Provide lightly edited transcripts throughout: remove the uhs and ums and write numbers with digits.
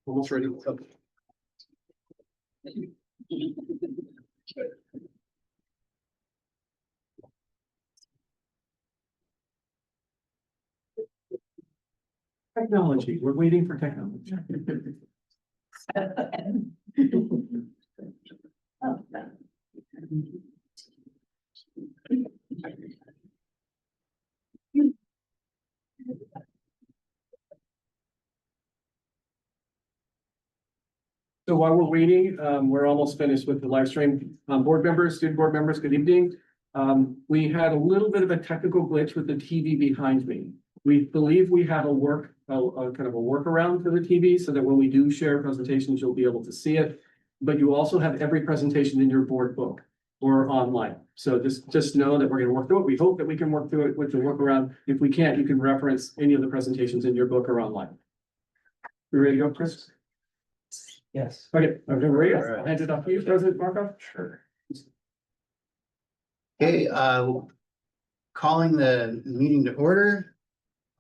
Almost ready. Technology, we're waiting for technology. So while we're waiting, we're almost finished with the live stream. Board members, student board members, good evening. We had a little bit of a technical glitch with the TV behind me. We believe we have a kind of a workaround for the TV so that when we do share presentations, you'll be able to see it. But you also have every presentation in your board book or online. So just know that we're going to work through it. We hope that we can work through it with the workaround. If we can't, you can reference any of the presentations in your book or online. You ready to go, Chris? Yes. Okay, I'm ready. I'll hand it off to you, President Markov. Sure. Okay, calling the meeting to order.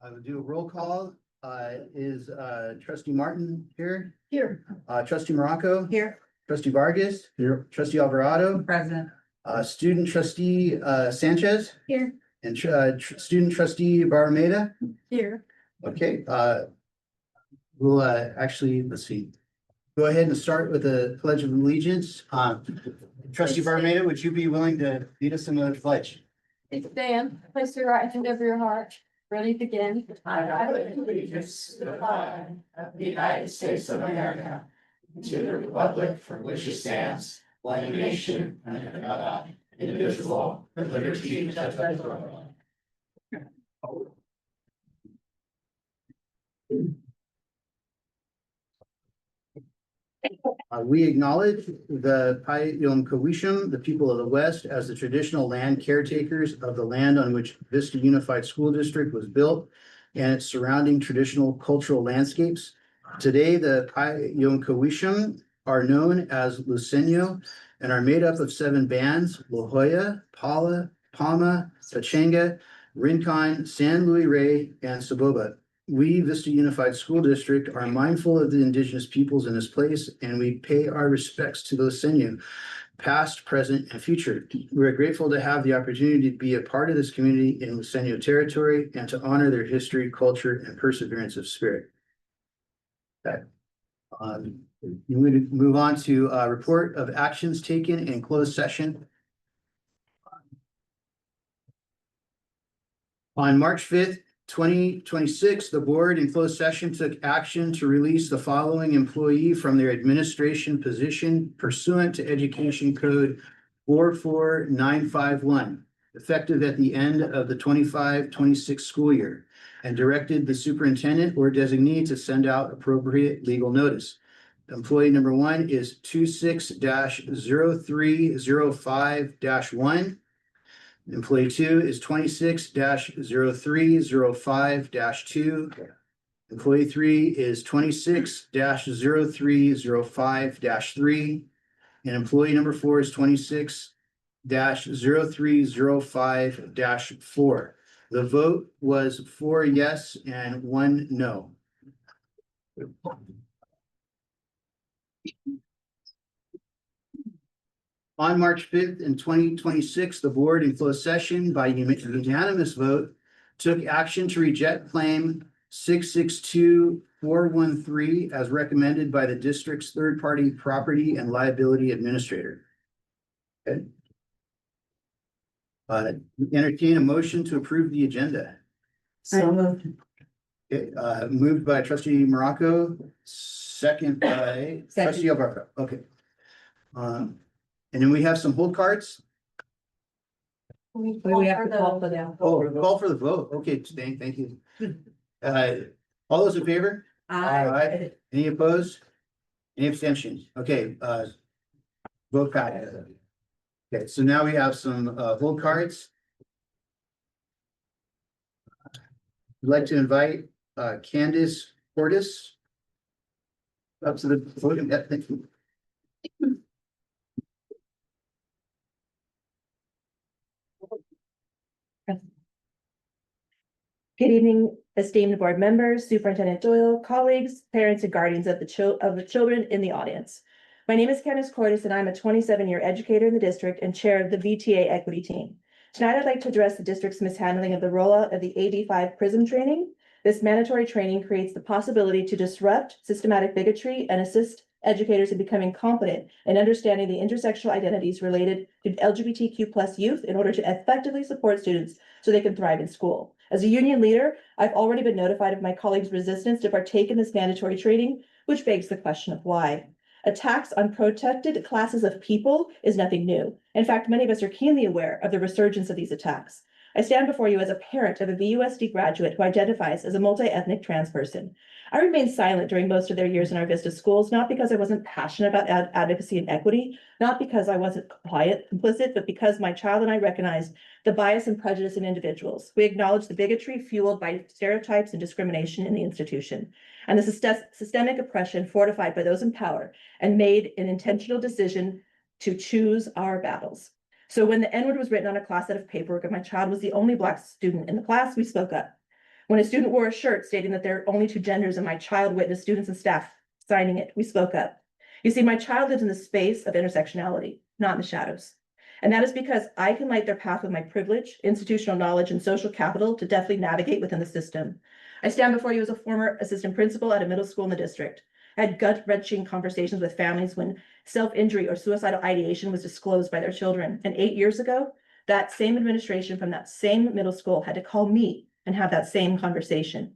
I will do a roll call. Is trustee Martin here? Here. Trustee Morocco? Here. Trustee Vargas? Here. Trustee Alvarado? Present. Student trustee Sanchez? Here. And student trustee Barmeda? Here. Okay, we'll actually, let's see. Go ahead and start with the Pledge of Allegiance. Trustee Barmeda, would you be willing to lead us in the pledge? Please stand, place your right hand over your heart. Ready to begin. I pledge allegiance to the flag of the United States of America, to the republic for which it stands, one nation, under God, indivisible, with liberty and justice for all. We acknowledge the Pi-Yom-Kawishim, the people of the West, as the traditional land caretakers of the land on which Vista Unified School District was built and its surrounding traditional cultural landscapes. Today, the Pi-Yom-Kawishim are known as Lucenio and are made up of 7 bands: La Jolla, Pala, Palma, Pachanga, Rincon, San Luis Rey, and Saboba. We, Vista Unified School District, are mindful of the indigenous peoples in this place, and we pay our respects to the Lucenio, past, present, and future. We are grateful to have the opportunity to be a part of this community in Lucenio territory and to honor their history, culture, and perseverance of spirit. Okay. You would move on to a report of actions taken in closed session. On March 5th, 2026, the board in closed session took action to release the following employee from their administration position pursuant to Education Code 44951, effective at the end of the 25-26 school year, and directed the superintendent or designee to send out appropriate legal notice. Employee number 1 is 26-0305-1. Employee 2 is 26-0305-2. Employee 3 is 26-0305-3. And employee number 4 is 26-0305-4. The vote was 4 yes and 1 no. On March 5th in 2026, the board in closed session by unanimous vote took action to reject claim 662413 as recommended by the district's third-party property and liability administrator. Okay. Entertain a motion to approve the agenda. So moved. Okay, moved by trustee Morocco, second by trustee Alvarado. Okay. And then we have some hold cards. We have to call for them. Oh, call for the vote. Okay, thank you. All those in favor? Aye. Any opposed? Any abstentions? Okay, vote passed. Okay, so now we have some hold cards. I'd like to invite Candace Portis up to the podium. Yeah, thank you. Good evening, esteemed board members, Superintendent Doyle, colleagues, parents, and guardians of the children in the audience. My name is Candace Cordes, and I'm a 27-year educator in the district and chair of the VTA equity team. Tonight, I'd like to address the district's mishandling of the rollout of the AB5 PRISM training. This mandatory training creates the possibility to disrupt systematic bigotry and assist educators in becoming competent in understanding the intersectional identities related to LGBTQ+ youth in order to effectively support students so they can thrive in school. As a union leader, I've already been notified of my colleagues' resistance to partake in this mandatory training, which begs the question of why. Attacks on protected classes of people is nothing new. In fact, many of us are keenly aware of the resurgence of these attacks. I stand before you as a parent of a VUSD graduate who identifies as a multi-ethnic trans person. I remained silent during most of their years in our Vista schools, not because I wasn't passionate about advocacy and equity, not because I wasn't complicit, but because my child and I recognized the bias and prejudice in individuals. We acknowledge the bigotry fueled by stereotypes and discrimination in the institution, and the systemic oppression fortified by those in power, and made an intentional decision to choose our battles. So when the N-word was written on a class set of paperwork and my child was the only Black student in the class, we spoke up. When a student wore a shirt stating that there are only two genders and my child witnessed students and staff signing it, we spoke up. You see, my child lives in the space of intersectionality, not in the shadows. And that is because I can light their path with my privilege, institutional knowledge, and social capital to deftly navigate within the system. I stand before you as a former assistant principal at a middle school in the district. I had gut-wrenching conversations with families when self-injury or suicidal ideation was disclosed by their children. And 8 years ago, that same administration from that same middle school had to call me and have that same conversation.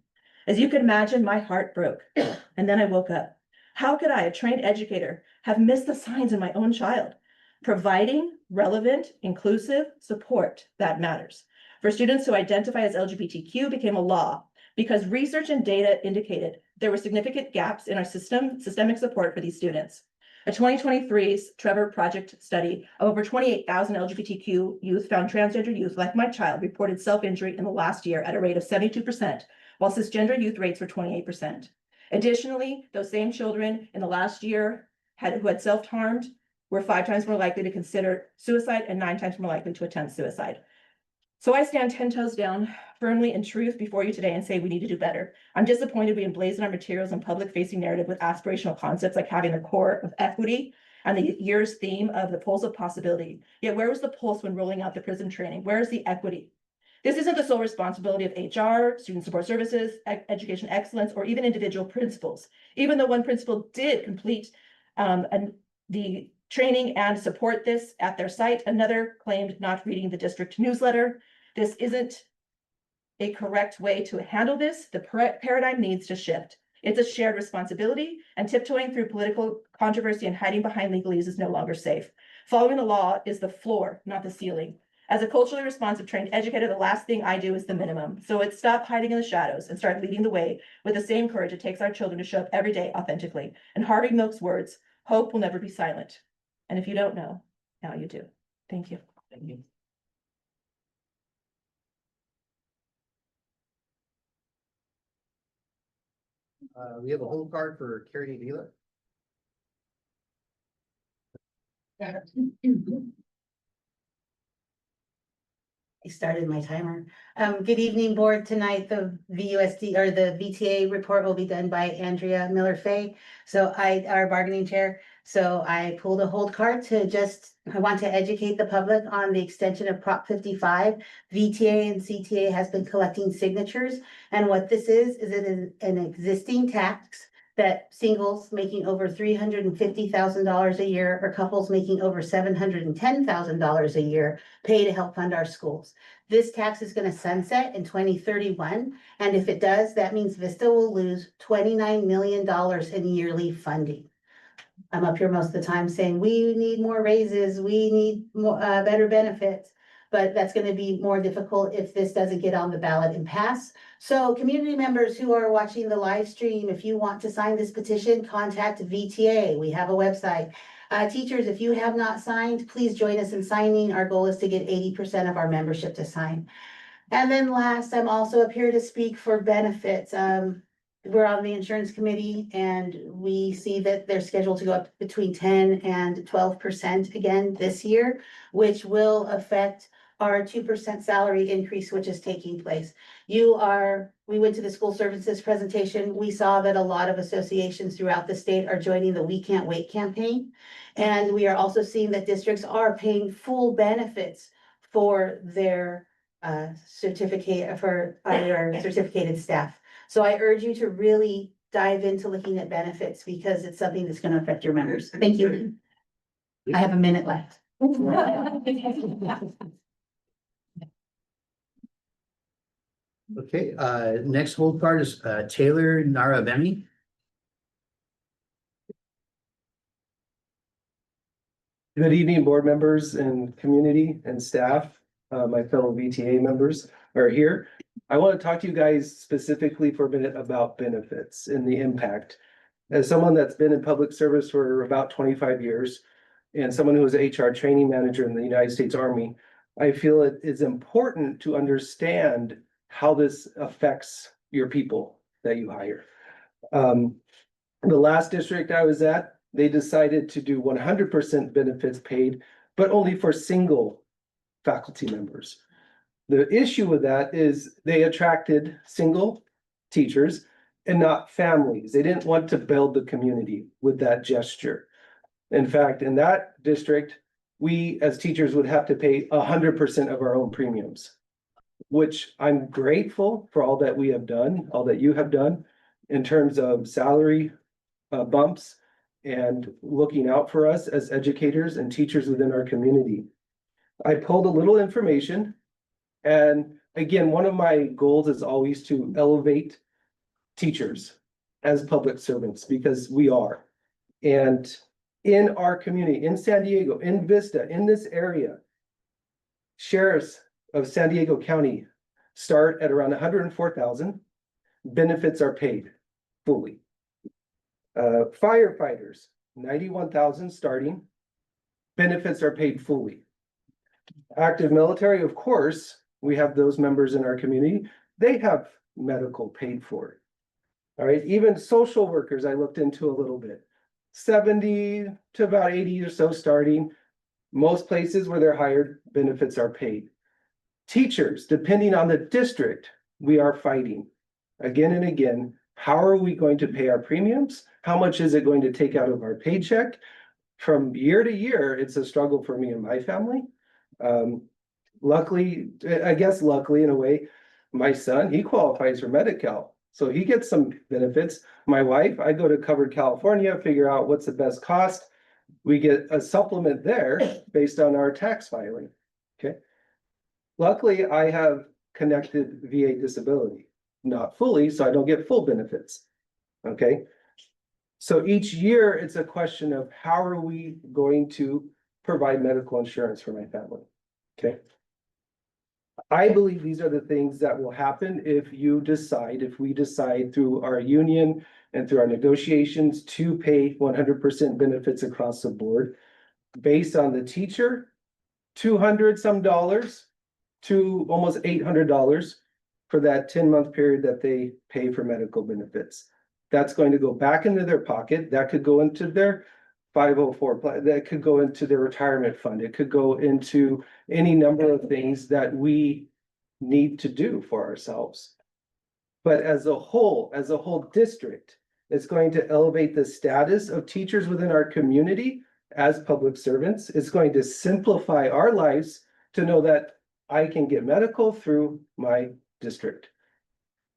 As you can imagine, my heart broke. And then I woke up. How could I, a trained educator, have missed the signs in my own child? Providing relevant, inclusive support that matters. For students who identify as LGBTQ became a law because research and data indicated there were significant gaps in our systemic support for these students. A 2023 Trevor Project study of over 28,000 LGBTQ youth found transgender youth, like my child, reported self-injury in the last year at a rate of 72%, while cisgender youth rates were 28%. Additionally, those same children in the last year who had self-harmed were 5 times more likely to consider suicide and 9 times more likely to attempt suicide. So I stand 10 toes down firmly in truth before you today and say we need to do better. I'm disappointed we emblazon our materials and public-facing narrative with aspirational concepts like having the core of equity and the year's theme of the pulse of possibility. Yet where was the pulse when rolling out the PRISM training? Where is the equity? This isn't the sole responsibility of HR, student support services, education excellence, or even individual principals. Even though one principal did complete the training and support this at their site, another claimed not reading the district newsletter. This isn't a correct way to handle this. The paradigm needs to shift. It's a shared responsibility, and tiptoeing through political controversy and hiding behind legalese is no longer safe. Following the law is the floor, not the ceiling. As a culturally responsive trained educator, the last thing I do is the minimum. So it's stop hiding in the shadows and start leading the way with the same courage it takes our children to show up every day authentically. And Harvey Milk's words, hope will never be silent. And if you don't know, now you do. Thank you. Thank you. We have a hold card for Carrie Vila. I started my timer. Good evening, board. Tonight, the VUSD or the VTA report will be done by Andrea Miller-Fay. So our bargaining chair. So I pulled a hold card I want to educate the public on the extension of Prop 55. VTA and CTA has been collecting signatures. And what this is it is an existing tax that singles making over $350,000 a year or couples making over $710,000 a year pay to help fund our schools. This tax is going to sunset in 2031. And if it does, that means Vista will lose $29 million in yearly funding. I'm up here most of the time saying we need more raises, we need more better benefits, but that's going to be more difficult if this doesn't get on the ballot and pass. So community members who are watching the live stream, if you want to sign this petition, contact VTA. We have a website. Teachers, if you have not signed, please join us in signing. Our goal is to get 80% of our membership to sign. And then last, I'm also up here to speak for benefits. We're on the insurance committee and we see that they're scheduled to go up between 10 and 12% again this year, which will affect our 2% salary increase, which is taking place. We went to the school services presentation. We saw that a lot of associations throughout the state are joining the We Can't Wait campaign. And we are also seeing that districts are paying full benefits for their certificated staff. So I urge you to really dive into looking at benefits because it's something that's going to affect your members. Thank you. I have a minute left. Okay, next hold card is Taylor Narabemi. Good evening, board members and community and staff. My fellow VTA members are here. I want to talk to you guys specifically for a minute about benefits and the impact. As someone that's been in public service for about 25 years and someone who was HR training manager in the United States Army, I feel it is important to understand how this affects your people that you hire. The last district I was at, they decided to do 100% benefits paid, but only for single faculty members. The issue with that is they attracted single teachers and not families. They didn't want to build the community with that gesture. In fact, in that district, we as teachers would have to pay 100% of our own premiums, which I'm grateful for all that we have done, all that you have done in terms of salary bumps and looking out for us as educators and teachers within our community. I pulled a little information, and again, one of my goals is always to elevate teachers as public servants because we are. And in our community, in San Diego, in Vista, in this area, sheriffs of San Diego County start at around 104,000. Benefits are paid fully. Firefighters, 91,000 starting. Benefits are paid fully. Active military, of course, we have those members in our community. They have medical paid for. All right, even social workers, I looked into a little bit. 70 to about 80 or so starting. Most places where they're hired, benefits are paid. Teachers, depending on the district, we are fighting again and again. How are we going to pay our premiums? How much is it going to take out of our paycheck? From year to year, it's a struggle for me and my family. Luckily in a way, my son, he qualifies for Medi-Cal. So he gets some benefits. My wife, I go to Covered California, figure out what's the best cost. We get a supplement there based on our tax filing. Okay. Luckily, I have connected VA disability, not fully, so I don't get full benefits. Okay. So each year it's a question of how are we going to provide medical insurance for my family? Okay. I believe these are the things that will happen if we decide through our union and through our negotiations to pay 100% benefits across the board based on the teacher, $200 some to almost $800 for that 10-month period that they pay for medical benefits. That's going to go back into their pocket. That could go into their 504 plan. That could go into their retirement fund. It could go into any number of things that we need to do for ourselves. But as a whole district, it's going to elevate the status of teachers within our community as public servants. It's going to simplify our lives to know that I can get medical through my district.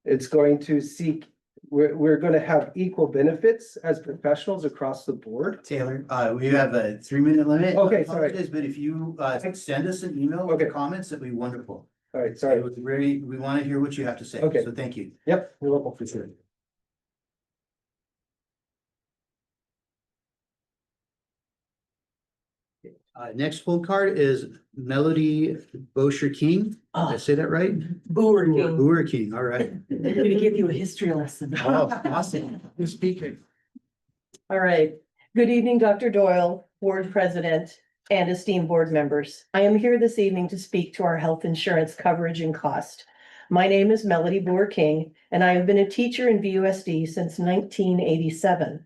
It's going to seek, we're going to have equal benefits as professionals across the board. Taylor, we have a 3-minute limit. Okay, sorry. But if you send us an email with Okay. comments, that'd be wonderful. All right, sorry. It was very, we want to hear what you have to say. Okay. So thank you. Yep, you're welcome for sure. Next full card is Melody Bosher King. Did I say that right? Booer King. Booer King, all right. I'm gonna give you a history lesson. Oh, awesome. Who's speaking? All right. Good evening, Dr. Doyle, board president, and esteemed board members. I am here this evening to speak to our health insurance coverage and cost. My name is Melody Booer King, and I have been a teacher in VUSD since 1987.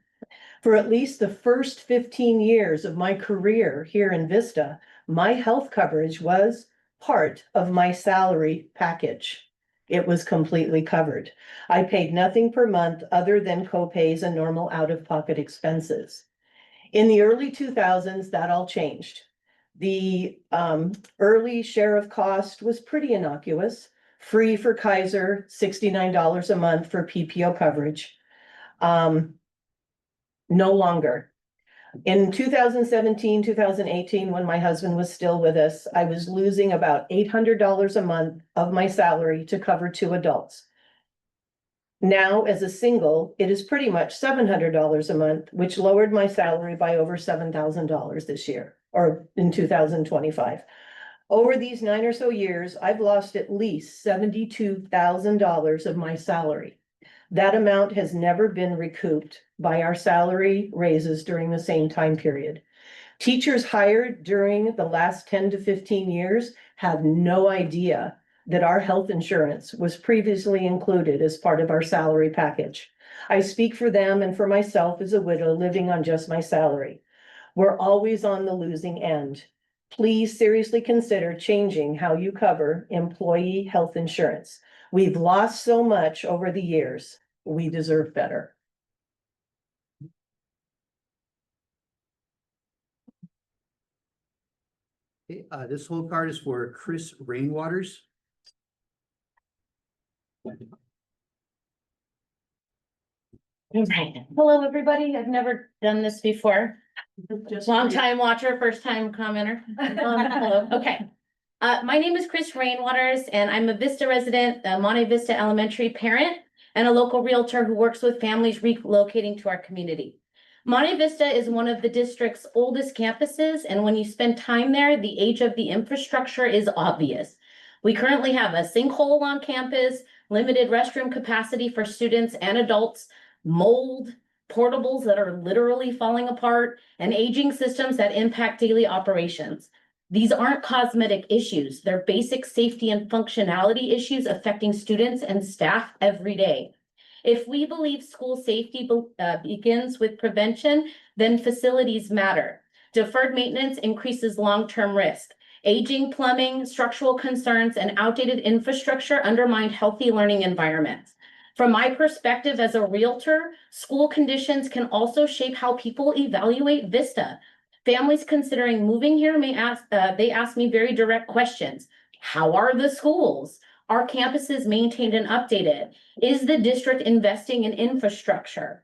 For at least the first 15 years of my career here in Vista, my health coverage was part of my salary package. It was completely covered. I paid nothing per month other than co-pays and normal out-of-pocket expenses. In the early 2000s, that all changed. The early share of cost was pretty innocuous, free for Kaiser, $69 a month for PPO coverage. No longer. In 2017, 2018, when my husband was still with us, I was losing about $800 a month of my salary to cover 2 adults. Now, as a single, it is pretty much $700 a month, which lowered my salary by over $7,000 this year, or in 2025. Over these 9 or so years, I've lost at least $72,000 of my salary. That amount has never been recouped by our salary raises during the same time period. Teachers hired during the last 10 to 15 years have no idea that our health insurance was previously included as part of our salary package. I speak for them and for myself as a widow living on just my salary. We're always on the losing end. Please seriously consider changing how you cover employee health insurance. We've lost so much over the years. We deserve better. Okay, this whole card is for Chris Rainwaters. Hello, everybody. I've never done this before. Long time watcher, first time commenter. Hello, okay. My name is Chris Rainwaters and I'm a Vista resident, a Monte Vista Elementary parent, and a local realtor who works with families relocating to our community. Monte Vista is one of the district's oldest campuses, and when you spend time there, the age of the infrastructure is obvious. We currently have a sinkhole on campus, limited restroom capacity for students and adults, mold, portables that are literally falling apart, and aging systems that impact daily operations. These aren't cosmetic issues. They're basic safety and functionality issues affecting students and staff every day. If we believe school safety begins with prevention, then facilities matter. Deferred maintenance increases long-term risk. Aging plumbing, structural concerns, and outdated infrastructure undermine healthy learning environments. From my perspective as a realtor, school conditions can also shape how people evaluate Vista. Families considering moving here may ask me very direct questions. How are the schools? Are campuses maintained and updated? Is the district investing in infrastructure?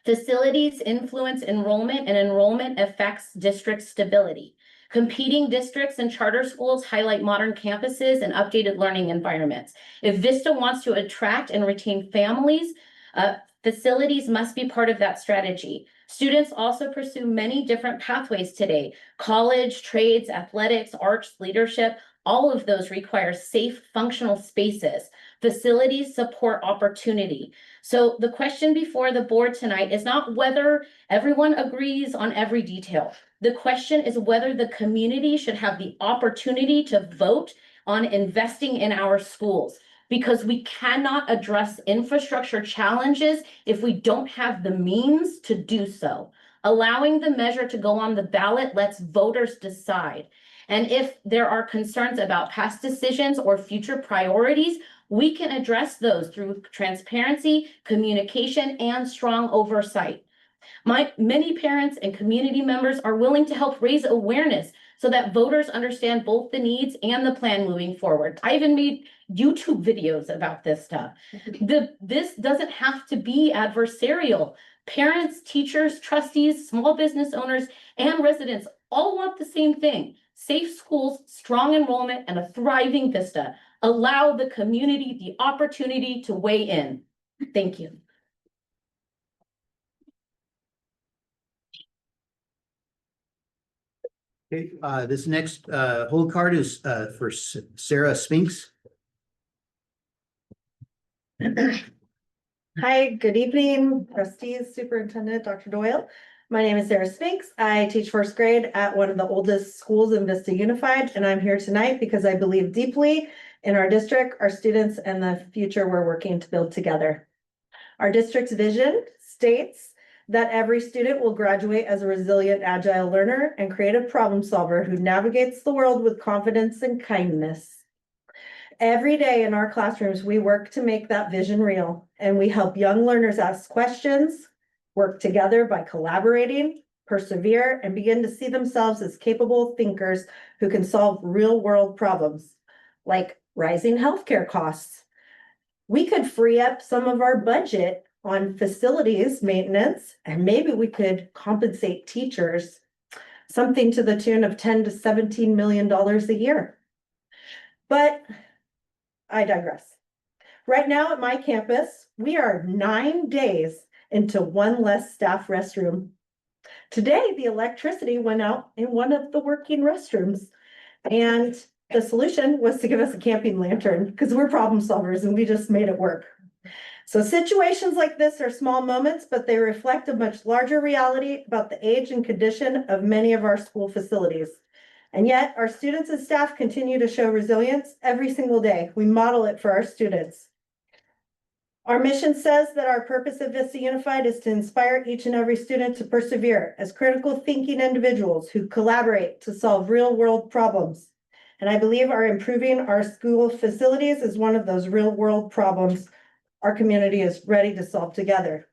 Facilities influence enrollment, and enrollment affects district stability. Competing districts and charter schools highlight modern campuses and updated learning environments. If Vista wants to attract and retain families, facilities must be part of that strategy. Students also pursue many different pathways today: college, trades, athletics, arts, leadership. All of those require safe, functional spaces. Facilities support opportunity. So the question before the board tonight is not whether everyone agrees on every detail. The question is whether the community should have the opportunity to vote on investing in our schools, because we cannot address infrastructure challenges if we don't have the means to do so. Allowing the measure to go on the ballot lets voters decide. And if there are concerns about past decisions or future priorities, we can address those through transparency, communication, and strong oversight. Many parents and community members are willing to help raise awareness so that voters understand both the needs and the plan moving forward. I even made YouTube videos about this stuff. This doesn't have to be adversarial. Parents, teachers, trustees, small business owners, and residents all want the same thing: safe schools, strong enrollment, and a thriving Vista. Allow the community the opportunity to weigh in. Thank you. Okay, this next whole card is for Sarah Spinks. Hi, good evening, trustees, superintendent, Dr. Doyle. My name is Sarah Spinks. I teach first grade at one of the oldest schools in Vista Unified, and I'm here tonight because I believe deeply in our district, our students, and the future we're working to build together. Our district's vision states that every student will graduate as a resilient, agile learner and creative problem solver who navigates the world with confidence and kindness. Every day in our classrooms, we work to make that vision real, and we help young learners ask questions, work together by collaborating, persevere, and begin to see themselves as capable thinkers who can solve real-world problems, like rising healthcare costs. We could free up some of our budget on facilities maintenance, and maybe we could compensate teachers something to the tune of $10 to $17 million a year. But I digress. Right now at my campus, we are 9 days into one less staff restroom. Today, the electricity went out in one of the working restrooms, and the solution was to give us a camping lantern because we're problem solvers and we just made it work. So situations like this are small moments, but they reflect a much larger reality about the age and condition of many of our school facilities. And yet our students and staff continue to show resilience every single day. We model it for our students. Our mission says that our purpose at Vista Unified is to inspire each and every student to persevere as critical thinking individuals who collaborate to solve real world problems. And I believe our improving our school facilities is one of those real world problems our community is ready to solve together.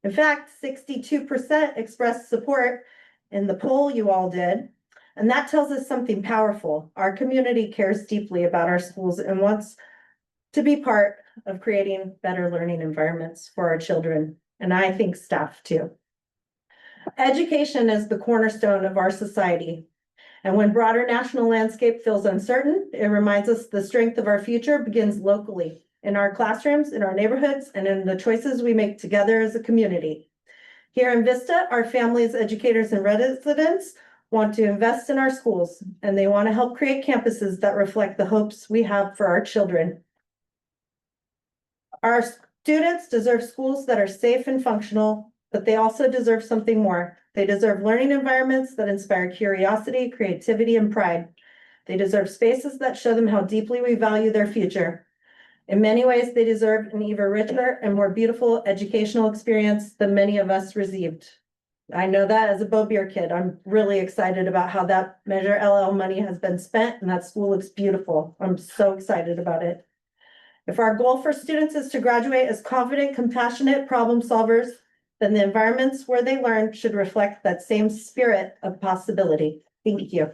In fact, 62% expressed support in the poll you all did. And that tells us something powerful. Our community cares deeply about our schools and wants to be part of creating better learning environments for our children. And I think staff too. Education is the cornerstone of our society. And when broader national landscape feels uncertain, it reminds us the strength of our future begins locally, in our classrooms, in our neighborhoods, and in the choices we make together as a community. Here in Vista, our families, educators, and residents want to invest in our schools, and they want to help create campuses that reflect the hopes we have for our children. Our students deserve schools that are safe and functional, but they also deserve something more. They deserve learning environments that inspire curiosity, creativity, and pride. They deserve spaces that show them how deeply we value their future. In many ways, they deserve an even richer and more beautiful educational experience than many of us received. I know that as a Bo Beer kid, I'm really excited about how that Measure LL money has been spent, and that school looks beautiful. I'm so excited about it. If our goal for students is to graduate as confident, compassionate problem solvers, then the environments where they learn should reflect that same spirit of possibility. Thank you.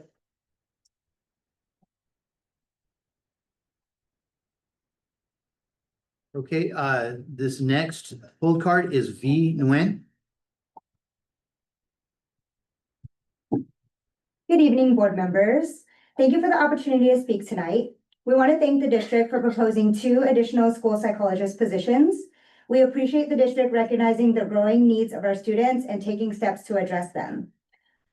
Okay, this next hold card is V Nguyen. Good evening, board members. Thank you for the opportunity to speak tonight. We want to thank the district for proposing 2 additional school psychologist positions. We appreciate the district recognizing the growing needs of our students and taking steps to address them.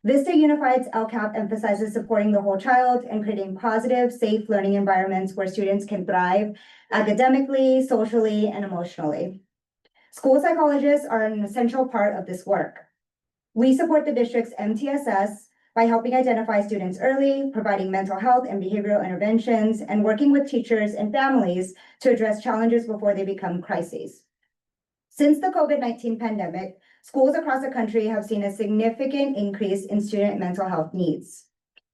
Vista Unified's LCAP emphasizes supporting the whole child and creating positive, safe learning environments where students can thrive academically, socially, and emotionally. School psychologists are an essential part of this work. We support the district's MTSS by helping identify students early, providing mental health and behavioral interventions, and working with teachers and families to address challenges before they become crises. Since the COVID-19 pandemic, schools across the country have seen a significant increase in student mental health needs.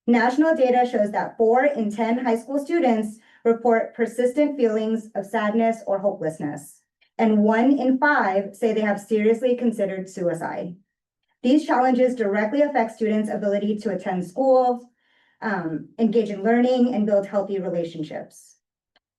National data shows that 4 in 10 high school students report persistent feelings of sadness or hopelessness, and 1 in 5 say they have seriously considered suicide. These challenges directly affect students' ability to attend school, engage in learning, and build healthy relationships.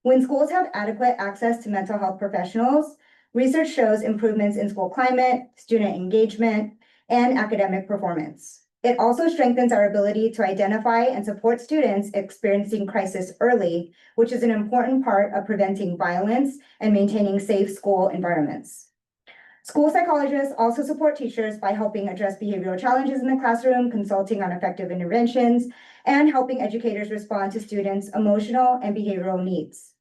When schools have adequate access to mental health professionals, research shows improvements in school climate, student engagement, and academic performance. It also strengthens our ability to identify and support students experiencing crisis early, which is an important part of preventing violence and maintaining safe school environments. School psychologists also support teachers by helping address behavioral challenges in the classroom, consulting on effective interventions, and helping educators respond to students' emotional and behavioral needs.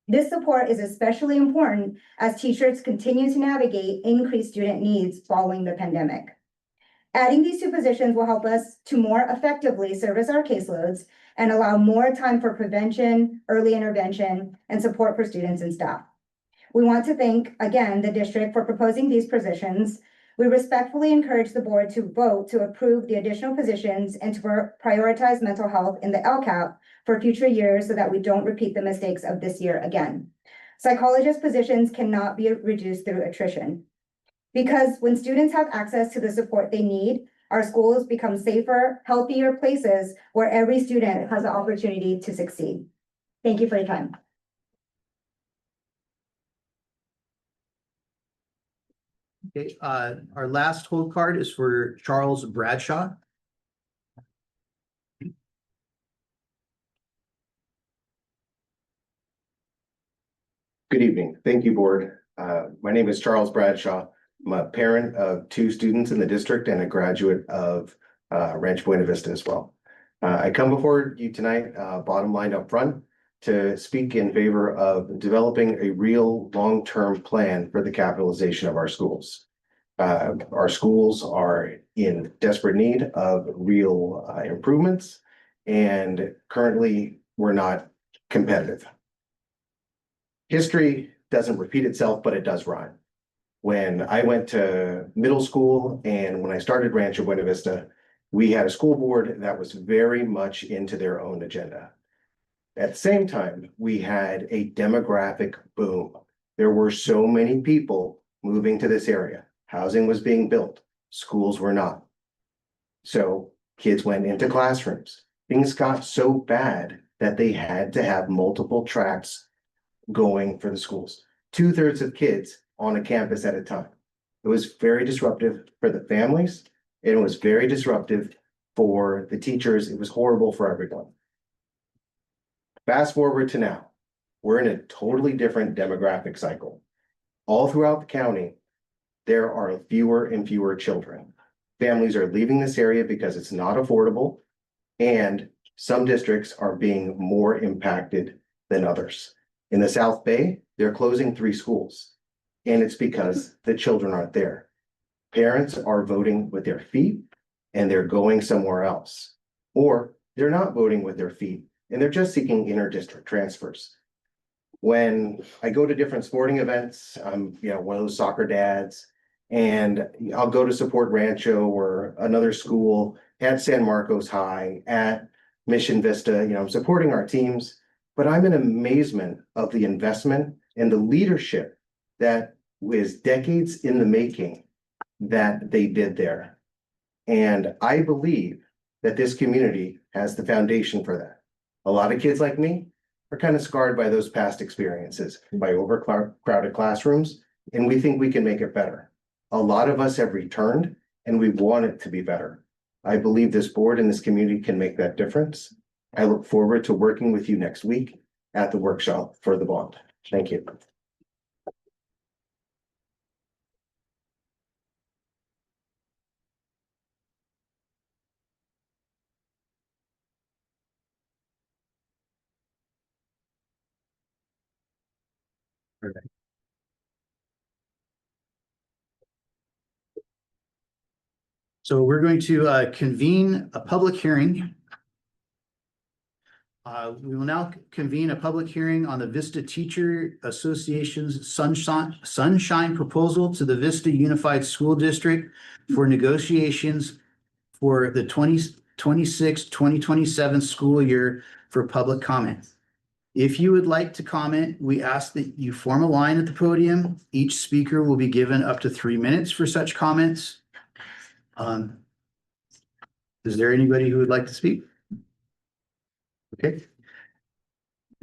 This support is especially important as teachers continue to navigate increased student needs following the pandemic. Adding these 2 positions will help us to more effectively service our caseloads and allow more time for prevention, early intervention, and support for students and staff. We want to thank, again, the district for proposing these positions. We respectfully encourage the board to vote to approve the additional positions and to prioritize mental health in the LCAP for future years so that we don't repeat the mistakes of this year again. Psychologist positions cannot be reduced through attrition. Because when students have access to the support they need, our schools become safer, healthier places where every student has the opportunity to succeed. Thank you for your time. Okay, our last hold card is for Charles Bradshaw. Good evening. Thank you, board. My name is Charles Bradshaw. I'm a parent of 2 students in the district and a graduate of Rancho Buena Vista as well. I come before you tonight, bottom line up front, to speak in favor of developing a real long-term plan for the capitalization of our schools. Our schools are in desperate need of real improvements, and currently we're not competitive. History doesn't repeat itself, but it does rhyme. When I went to middle school and when I started Rancho Buena Vista, we had a school board that was very much into their own agenda. At the same time, we had a demographic boom. There were so many people moving to this area. Housing was being built, schools were not. So kids went into classrooms. Things got so bad that they had to have multiple tracks going for the schools. 2/3 of kids on a campus at a time. It was very disruptive for the families. It was very disruptive for the teachers. It was horrible for everyone. Fast forward to now, we're in a totally different demographic cycle. All throughout the county, there are fewer and fewer children. Families are leaving this area because it's not affordable, and some districts are being more impacted than others. In the South Bay, they're closing 3 schools, and it's because the children aren't there. Parents are voting with their feet and they're going somewhere else, or they're not voting with their feet and they're just seeking inter-district transfers. When I go to different sporting events, I'm one of those soccer dads, and I'll go to support Rancho or another school at San Marcos High, at Mission Vista. I'm supporting our teams, but I'm in amazement of the investment and the leadership that was decades in the making that they did there. And I believe that this community has the foundation for that. A lot of kids like me are kind of scarred by those past experiences, by overcrowded classrooms, and we think we can make it better. A lot of us have returned and we want it to be better. I believe this board and this community can make that difference. I look forward to working with you next week at the workshop for the bond. Thank you. So we're going to convene a public hearing. We will now convene a public hearing on the Vista Teacher Association's Sunshine proposal to the Vista Unified School District for negotiations for the 2026-2027 school year for public comment. If you would like to comment, we ask that you form a line at the podium. Each speaker will be given up to 3 minutes for such comments. Is there anybody who would like to speak? Okay.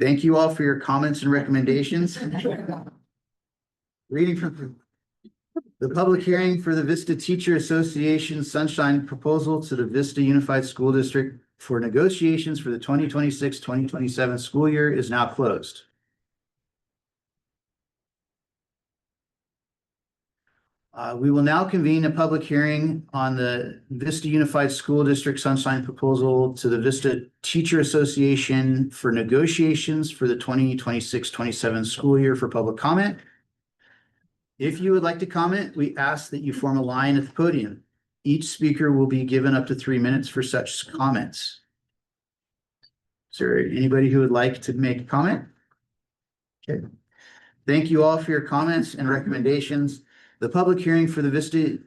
Thank you all for your comments and recommendations. Reading from the public hearing for the Vista Teacher Association Sunshine proposal to the Vista Unified School District for negotiations for the 2026-2027 school year is now closed. We will now convene a public hearing on the Vista Unified School District Sunshine proposal to the Vista Teacher Association for negotiations for the 2026-27 school year for public comment. If you would like to comment, we ask that you form a line at the podium. Each speaker will be given up to 3 minutes for such comments. Is there anybody who would like to make a comment? Okay. Thank you all for your comments and recommendations. The public hearing for the Vista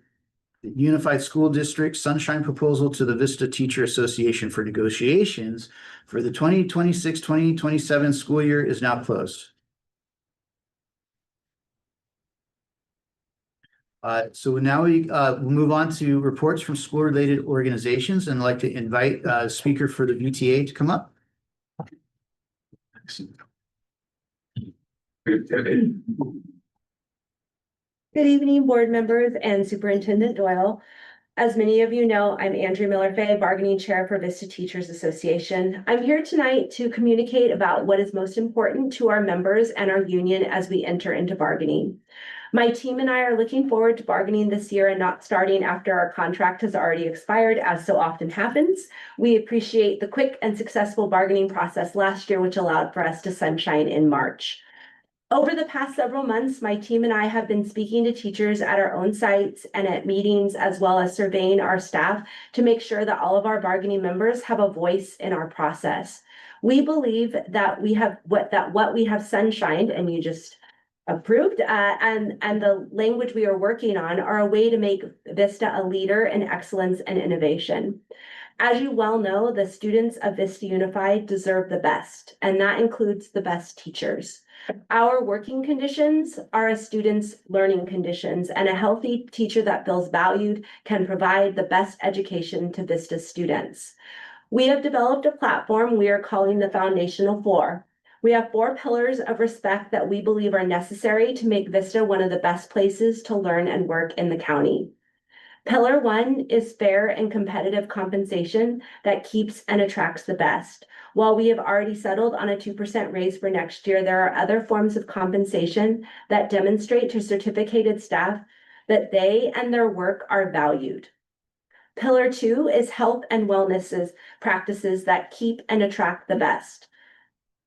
Unified School District Sunshine Proposal to the Vista Teacher Association for negotiations for the 2026-2027 school year is now closed. So now we'll move on to reports from school-related organizations, and I'd like to invite a speaker for the VTA to come up. Good evening, board members and Superintendent Doyle. As many of you know, I'm Andrea Miller-Fay, bargaining chair for Vista Teachers Association. I'm here tonight to communicate about what is most important to our members and our union as we enter into bargaining. My team and I are looking forward to bargaining this year and not starting after our contract has already expired, as so often happens. We appreciate the quick and successful bargaining process last year, which allowed for us to sunshine in March. Over the past several months, my team and I have been speaking to teachers at our own sites and at meetings, as well as surveying our staff to make sure that all of our bargaining members have a voice in our process. We believe that what we have sunshined, and you just approved, and the language we are working on are a way to make Vista a leader in excellence and innovation. As you well know, the students of Vista Unified deserve the best, and that includes the best teachers. Our working conditions are a student's learning conditions, and a healthy teacher that feels valued can provide the best education to Vista students. We have developed a platform we are calling the Foundational Four. We have 4 pillars of respect that we believe are necessary to make Vista one of the best places to learn and work in the county. Pillar 1 is fair and competitive compensation that keeps and attracts the best. While we have already settled on a 2% raise for next year, there are other forms of compensation that demonstrate to certificated staff that they and their work are valued. Pillar 2 is health and wellness practices that keep and attract the best.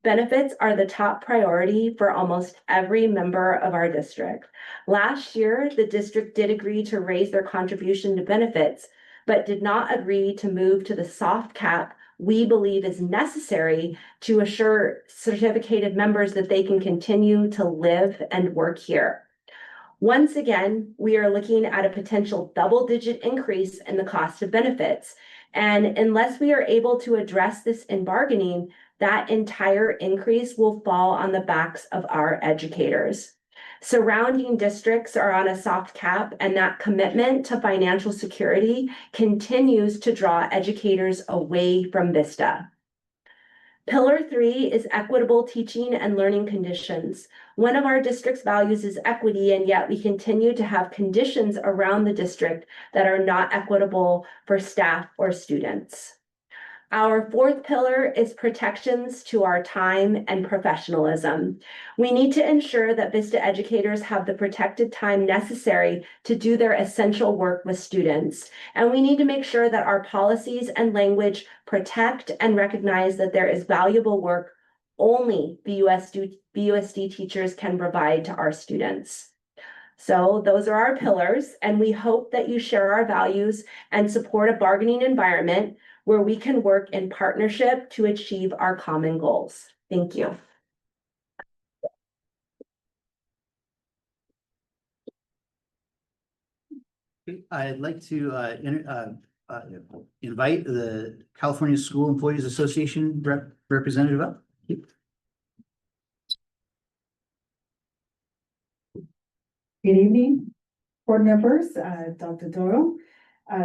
Benefits are the top priority for almost every member of our district. Last year, the district did agree to raise their contribution to benefits, but did not agree to move to the soft cap we believe is necessary to assure certificated members that they can continue to live and work here. Once again, we are looking at a potential double-digit increase in the cost of benefits. And unless we are able to address this in bargaining, that entire increase will fall on the backs of our educators. Surrounding districts are on a soft cap, and that commitment to financial security continues to draw educators away from Vista. Pillar 3 is equitable teaching and learning conditions. One of our district's values is equity, and yet we continue to have conditions around the district that are not equitable for staff or students. Our 4th pillar is protections to our time and professionalism. We need to ensure that Vista educators have the protected time necessary to do their essential work with students. And we need to make sure that our policies and language protect and recognize that there is valuable work only BUSD teachers can provide to our students. So those are our pillars, and we hope that you share our values and support a bargaining environment where we can work in partnership to achieve our common goals. Thank you. I'd like to invite the California School Employees Association representative up. Good evening, board members, Dr. Doyle,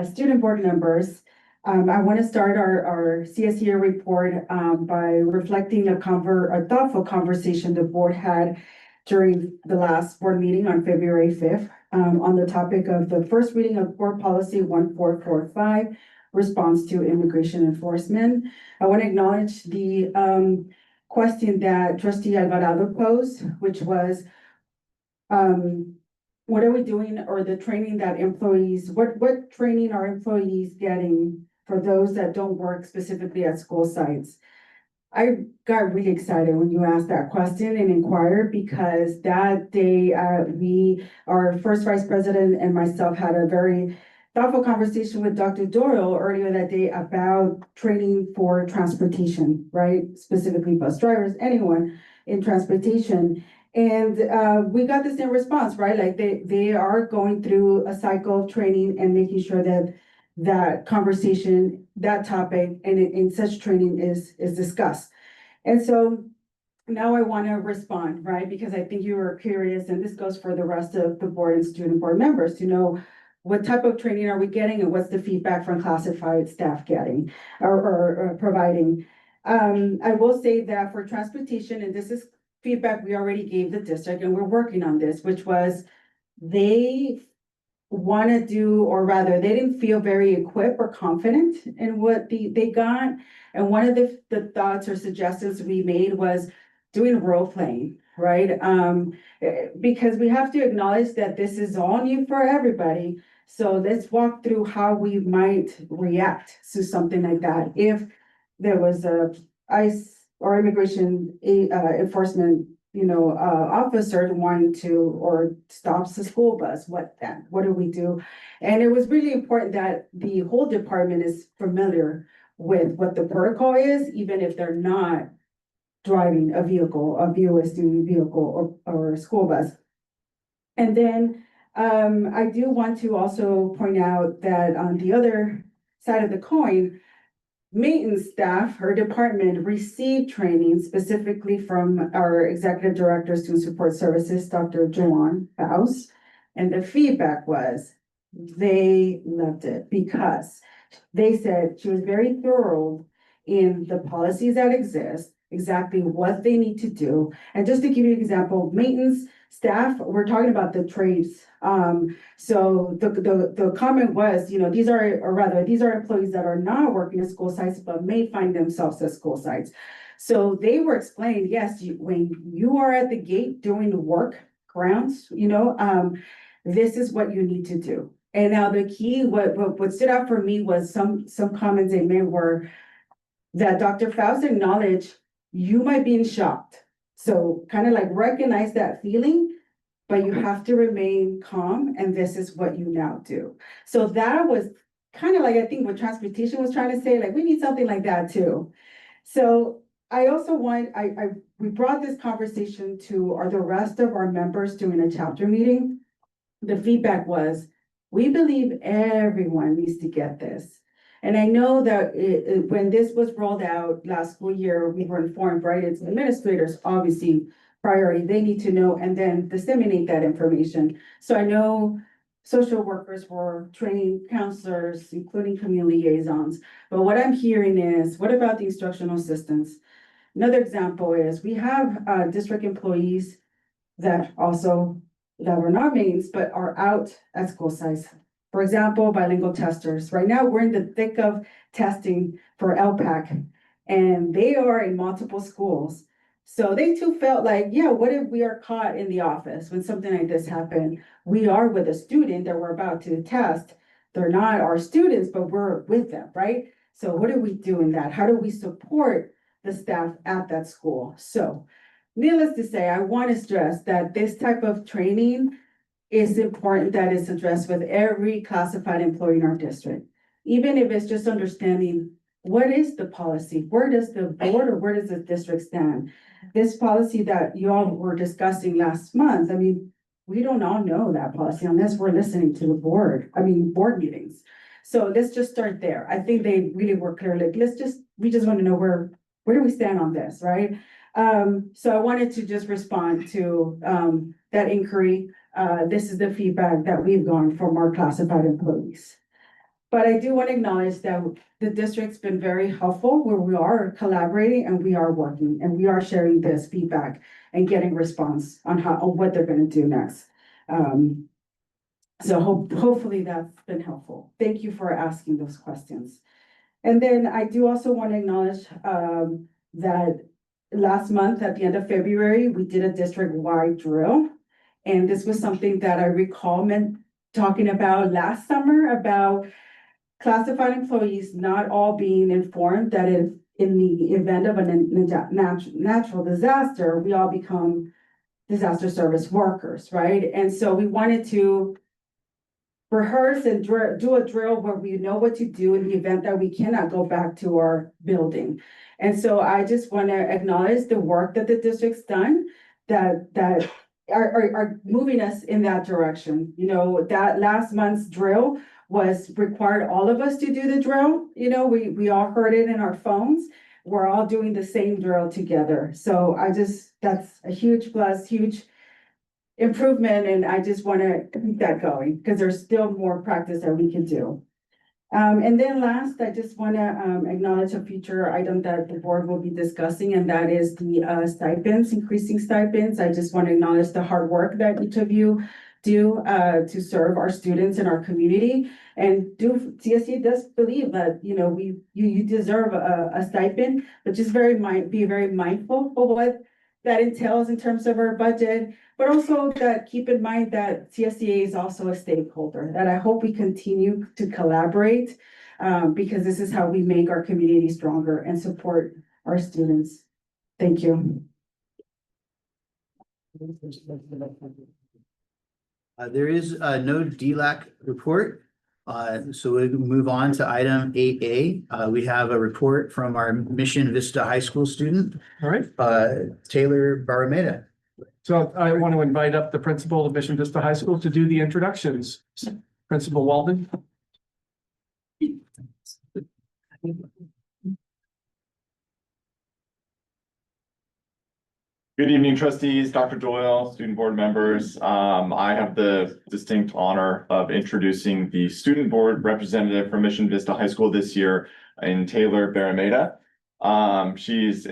student board members. I want to start our CSER report by reflecting a thoughtful conversation the board had during the last board meeting on February 5th on the topic of the first reading of Board Policy 1445, response to immigration enforcement. I want to acknowledge the question that Trustee Alvarado posed, which was, what are we doing, or the training that employees, what training are employees getting for those that don't work specifically at school sites? I got really excited when you asked that question and inquired, because that day our first vice president and myself had a very thoughtful conversation with Dr. Doyle earlier that day about training for transportation, right? Specifically bus drivers, anyone in transportation. And we got the same response, right? Like they are going through a cycle of training and making sure that that conversation, that topic, and in such training is discussed. And so now I want to respond, right? Because I think you were curious, and this goes for the rest of the board and student board members to know what type of training are we getting and what's the feedback from classified staff getting or providing. I will say that for transportation, and this is feedback we already gave the district and we're working on this, which was they want to do, or rather, they didn't feel very equipped or confident in what they got. And one of the thoughts or suggestions we made was doing role playing, right? Because we have to acknowledge that this is all new for everybody. So let's walk through how we might react to something like that. If there was a ICE or immigration enforcement, officer wanting to, or stops the school bus, what then? What do we do? And it was really important that the whole department is familiar with what the protocol is, even if they're not driving a vehicle, a USD vehicle or a school bus. And then I do want to also point out that on the other side of the coin, maintenance staff, her department received training specifically from our Executive Director of Student Support Services, Dr. Joanne Faust. And the feedback was they loved it because they said she was very thorough in the policies that exist, exactly what they need to do. And just to give you an example, maintenance staff, we're talking about the trades. So the comment was, these are employees that are not working at school sites, but may find themselves at school sites. So they were explained, yes, when you are at the gate doing the work grounds, this is what you need to do. And now the key, what stood out for me was some comments they made were that Dr. Faust acknowledged you might be shocked. So kind of like recognize that feeling, but you have to remain calm, and this is what you now do. So that was kind of like, I think what transportation was trying to say, like, we need something like that too. So I also we brought this conversation to the rest of our members during a chapter meeting. The feedback was, we believe everyone needs to get this. And I know that when this was rolled out last school year, we were informed, right? It's administrators, obviously, priority. They need to know and then disseminate that information. So I know social workers were trained, counselors, including community liaisons. But what I'm hearing is, what about the instructional assistants? Another example is we have district employees that were not mains, but are out at school sites. For example, bilingual testers. Right now, we're in the thick of testing for LPAC, and they are in multiple schools. So they too felt like, yeah, what if we are caught in the office when something like this happened? We are with a student that we're about to test. They're not our students, but we're with them, right? So what do we do in that? How do we support the staff at that school? So needless to say, I want to stress that this type of training is important, that it's addressed with every classified employee in our district. Even if it's just understanding what is the policy, where does the board or where does the district stand? This policy that you all were discussing last month, I mean, we don't all know that policy unless we're listening to the board meetings. So let's just start there. I think they really were clear, like, we just want to know where do we stand on this, right? So I wanted to just respond to that inquiry. This is the feedback that we've gotten from our classified employees. But I do want to acknowledge that the district's been very helpful where we are collaborating and we are working and we are sharing this feedback and getting response on what they're going to do next. So hopefully that's been helpful. Thank you for asking those questions. And then I do also want to acknowledge that last month at the end of February, we did a district-wide drill. And this was something that I recall talking about last summer about classified employees not all being informed that in the event of a natural disaster, we all become disaster service workers, right? And so we wanted to rehearse and do a drill where we know what to do in the event that we cannot go back to our building. And so I just want to acknowledge the work that the district's done. that are moving us in that direction. You know, that last month's drill was required all of us to do the drill. You know, we all heard it in our phones. We're all doing the same drill together. So that's a huge plus, huge improvement. And I just want to keep that going because there's still more practice that we can do. And then last, I just want to acknowledge a future item that the board will be discussing, and that is the stipends, increasing stipends. I just want to acknowledge the hard work that each of you do to serve our students in our community. And CSE does believe that, you know, you deserve a stipend, but just be very mindful of what that entails in terms of our budget, but also that keep in mind that CSEA is also a stakeholder, that I hope we continue to collaborate because this is how we make our community stronger and support our students. Thank you. There is no DLAC report. So we move on to item 8A. We have a report from our Mission Vista High School student, All right. Taylor Barrameda. So I want to invite up the principal of Mission Vista High School to do the introductions. Principal Walden. Good evening, trustees, Dr. Doyle, student board members. I have the distinct honor of introducing the student board representative from Mission Vista High School this year in Taylor Barrameda. She's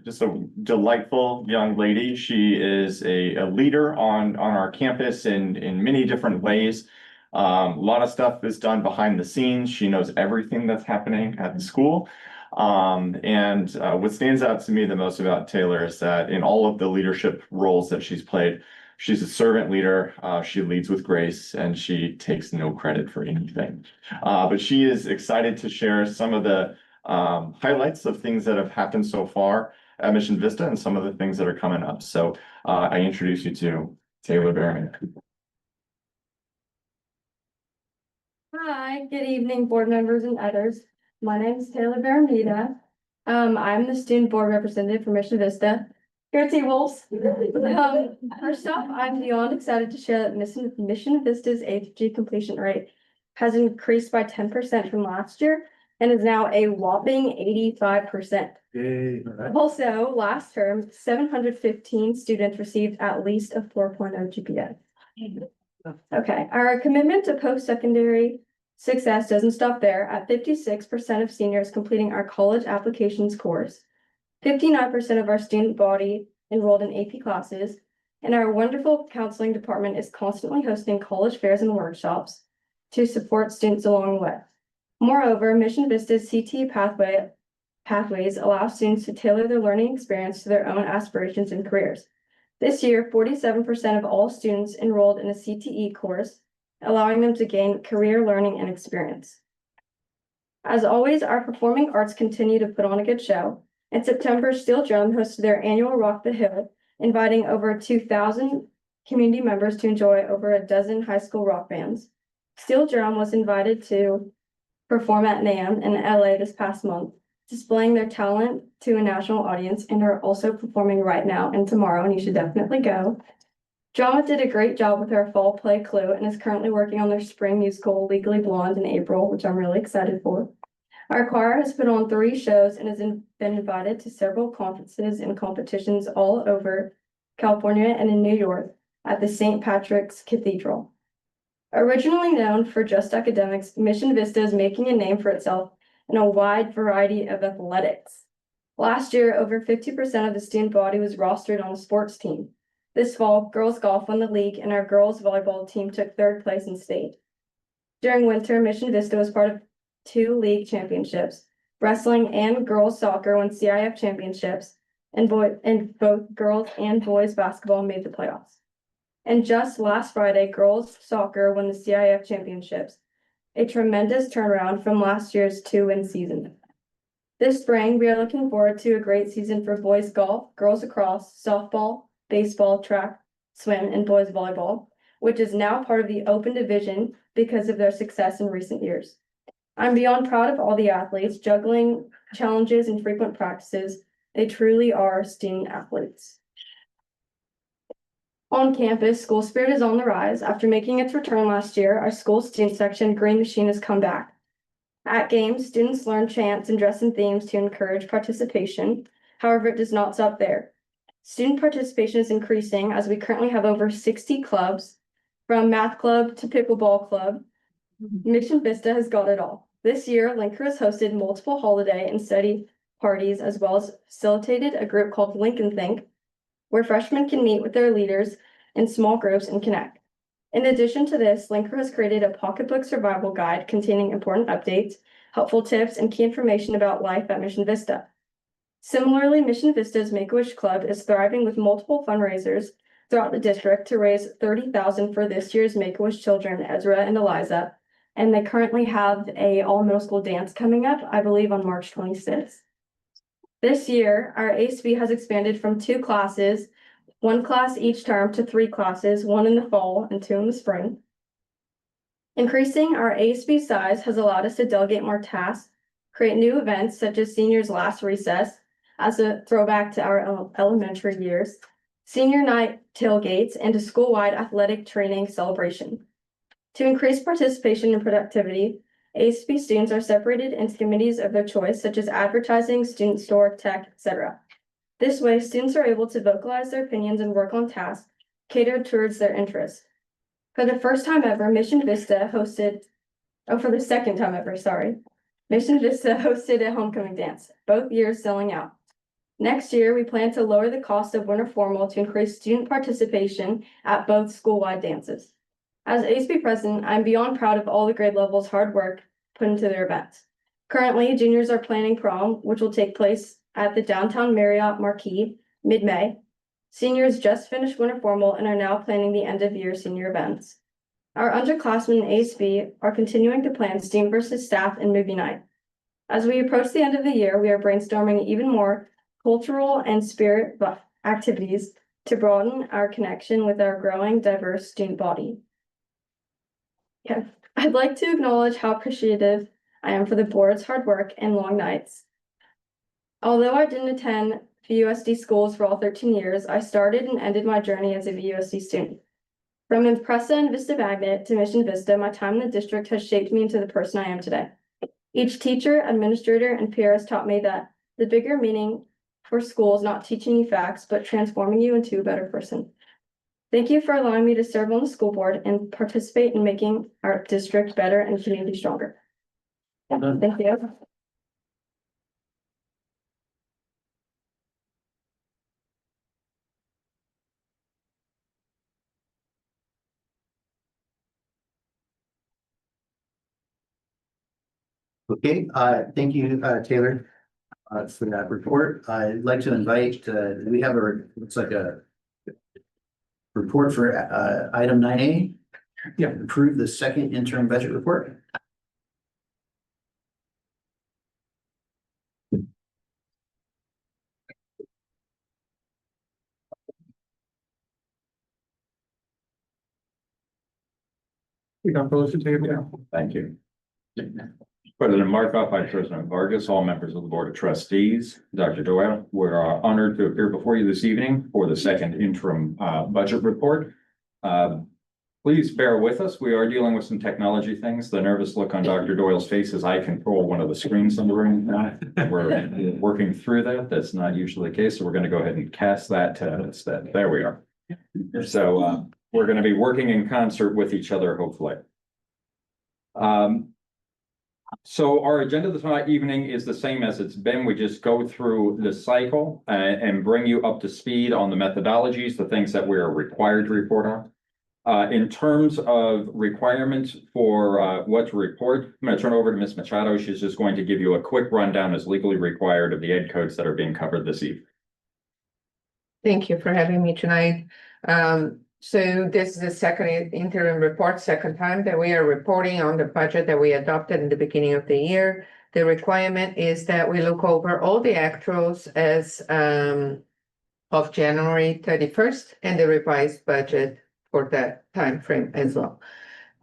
just a delightful young lady. She is a leader on our campus in many different ways. A lot of stuff is done behind the scenes. She knows everything that's happening at the school. What stands out to me the most about Taylor is that in all of the leadership roles that she's played, she's a servant leader. She leads with grace and she takes no credit for anything. But she is excited to share some of the highlights of things that have happened so far at Mission Vista and some of the things that are coming up. So I introduce you to Taylor Barrameda. Hi, good evening, board members and others. My name is Taylor Barrameda. I'm the student board representative for Mission Vista. Here at T-Wolves. First off, I'm beyond excited to share that Mission Vista's AFG completion rate has increased by 10% from last year and is now a whopping 85%. Also, last term, 715 students received at least a 4.0 GPA. Okay, our commitment to post-secondary success doesn't stop there. At 56% of seniors completing our college applications course, 59% of our student body enrolled in AP classes, and our wonderful counseling department is constantly hosting college fairs and workshops to support students along the way. Moreover, Mission Vista's CTE pathways allow students to tailor their learning experience to their own aspirations and careers. This year, 47% of all students enrolled in a CTE course, allowing them to gain career learning and experience. As always, our performing arts continue to put on a good show. In September, Steel Drum hosted their annual Rock the Hill, inviting over 2,000 community members to enjoy over a dozen high school rock bands. Steel Drum was invited to perform at NAMM in LA this past month, displaying their talent to a national audience, and are also performing right now and tomorrow, and you should definitely go. Drama did a great job with their fall play Clue and is currently working on their spring musical Legally Blonde in April, which I'm really excited for. Our choir has put on 3 shows and has been invited to several conferences and competitions all over California and in New York at the St. Patrick's Cathedral. Originally known for just academics, Mission Vista is making a name for itself in a wide variety of athletics. Last year, over 50% of the student body was rostered on a sports team. This fall, girls golf won the league and our girls volleyball team took 3rd place in state. During winter, Mission Vista was part of 2 league championships. Wrestling and girls soccer won CIF championships, and both girls and boys basketball made the playoffs. And just last Friday, girls soccer won the CIF championships, a tremendous turnaround from last year's 2-win season. This spring, we are looking forward to a great season for boys golf, girls lacrosse, softball, baseball, track, swim, and boys volleyball, which is now part of the open division because of their success in recent years. I'm beyond proud of all the athletes juggling challenges and frequent practices. They truly are student athletes. On campus, school spirit is on the rise. After making its return last year, our school student section Green Machine has come back. At games, students learn chants and dress in themes to encourage participation. However, it does not stop there. Student participation is increasing as we currently have over 60 clubs, from math club to pickleball club. Mission Vista has got it all. This year, Linker has hosted multiple holiday and study parties, as well as facilitated a group called Link and Think, where freshmen can meet with their leaders in small groups and connect. In addition to this, Linker has created a pocketbook survival guide containing important updates, helpful tips, and key information about life at Mission Vista. Similarly, Mission Vista's Make-A-Wish Club is thriving with multiple fundraisers throughout the district to raise $30,000 for this year's Make-A-Wish children, Ezra and Eliza. And they currently have a all middle school dance coming up, I believe on March 26th. This year, our ASB has expanded from 2 classes, 1 class each term, to 3 classes, 1 in the fall and 2 in the spring. Increasing our ASB size has allowed us to delegate more tasks, create new events such as seniors last recess as a throwback to our elementary years, senior night tailgates, and a school-wide athletic training celebration. To increase participation and productivity, ASB students are separated into committees of their choice, such as advertising, student store, tech, etc. This way, students are able to vocalize their opinions and work on tasks catered towards their interests. For the first time ever, Mission Vista hosted a homecoming dance, both years selling out. Next year, we plan to lower the cost of winter formal to increase student participation at both school-wide dances. As ASB president, I'm beyond proud of all the grade levels' hard work put into their events. Currently, juniors are planning prom, which will take place at the downtown Marriott Marquis mid-May. Seniors just finished winter formal and are now planning the end-of-year senior events. Our underclassmen in ASB are continuing to plan STEAM versus staff and movie night. As we approach the end of the year, we are brainstorming even more cultural and spirit activities to broaden our connection with our growing diverse student body. Yeah, I'd like to acknowledge how appreciative I am for the board's hard work and long nights. Although I didn't attend VUSD schools for all 13 years, I started and ended my journey as a VUSD student. From Impressa and Vista Magnet to Mission Vista, my time in the district has shaped me into the person I am today. Each teacher, administrator, and peer has taught me that the bigger meaning for school is not teaching you facts, but transforming you into a better person. Thank you for allowing me to serve on the school board and participate in making our district better and community stronger. Thank you. Okay, thank you, Taylor, for that report. I'd like to invite, we have looks like a report for, item 9A. Yeah. Approve the second interim budget report. We got those to table. Thank you. President Markov, Vice President Vargas, all members of the Board of Trustees, Dr. Doyle, we're honored to appear before you this evening for the second interim budget report. Please bear with us. We are dealing with some technology things. The nervous look on Dr. Doyle's face is I control one of the screens in the room. We're working through that. That's not usually the case. So we're going to go ahead and cast that to instead. There we are. So we're going to be working in concert with each other, hopefully. So our agenda this evening is the same as it's been. We just go through the cycle and bring you up to speed on the methodologies, the things that we are required to report on. In terms of requirements for what to report, I'm going to turn over to Ms. Machado. She's just going to give you a quick rundown as legally required of the ed codes that are being covered this evening. Thank you for having me tonight. So this is the second interim report, second time that we are reporting on the budget that we adopted in the beginning of the year. The requirement is that we look over all the actuals as of January 31st and the revised budget for that time frame as well.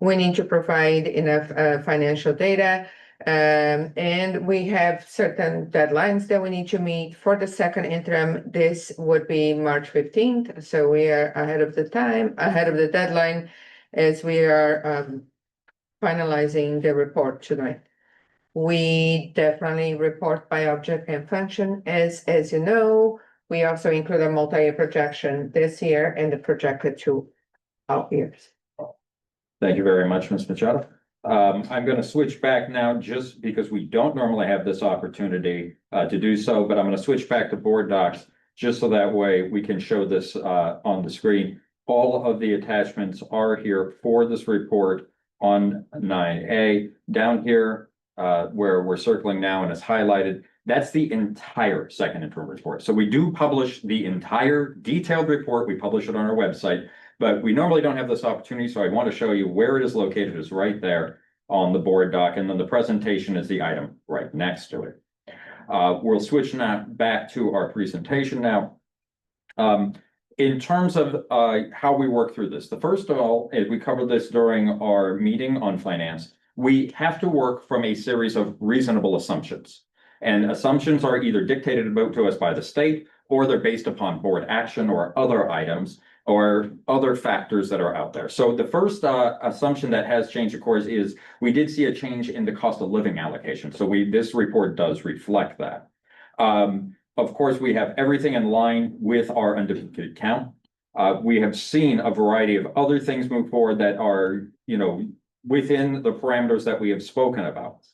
We need to provide enough financial data And we have certain deadlines that we need to meet. For the second interim, this would be March 15th. So we are ahead of the deadline as we are finalizing the report tonight. We definitely report by object and function. As you know, we also include a multi-year projection this year and the projected 2 out years. Thank you very much, Ms. Machado. I'm going to switch back now just because we don't normally have this opportunity to do so, but I'm going to switch back to board docs just so that way we can show this on the screen. All of the attachments are here for this report on 9A. Down here where we're circling now and it's highlighted, that's the entire second interim report. So we do publish the entire detailed report. We publish it on our website. But we normally don't have this opportunity, so I want to show you where it is located. It's right there on the board doc, and then the presentation is the item right next to it. We'll switch now back to our presentation now. In terms of how we work through this, the first of all, we covered this during our meeting on finance. We have to work from a series of reasonable assumptions. And assumptions are either dictated about to us by the state, or they're based upon board action or other items, or other factors that are out there. So the first assumption that has changed, of course, is we did see a change in the cost of living allocation. So this report does reflect that. Of course, we have everything in line with our unduplicated count. We have seen a variety of other things move forward that are, within the parameters that we have spoken about.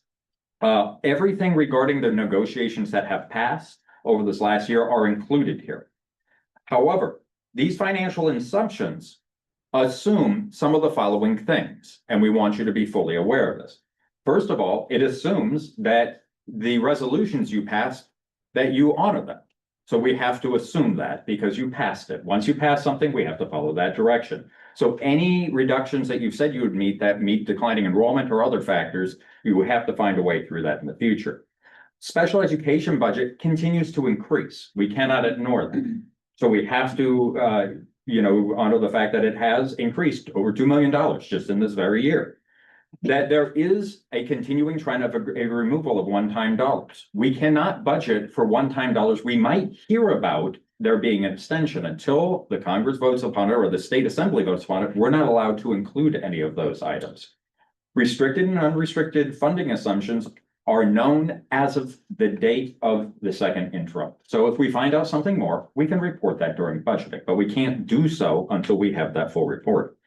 Everything regarding the negotiations that have passed over this last year are included here. However, these financial assumptions assume some of the following things, and we want you to be fully aware of this. First of all, it assumes that the resolutions you passed, that you honor them. So we have to assume that because you passed it. Once you pass something, we have to follow that direction. So any reductions that you've said you would meet that meet declining enrollment or other factors, you would have to find a way through that in the future. Special education budget continues to increase. We cannot ignore that. So we have to, honor the fact that it has increased over $2 million just in this very year. That there is a continuing trend of a removal of one-time dollars. We cannot budget for one-time dollars. We might hear about there being an extension until the Congress votes upon it or the state assembly votes upon it. We're not allowed to include any of those items. Restricted and unrestricted funding assumptions are known as of the date of the second interim. So if we find out something more, we can report that during budgeting, but we can't do so until we have that full report.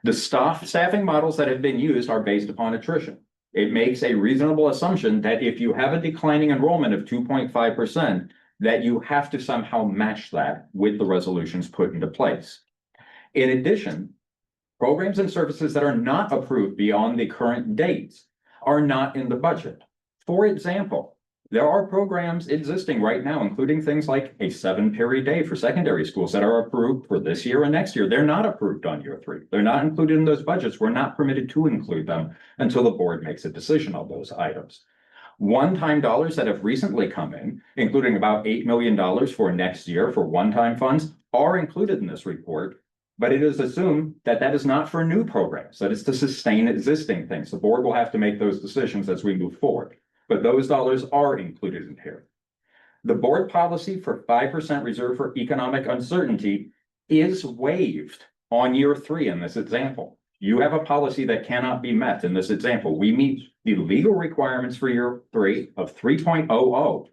The staffing models that have been used are based upon attrition. It makes a reasonable assumption that if you have a declining enrollment of 2.5%, that you have to somehow match that with the resolutions put into place. In addition, programs and services that are not approved beyond the current dates are not in the budget. For example, there are programs existing right now, including things like a 7-period day for secondary schools that are approved for this year and next year. They're not approved on year 3. They're not included in those budgets. We're not permitted to include them until the board makes a decision on those items. One-time dollars that have recently come in, including about $8 million for next year for one-time funds, are included in this report. But it is assumed that that is not for new programs, that is to sustain existing things. The board will have to make those decisions as we move forward. But those dollars are included in here. The board policy for 5% reserve for economic uncertainty is waived on year 3 in this example. You have a policy that cannot be met in this example. We meet the legal requirements for year 3 of 3.00,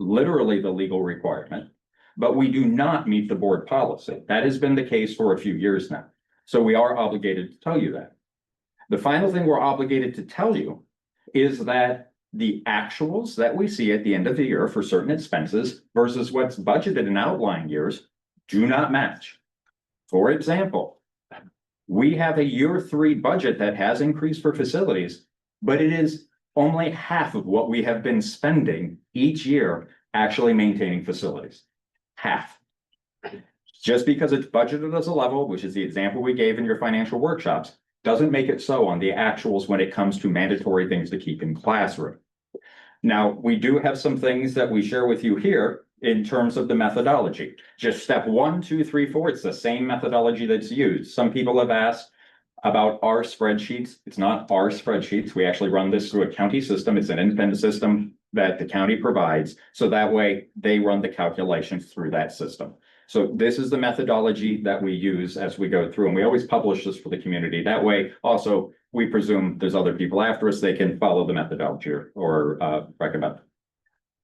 literally the legal requirement, but we do not meet the board policy. That has been the case for a few years now. So we are obligated to tell you that. The final thing we're obligated to tell you is that the actuals that we see at the end of the year for certain expenses versus what's budgeted in outlying years do not match. For example, we have a year 3 budget that has increased for facilities, but it is only half of what we have been spending each year actually maintaining facilities. Half. Just because it's budgeted as a level, which is the example we gave in your financial workshops, doesn't make it so on the actuals when it comes to mandatory things to keep in classroom. Now, we do have some things that we share with you here in terms of the methodology. Just step 1, 2, 3, 4, it's the same methodology that's used. Some people have asked, about our spreadsheets. It's not our spreadsheets. We actually run this through a county system. It's an independent system that the county provides. So that way they run the calculations through that system. So this is the methodology that we use as we go through, and we always publish this for the community. That way, also, we presume there's other people after us, they can follow the methodology or recommend.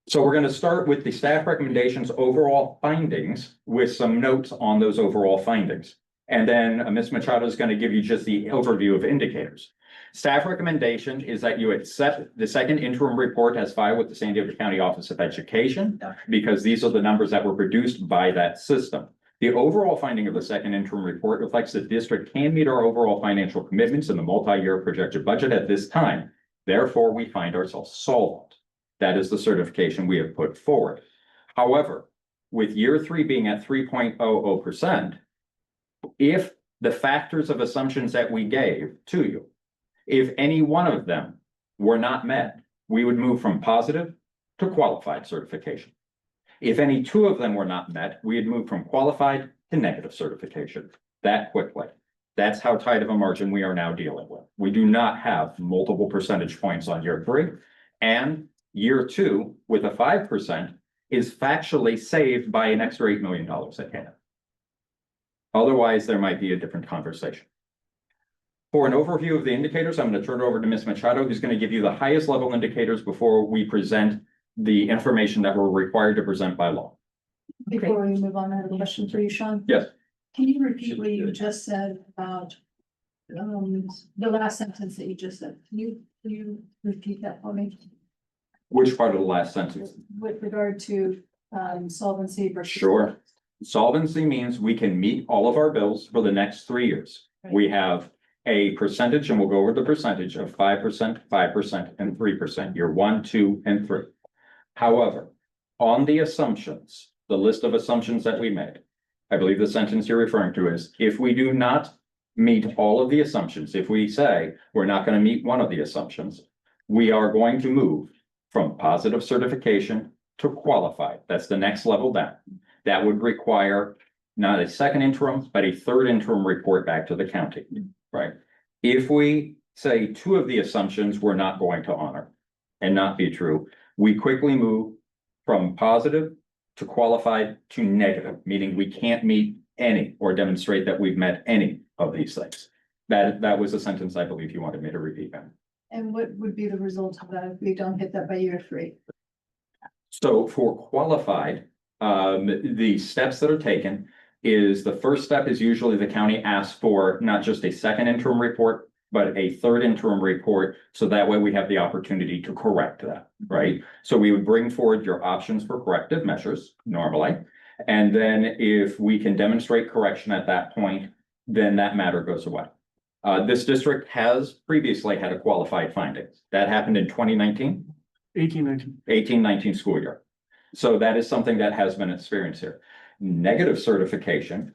So we're going to start with the staff recommendations overall findings with some notes on those overall findings. And then Ms. Machado is going to give you just the overview of indicators. Staff recommendation is that you accept the second interim report as filed with the San Diego County Office of Education, because these are the numbers that were produced by that system. The overall finding of the second interim report reflects that the district can meet our overall financial commitments in the multi-year projected budget at this time. Therefore, we find ourselves solvent. That is the certification we have put forward. However, with year 3 being at 3.00%, if the factors of assumptions that we gave to you, if any one of them were not met, we would move from positive to qualified certification. If any 2 of them were not met, we would move from qualified to negative certification that quickly. That's how tight of a margin we are now dealing with. We do not have multiple percentage points on year 3, and year 2 with a 5% is factually saved by an extra $8 million at hand. Otherwise, there might be a different conversation. For an overview of the indicators, I'm going to turn it over to Ms. Machado, who's going to give you the highest level indicators before we present the information that we're required to present by law. Before we move on, I have a question for you, Sean. Yes. Can you repeat what you just said about the last sentence that you just said? Can you repeat that for me? Which part of the last sentence? With regard to solvency versus. Sure. Solvency means we can meet all of our bills for the next 3 years. Right. We have a percentage, and we'll go over the percentage of 5%, 5%, and 3%, year 1, 2, and 3. However, on the assumptions, the list of assumptions that we made, I believe the sentence you're referring to is, if we do not meet all of the assumptions, if we say we're not going to meet one of the assumptions, we are going to move from positive certification to qualified. That's the next level down. That would require not a second interim, but a third interim report back to the county, right? If we say 2 of the assumptions we're not going to honor and not be true, we quickly move from positive to qualified to negative, meaning we can't meet any or demonstrate that we've met any of these things. That was a sentence I believe you wanted me to repeat. And what would be the result of that if we don't hit that by year 3? So for qualified, the steps that are taken is the first step is usually the county asks for not just a second interim report, but a third interim report. So that way we have the opportunity to correct that, right? So we would bring forward your options for corrective measures normally. And then if we can demonstrate correction at that point, then that matter goes away. This district has previously had a qualified findings. That happened in 2019. 18-19 school year. So that is something that has been experienced here. Negative certification.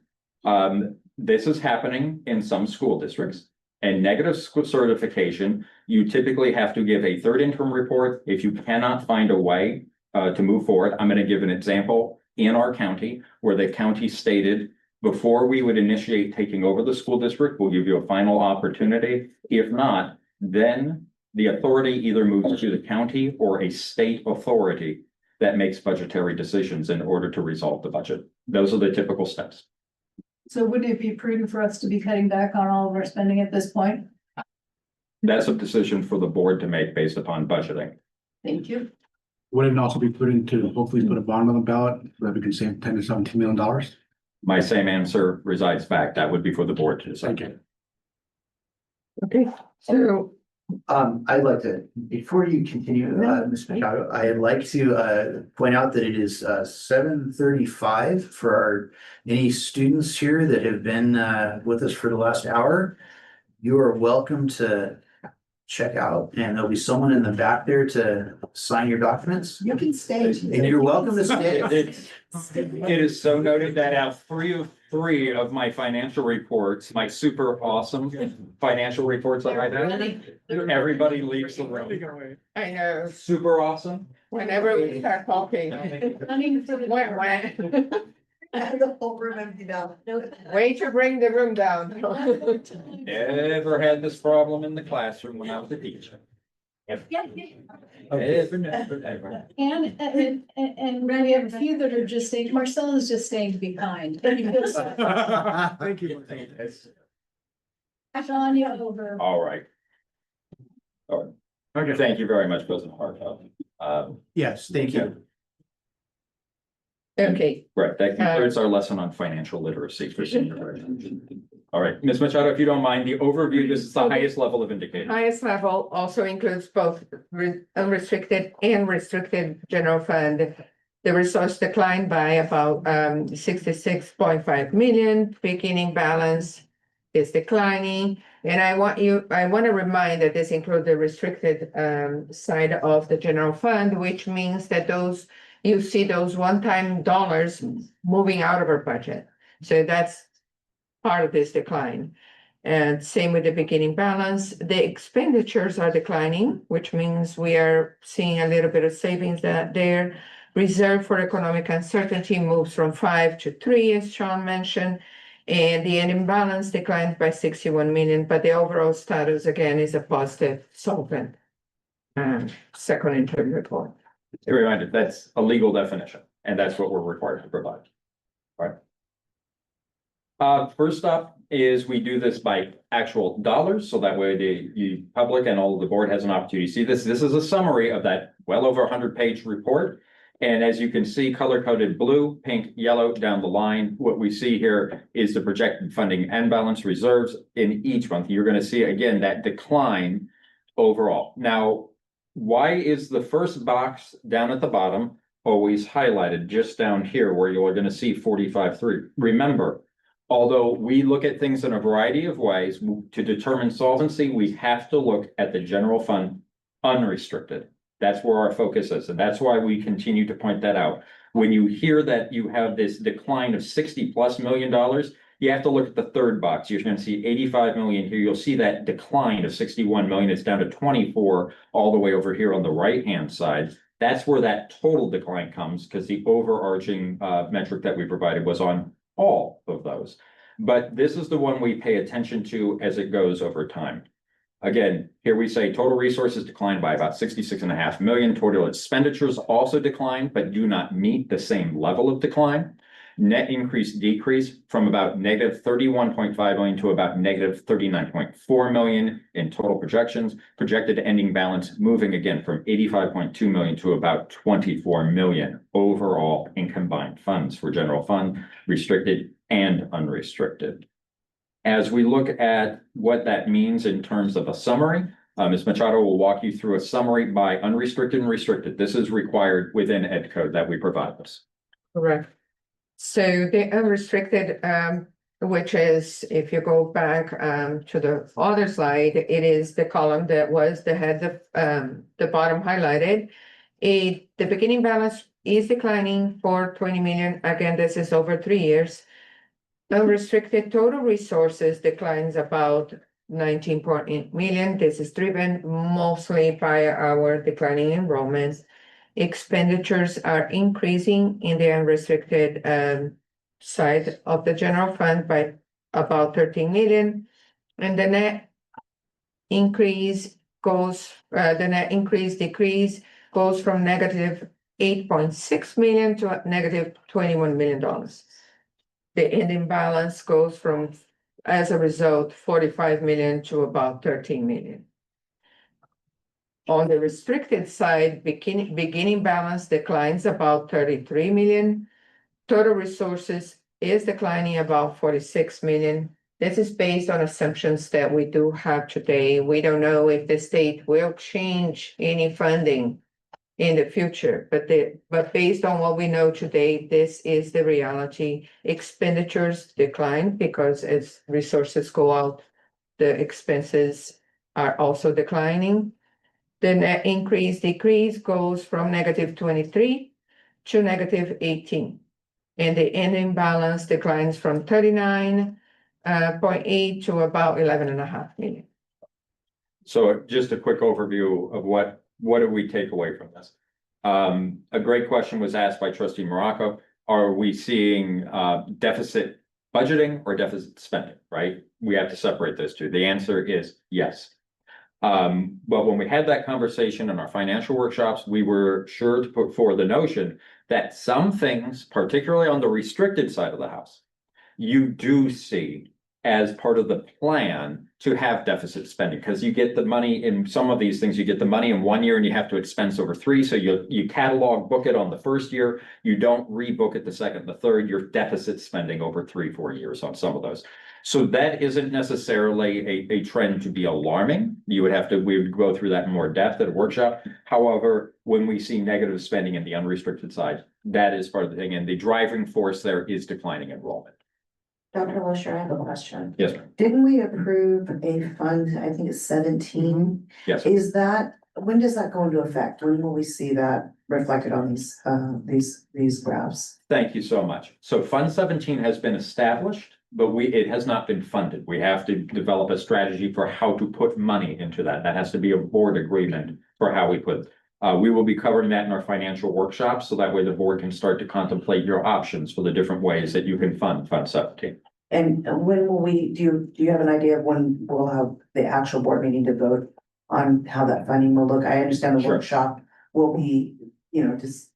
This is happening in some school districts. And negative certification, you typically have to give a third interim report. If you cannot find a way to move forward, I'm going to give an example in our county where the county stated, before we would initiate taking over the school district, we'll give you a final opportunity. If not, then the authority either moves to the county or a state authority that makes budgetary decisions in order to resolve the budget. Those are the typical steps. So wouldn't it be prudent for us to be cutting back on all of our spending at this point? That's a decision for the board to make based upon budgeting. Thank you. Would it also be prudent to hopefully put a bond on the ballot that we can save $10 to $17 million? My same answer resides back. That would be for the board to decide. Okay, so I'd like to, before you continue, Ms. Machado, I'd like to point out that it is 7:35 for any students here that have been with us for the last hour. You are welcome to check out, and there'll be someone in the back there to sign your documents. You can stay. And you're welcome to stay. It is so noted that out of 3 of my financial reports, my super awesome financial reports that I have, everybody leaves the room. I know, Super awesome. whenever we start talking. The whole room empty now. Way to bring the room down. Never had this problem in the classroom when I was a teacher. Never. And we have a few that are just saying, Marcella's just staying to be kind. Thank you. Sean, you over. All right. All right. Okay. Thank you very much, President Hartfeld. Yes, thank you. Okay, Right, that concludes our lesson on financial literacy for senior. All right, Ms. Machado, if you don't mind, the overview, this is the highest level of indicator. highest level also includes both unrestricted and restricted general fund. The resource declined by about 66.5 million, beginning balance is declining. And I want to remind that this includes the restricted side of the general fund, which means that you see those one-time dollars moving out of our budget. So that's part of this decline. And same with the beginning balance. The expenditures are declining, which means we are seeing a little bit of savings there. Reserve for economic uncertainty moves from 5 to 3, as Sean mentioned. And the ending balance declined by 61 million, but the overall status again is a positive solvent. Second interim report. A reminder, that's a legal definition, and that's what we're required to provide. All right. First up is we do this by actual dollars, so that way the public and all of the board has an opportunity to see this. This is a summary of that well over 100-page report. And as you can see, color-coded blue, pink, yellow down the line, what we see here is the projected funding and balance reserves in each month. You're going to see, again, that decline overall. Now, why is the first box down at the bottom always highlighted just down here where you are going to see 45.3? Remember, although we look at things in a variety of ways, to determine solvency, we have to look at the general fund unrestricted. That's where our focus is, and that's why we continue to point that out. When you hear that you have this decline of $60+ million, you have to look at the third box. You're going to see 85 million here. You'll see that decline of 61 million. It's down to 24 all the way over here on the right-hand side. That's where that total decline comes, because the overarching metric that we provided was on all of those. But this is the one we pay attention to as it goes over time. Again, here we say total resources declined by about 66.5 million. Total expenditures also declined, but do not meet the same level of decline. Net decrease from about negative 31.5 million to about negative 39.4 million in total projections. Projected ending balance moving again from 85.2 million to about 24 million overall in combined funds for general fund, restricted and unrestricted. As we look at what that means in terms of a summary, Ms. Machado will walk you through a summary by unrestricted and restricted. This is required within Ed Code that we provide this. Correct. So the unrestricted, which is, if you go back to the other slide, it is the column that was the bottom highlighted. The beginning balance is declining for 20 million. Again, this is over 3 years. Unrestricted total resources declines about 19.8 million. This is driven mostly by our declining enrollments. Expenditures are increasing in the unrestricted side of the general fund by about 13 million. And the net decrease goes from negative 8.6 million to negative $21 million. The ending balance goes from, as a result, 45 million to about 13 million. On the restricted side, beginning balance declines about 33 million. Total resources is declining about 46 million. This is based on assumptions that we do have today. We don't know if the state will change any funding in the future, but based on what we know today, this is the reality. Expenditures decline because as resources go out, the expenses are also declining. The net decrease goes from negative 23 to negative 18. And the ending balance declines from 39.8 to about 11.5 million. So just a quick overview of what do we take away from this? A great question was asked by Trustee Morocco. are we seeing deficit budgeting or deficit spending, right? We have to separate those two. The answer is yes. But when we had that conversation in our financial workshops, we were sure to put forward the notion that some things, particularly on the restricted side of the house, you do see as part of the plan to have deficit spending, because you get the money in some of these things, you get the money in 1 year and you have to expense over 3. So you catalog book it on the first year, you don't rebook it the second, the third, you're deficit spending over 3-4 years on some of those. So that isn't necessarily a trend to be alarming. We would go through that in more depth at a workshop. However, when we see negative spending in the unrestricted side, that is part of the thing. And the driving force there is declining enrollment. Dr. Lusher, I have a question. Yes, ma'am. Didn't we approve a fund, I think it's 17? Yes. Is that, when does that go into effect? When will we see that reflected on these graphs? Thank you so much. So Fund 17 has been established, but it has not been funded. We have to develop a strategy for how to put money into that. That has to be a board agreement for how we put. We will be covering that in our financial workshops, so that way the board can start to contemplate your options for the different ways that you can fund Fund 17. And when will do you have an idea of when we'll have the actual board meeting to vote on how that funding will look? I understand the Sure. workshop will be,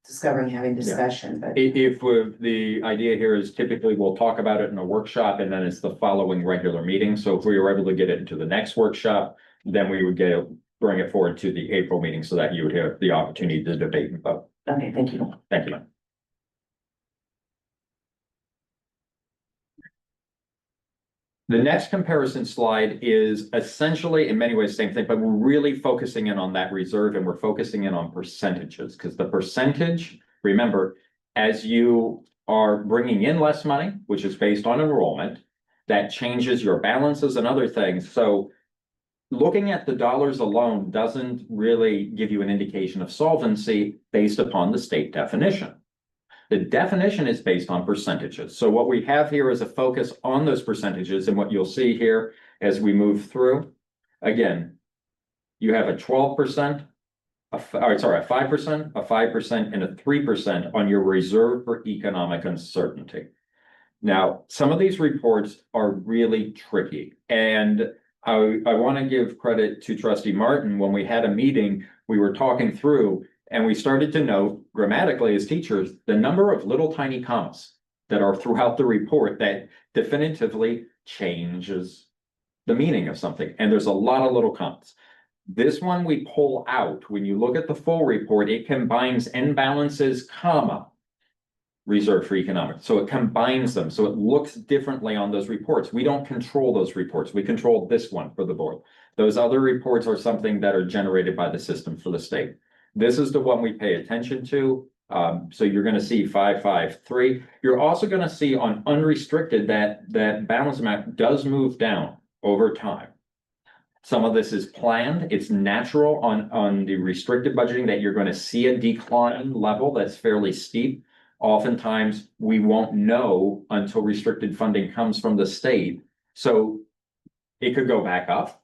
discovering, having discussion, but. The idea here is typically we'll talk about it in a workshop and then it's the following regular meeting. So if we were able to get it into the next workshop, then we would bring it forward to the April meeting so that you would have the opportunity to debate and vote. Okay, thank you. Thank you, ma'am. The next comparison slide is essentially in many ways the same thing, but we're really focusing in on that reserve and we're focusing in on percentages, because the percentage, remember, as you are bringing in less money, which is based on enrollment, that changes your balances and other things. So looking at the dollars alone doesn't really give you an indication of solvency based upon the state definition. The definition is based on percentages. So what we have here is a focus on those percentages, and what you'll see here as we move through, again, you have a 12%, a 5%, a 5%, and a 3% on your reserve for economic uncertainty. Now, some of these reports are really tricky, and I want to give credit to Trustee Martin. When we had a meeting, we were talking through and we started to note grammatically as teachers, the number of little tiny commas that are throughout the report that definitively changes the meaning of something. And there's a lot of little commas. This one we pull out. When you look at the full report, it combines end balances, comma, reserve for economic. So it combines them. So it looks differently on those reports. We don't control those reports. We control this one for the board. Those other reports are something that are generated by the system for the state. This is the one we pay attention to. So you're going to see 553. You're also going to see on unrestricted that balance amount does move down over time. Some of this is planned. It's natural on the restricted budgeting that you're going to see a decline level that's fairly steep. Oftentimes we won't know until restricted funding comes from the state. So it could go back up.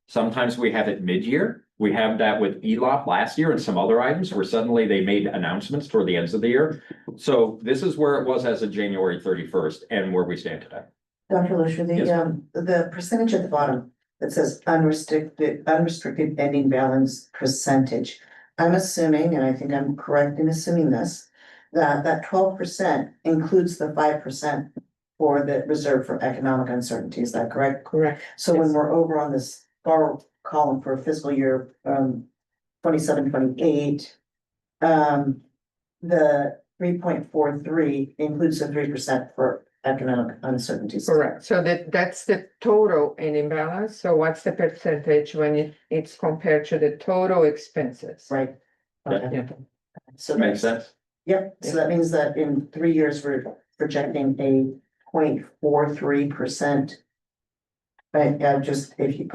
Sometimes we have it mid-year. We have that with ELOP last year and some other items where suddenly they made announcements toward the ends of the year. So this is where it was as of January 31st and where we stand today. Dr. Lusher, the percentage at the bottom that says unrestricted ending balance percentage. I'm assuming, and I think I'm correct in assuming this, that 12% includes the 5% for the reserve for economic uncertainty. Is that correct? Correct. So when we're over on this far column for fiscal year 27-28, the 3.43 includes the 3% for economic uncertainties. Correct. So that's the total in imbalance. So what's the percentage when it's compared to the total expenses? Right. Okay. Yeah. So Makes sense. Yep. So that means that in 3 years, we're projecting a 0.43%. Right, just if you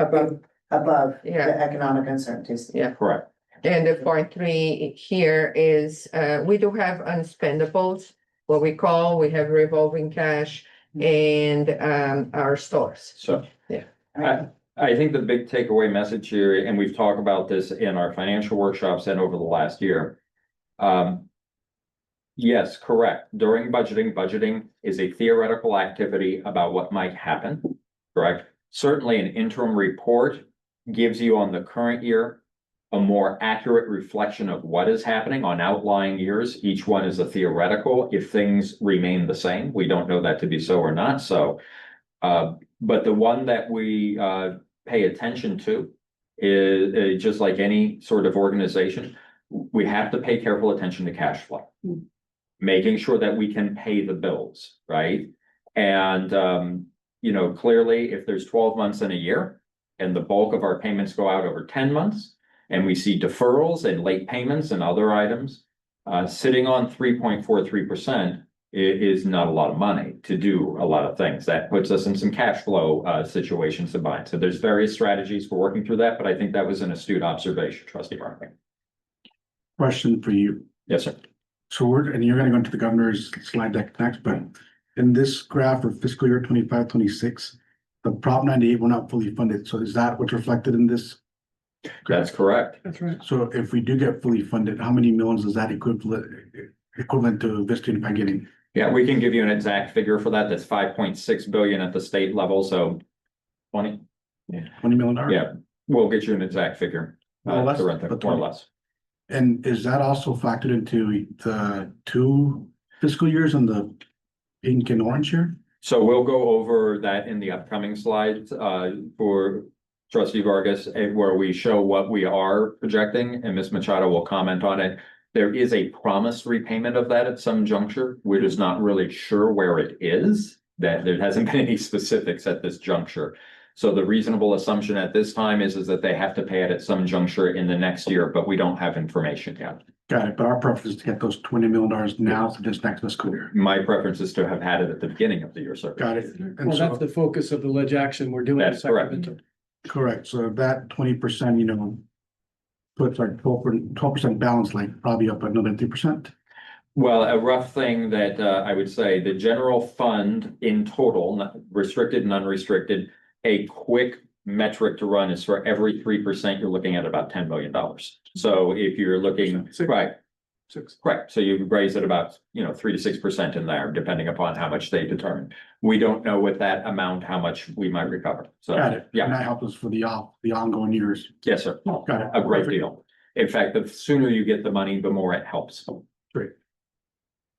above the economic uncertainties. Yeah. Correct. And the 0.3 here is, we do have unspendables, what we have revolving cash and our stores. So yeah. I think the big takeaway message here, and we've talked about this in our financial workshops and over the last year. Yes, correct. During budgeting is a theoretical activity about what might happen, correct? Certainly an interim report gives you on the current year a more accurate reflection of what is happening on outlying years. Each one is a theoretical. If things remain the same, we don't know that to be so or not so. But the one that we pay attention to is just like any sort of organization, we have to pay careful attention to cash flow. Making sure that we can pay the bills, right? And clearly, if there's 12 months in a year and the bulk of our payments go out over 10 months, and we see deferrals and late payments and other items, sitting on 3.43% is not a lot of money to do a lot of things. That puts us in some cash flow situations to bind. So there's various strategies for working through that, but I think that was an astute observation, Trustee Barkley. Question for you. Yes, sir. So and you're gonna go into the governor's slide deck next, but in this graph for fiscal year 25-26, the Prop 98 were not fully funded. So is that what's reflected in this? That's correct. That's right. So if we do get fully funded, how many millions is that equivalent to Vista Unified getting? Yeah, we can give you an exact figure for that. That's 5.6 billion at the state level, so 20. $20 million? Yeah, we'll get you an exact figure. More or less, to run through, but more or less. And is that also factored into the 2 fiscal years and the pink and orange here? So we'll go over that in the upcoming slides for Trustee Vargas, where we show what we are projecting, and Ms. Machado will comment on it. There is a promised repayment of that at some juncture. We're just not really sure where it is. That there hasn't been any specifics at this juncture. So the reasonable assumption at this time is that they have to pay it at some juncture in the next year, but we don't have information yet. Got it, but our preference is to get those $20 million now to this next fiscal year. My preference is to have had it at the beginning of the year, sir. Got it. And Well, so, that's the focus of the ledge action we're doing. That's correct. correct, so that 20%, puts our 12% balance, like probably up another 3%. Well, a rough thing that I would say, the general fund in total, not restricted and unrestricted, a quick metric to run is for every 3%, you're looking at about $10 million. So if you're looking, right, correct, so you raise it about, 3 to 6% in there, depending upon how much they determine. We don't know with that amount, how much we might recover. So, Got it. yeah. And that helps us for the ongoing years. Yes, sir. Got it. A great Perfect. deal. In fact, the sooner you get the money, the more it helps. Great.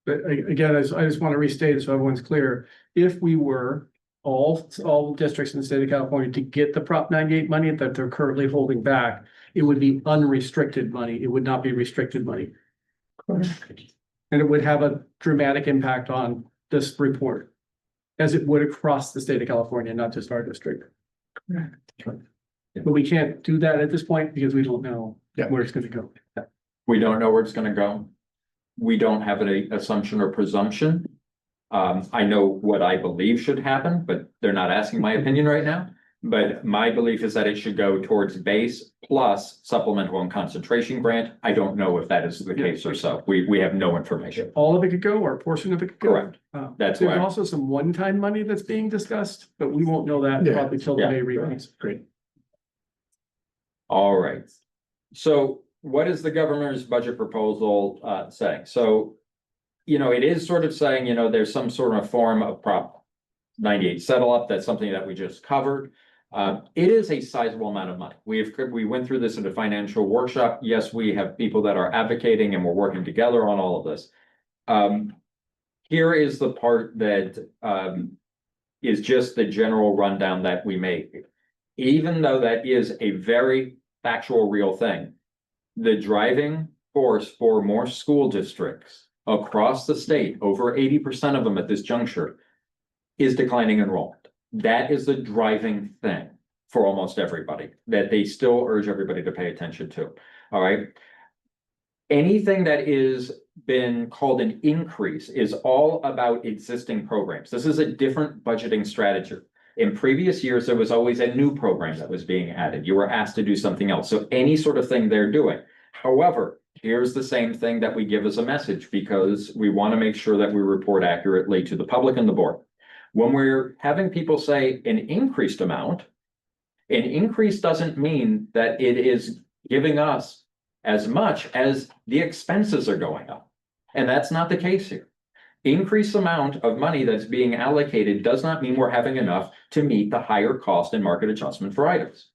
But again, I just want to restate so everyone's clear, if we were all districts in the state of California to get the Prop 98 money that they're currently holding back, it would be unrestricted money. It would not be restricted money. And it would have a dramatic impact on this report, as it would across the state of California, not just our district. But we can't do that at this point because we don't know where it's gonna go. We don't know where it's gonna go. We don't have an assumption or presumption. I know what I believe should happen, but they're not asking my opinion right now. But my belief is that it should go towards base plus supplemental and concentration grant. I don't know if that is the case or so. We have no information. All of it could go or a portion of it could go. Correct. That's There's why. also some one-time money that's being discussed, but we won't know that probably till the Yeah. May readings. Great. All right. So what is the governor's budget proposal saying? So, it is sort of saying, there's some sort of form of Prop 98 settle up. That's something that we just covered. It is a sizable amount of money. We went through this in a financial workshop. Yes, we have people that are advocating and we're working together on all of this. Here is the part that is just the general rundown that we make. Even though that is a very factual, real thing, the driving force for more school districts across the state, over 80% of them at this juncture, is declining enrollment. That is the driving thing for almost everybody that they still urge everybody to pay attention to. All right. Anything that is been called an increase is all about existing programs. This is a different budgeting strategy. In previous years, there was always a new program that was being added. You were asked to do something else. So any sort of thing they're doing. However, here's the same thing that we give as a message because we want to make sure that we report accurately to the public and the board. When we're having people say an increased amount, an increase doesn't mean that it is giving us as much as the expenses are going up. And that's not the case here. Increased amount of money that's being allocated does not mean we're having enough to meet the higher cost and market adjustment for items.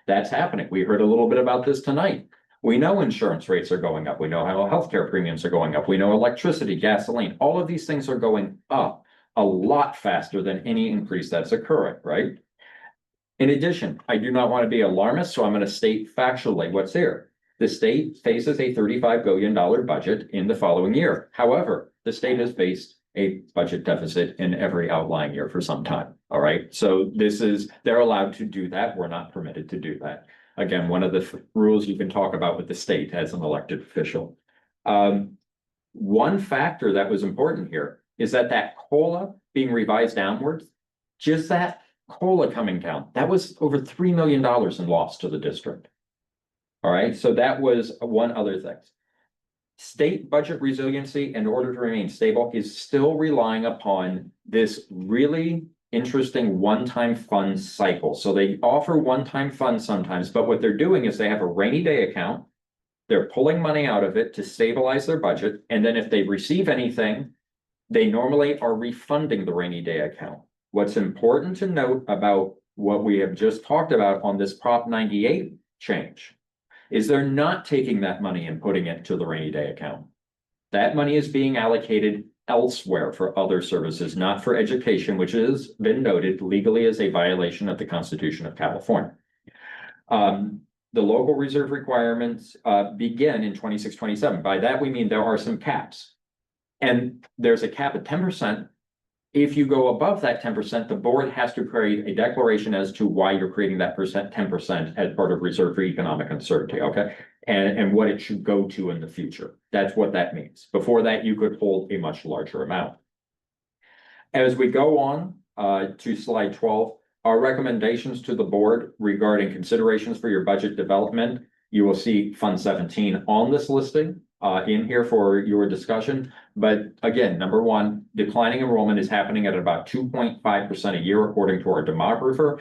That's happening. We heard a little bit about this tonight. We know insurance rates are going up. We know how healthcare premiums are going up. We know electricity, gasoline, all of these things are going up a lot faster than any increase that's occurring, right? In addition, I do not want to be alarmist, so I'm going to state factually what's here. The state faces a $35 billion budget in the following year. However, the state has faced a budget deficit in every outlying year for some time. All right. So they're allowed to do that. We're not permitted to do that. Again, one of the rules you can talk about with the state as an elected official. One factor that was important here is that COLA being revised downwards, just that COLA coming down, that was over $3 million in loss to the district. All right, so that was one other thing. State budget resiliency, in order to remain stable, is still relying upon this really interesting one-time fund cycle. So they offer one-time funds sometimes, but what they're doing is they have a rainy day account. They're pulling money out of it to stabilize their budget. And then if they receive anything, they normally are refunding the rainy day account. What's important to note about what we have just talked about on this Prop 98 change is they're not taking that money and putting it to the rainy day account. That money is being allocated elsewhere for other services, not for education, which has been noted legally as a violation of the Constitution of California. The local reserve requirements begin in 26-27. By that, we mean there are some caps. And there's a cap at 10%. If you go above that 10%, the board has to create a declaration as to why you're creating that 10% as part of reserve for economic uncertainty, okay? And what it should go to in the future. That's what that means. Before that, you could hold a much larger amount. As we go on to slide 12, our recommendations to the board regarding considerations for your budget development, you will see Fund 17 on this listing in here for your discussion. But again, number one, declining enrollment is happening at about 2.5% a year, according to our demographer.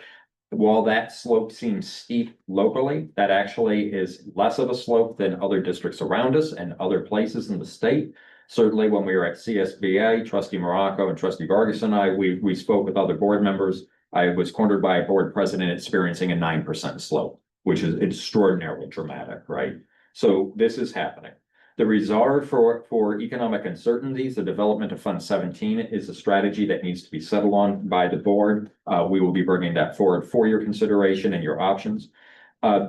While that slope seems steep locally, that actually is less of a slope than other districts around us and other places in the state. Certainly when we were at CSBA, Trustee Morocco and Trustee Vargas and I, we spoke with other board members. I was cornered by a board president experiencing a 9% slope, which is extraordinarily dramatic, right? So this is happening. The reserve for economic uncertainties, the development of Fund 17 is a strategy that needs to be settled on by the board. We will be bringing that forward for your consideration and your options.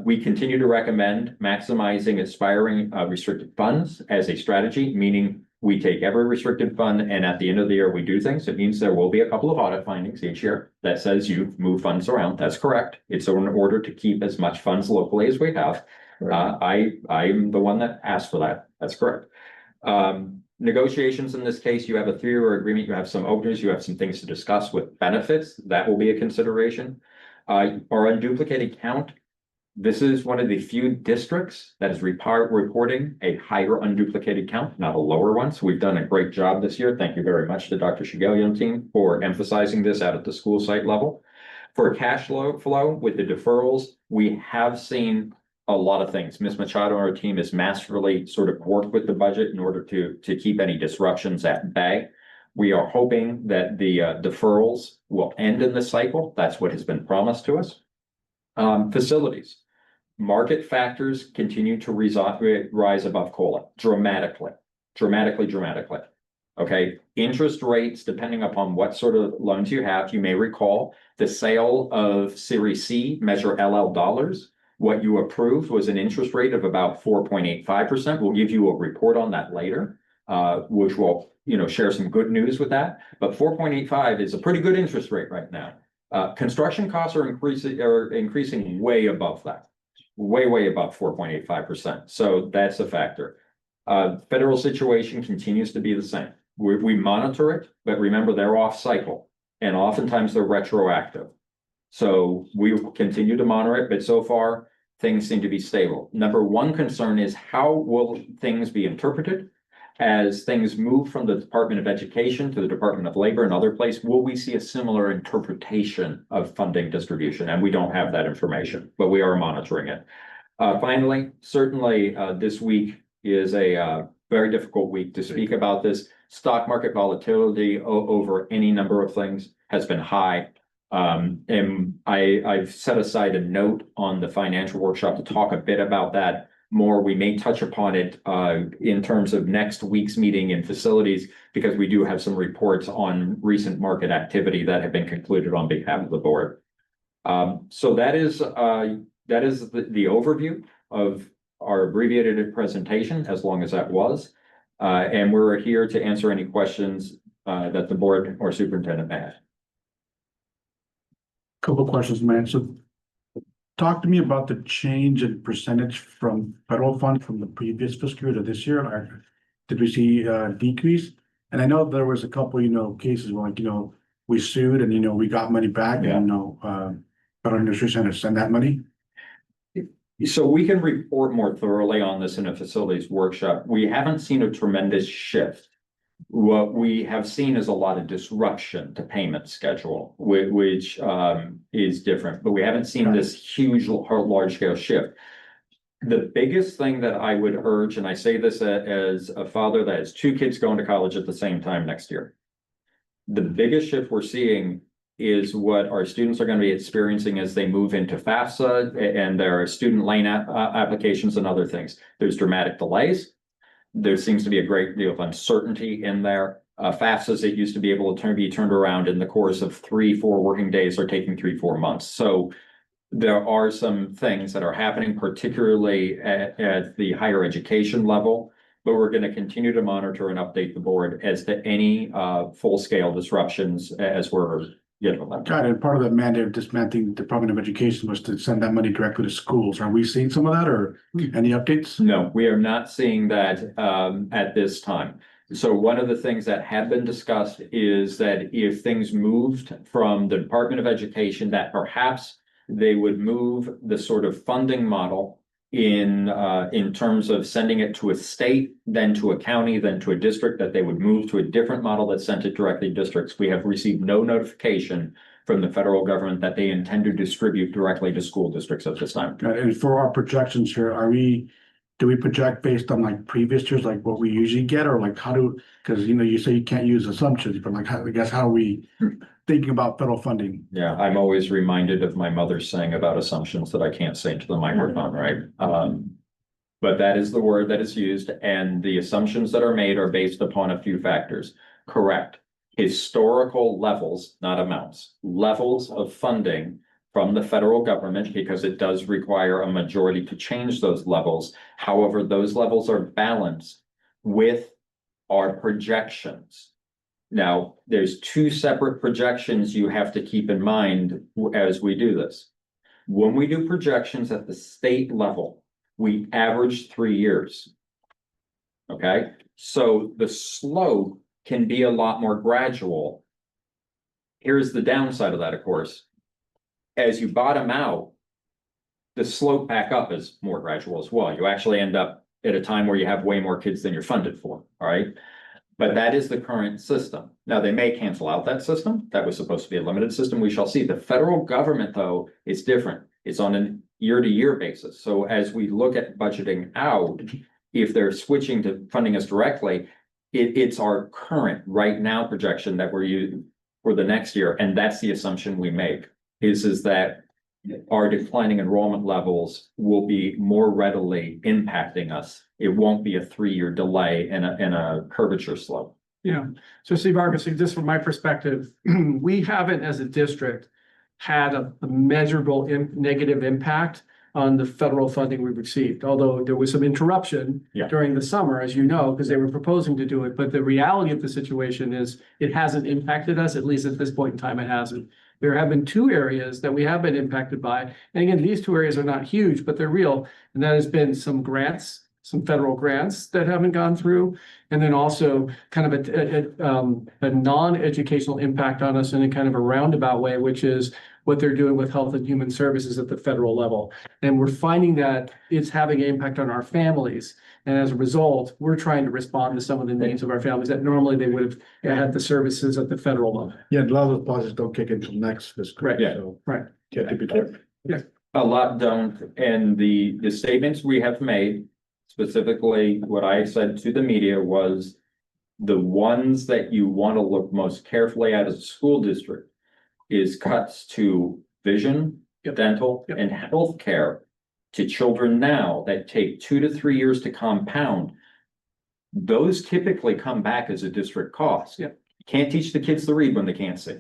We continue to recommend maximizing aspiring restricted funds as a strategy, meaning we take every restricted fund and at the end of the year we do things. It means there will be a couple of audit findings each year that says you've moved funds around. That's correct. It's in order to keep as much funds locally as we have. I'm the one that asked for that. That's correct. Negotiations in this case, you have a 3-year agreement, you have some openers, you have some things to discuss with benefits. That will be a consideration. Our unduplicated count. This is one of the few districts that is reporting a higher unduplicated count, not a lower one. So we've done a great job this year. Thank you very much to Dr. Shigelian team for emphasizing this out at the school site level. For cash flow with the deferrals, we have seen a lot of things. Ms. Machado and our team has masterfully sort of worked with the budget in order to keep any disruptions at bay. We are hoping that the deferrals will end in this cycle. That's what has been promised to us. Facilities. Market factors continue to rise above COLA dramatically. Okay, interest rates, depending upon what sort of loans you have, you may recall the sale of Series C, measure LL dollars. What you approved was an interest rate of about 4.85%. We'll give you a report on that later, which will, share some good news with that. But 4.85 is a pretty good interest rate right now. Construction costs are increasing way above that, way above 4.85%. So that's a factor. Federal situation continues to be the same. We monitor it, but remember they're off cycle and oftentimes they're retroactive. So we will continue to monitor it, but so far things seem to be stable. Number one concern is how will things be interpreted as things move from the Department of Education to the Department of Labor and other places? Will we see a similar interpretation of funding distribution? And we don't have that information, but we are monitoring it. Finally, certainly this week is a very difficult week to speak about this. Stock market volatility over any number of things has been high. And I've set aside a note on the financial workshop to talk a bit about that more. We may touch upon it in terms of next week's meeting in facilities, because we do have some reports on recent market activity that have been concluded on behalf of the board. So that is the overview of our abbreviated presentation, as long as that was. And we're here to answer any questions that the board or superintendent may have. Couple of questions, man. So talk to me about the change in percentage from federal funds from the previous fiscal year to this year. Like, did we see a decrease? And I know there was a couple, cases where we sued and, we got money back and, federal administration had to send that money. So we can report more thoroughly on this in a facilities workshop. We haven't seen a tremendous shift. What we have seen is a lot of disruption to payment schedule, which is different, but we haven't seen this huge, large scale shift. The biggest thing that I would urge, and I say this as a father that has 2 kids going to college at the same time next year. The biggest shift we're seeing is what our students are going to be experiencing as they move into FAFSA and their student loan applications and other things. There's dramatic delays. There seems to be a great deal of uncertainty in there. FAFSAs that used to be able to be turned around in the course of 3-4 working days are taking 3-4 months. So there are some things that are happening, particularly at the higher education level, but we're going to continue to monitor and update the board as to any full-scale disruptions as we're getting them. Got it. And part of the mandate of dismantling the Department of Education was to send that money directly to schools. Are we seeing some of that, or any updates? No, we are not seeing that at this time. So one of the things that have been discussed is that if things moved from the Department of Education, that perhaps they would move the sort of funding model in terms of sending it to a state, then to a county, then to a district, that they would move to a different model that sent it directly to districts. We have received no notification from the federal government that they intend to distribute directly to school districts at this time. Got it. And for our projections here, do we project based on like previous years, like what we usually get, or like because you say you can't use assumptions, but like, how are we thinking about federal funding? Yeah, I'm always reminded of my mother saying about assumptions that I can't say to the microphone, right? But that is the word that is used, and the assumptions that are made are based upon a few factors. Correct. Historical levels, not amounts, levels of funding from the federal government, because it does require a majority to change those levels. However, those levels are balanced with our projections. Now, there's 2 separate projections you have to keep in mind as we do this. When we do projections at the state level, we average 3 years. Okay, so the slope can be a lot more gradual. Here's the downside of that, of course. As you bottom out, the slope back up is more gradual as well. You actually end up at a time where you have way more kids than you're funded for, all right? But that is the current system. Now, they may cancel out that system. That was supposed to be a limited system. We shall see. The federal government, though, is different. It's on a year-to-year basis. So as we look at budgeting out, if they're switching to funding us directly, it's our current right now projection that we're using for the next year. And that's the assumption we make, is that our declining enrollment levels will be more readily impacting us. It won't be a 3-year delay in a curvature slope. Yeah, so Steve Argus, just from my perspective, we haven't as a district had a measurable negative impact on the federal funding we've received, although there was some interruption during the summer, as you know, because they were proposing to do it. But the reality of the situation is it hasn't impacted us, at least at this point in time, it hasn't. There have been 2 areas that we have been impacted by. And again, these 2 areas are not huge, but they're real. And that has been some grants, some federal grants that haven't gone through. And then also kind of a non-educational impact on us in a kind of a roundabout way, which is what they're doing with Health and Human Services at the federal level. And we're finding that it's having an impact on our families. And as a result, we're trying to respond to some of the needs of our families that normally they would have had the services at the federal level. Yeah, a lot of those policies don't kick in until next fiscal. Right. Yeah. So Right. yeah, to be clear. Yeah. A lot don't, and the statements we have made, Specifically, what I said to the media was the ones that you want to look most carefully at as a school district is cuts to vision, dental, and healthcare to children now that take 2 to 3 years to compound. Those typically come back as a district cost. Yep. You can't teach the kids to read when they can't see.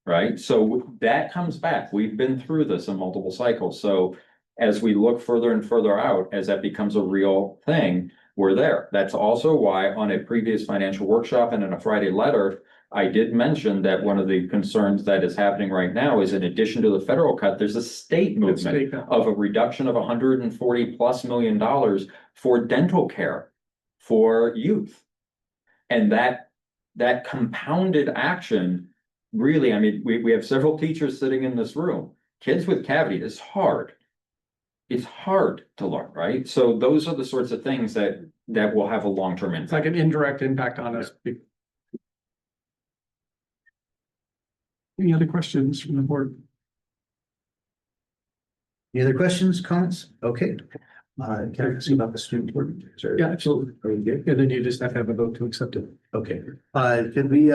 Right? So that comes back. We've been through this in multiple cycles. So as we look further and further out, as that becomes a real thing, we're there. That's also why on a previous financial workshop and in a Friday letter, I did mention that one of the concerns that is happening right now is in addition to the federal cut, there's a state movement of a reduction of $140+ million for dental care for youth. And that compounded action, really, I mean, we have several teachers sitting in this room. Kids with cavity is hard. It's hard to learn, right? So those are the sorts of things that will have a long-term impact. It's like an indirect impact on us. Any other questions from the board? Any other questions, comments? Okay. Can I ask you about the student board? Yeah, absolutely. Are we good? And then you just have to have a vote to accept it. Okay. Could we,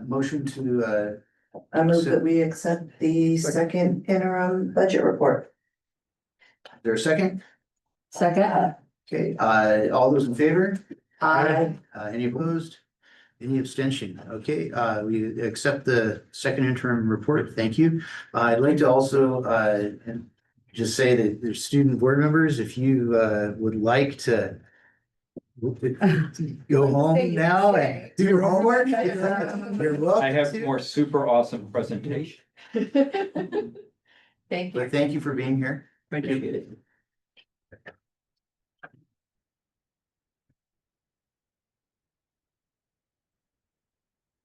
motion to, I move that we accept the second interim budget report. is there a second? Second. Okay, all those in favor? Aye. Any opposed? Any abstention? Okay, we accept the second interim report. Thank you. I'd like to also, just say that there's student board members, if you, would like to go home now and do your homework, you're welcome. I have to. more super awesome presentation. Thank you. But thank you for being here. Thank you. Appreciate it.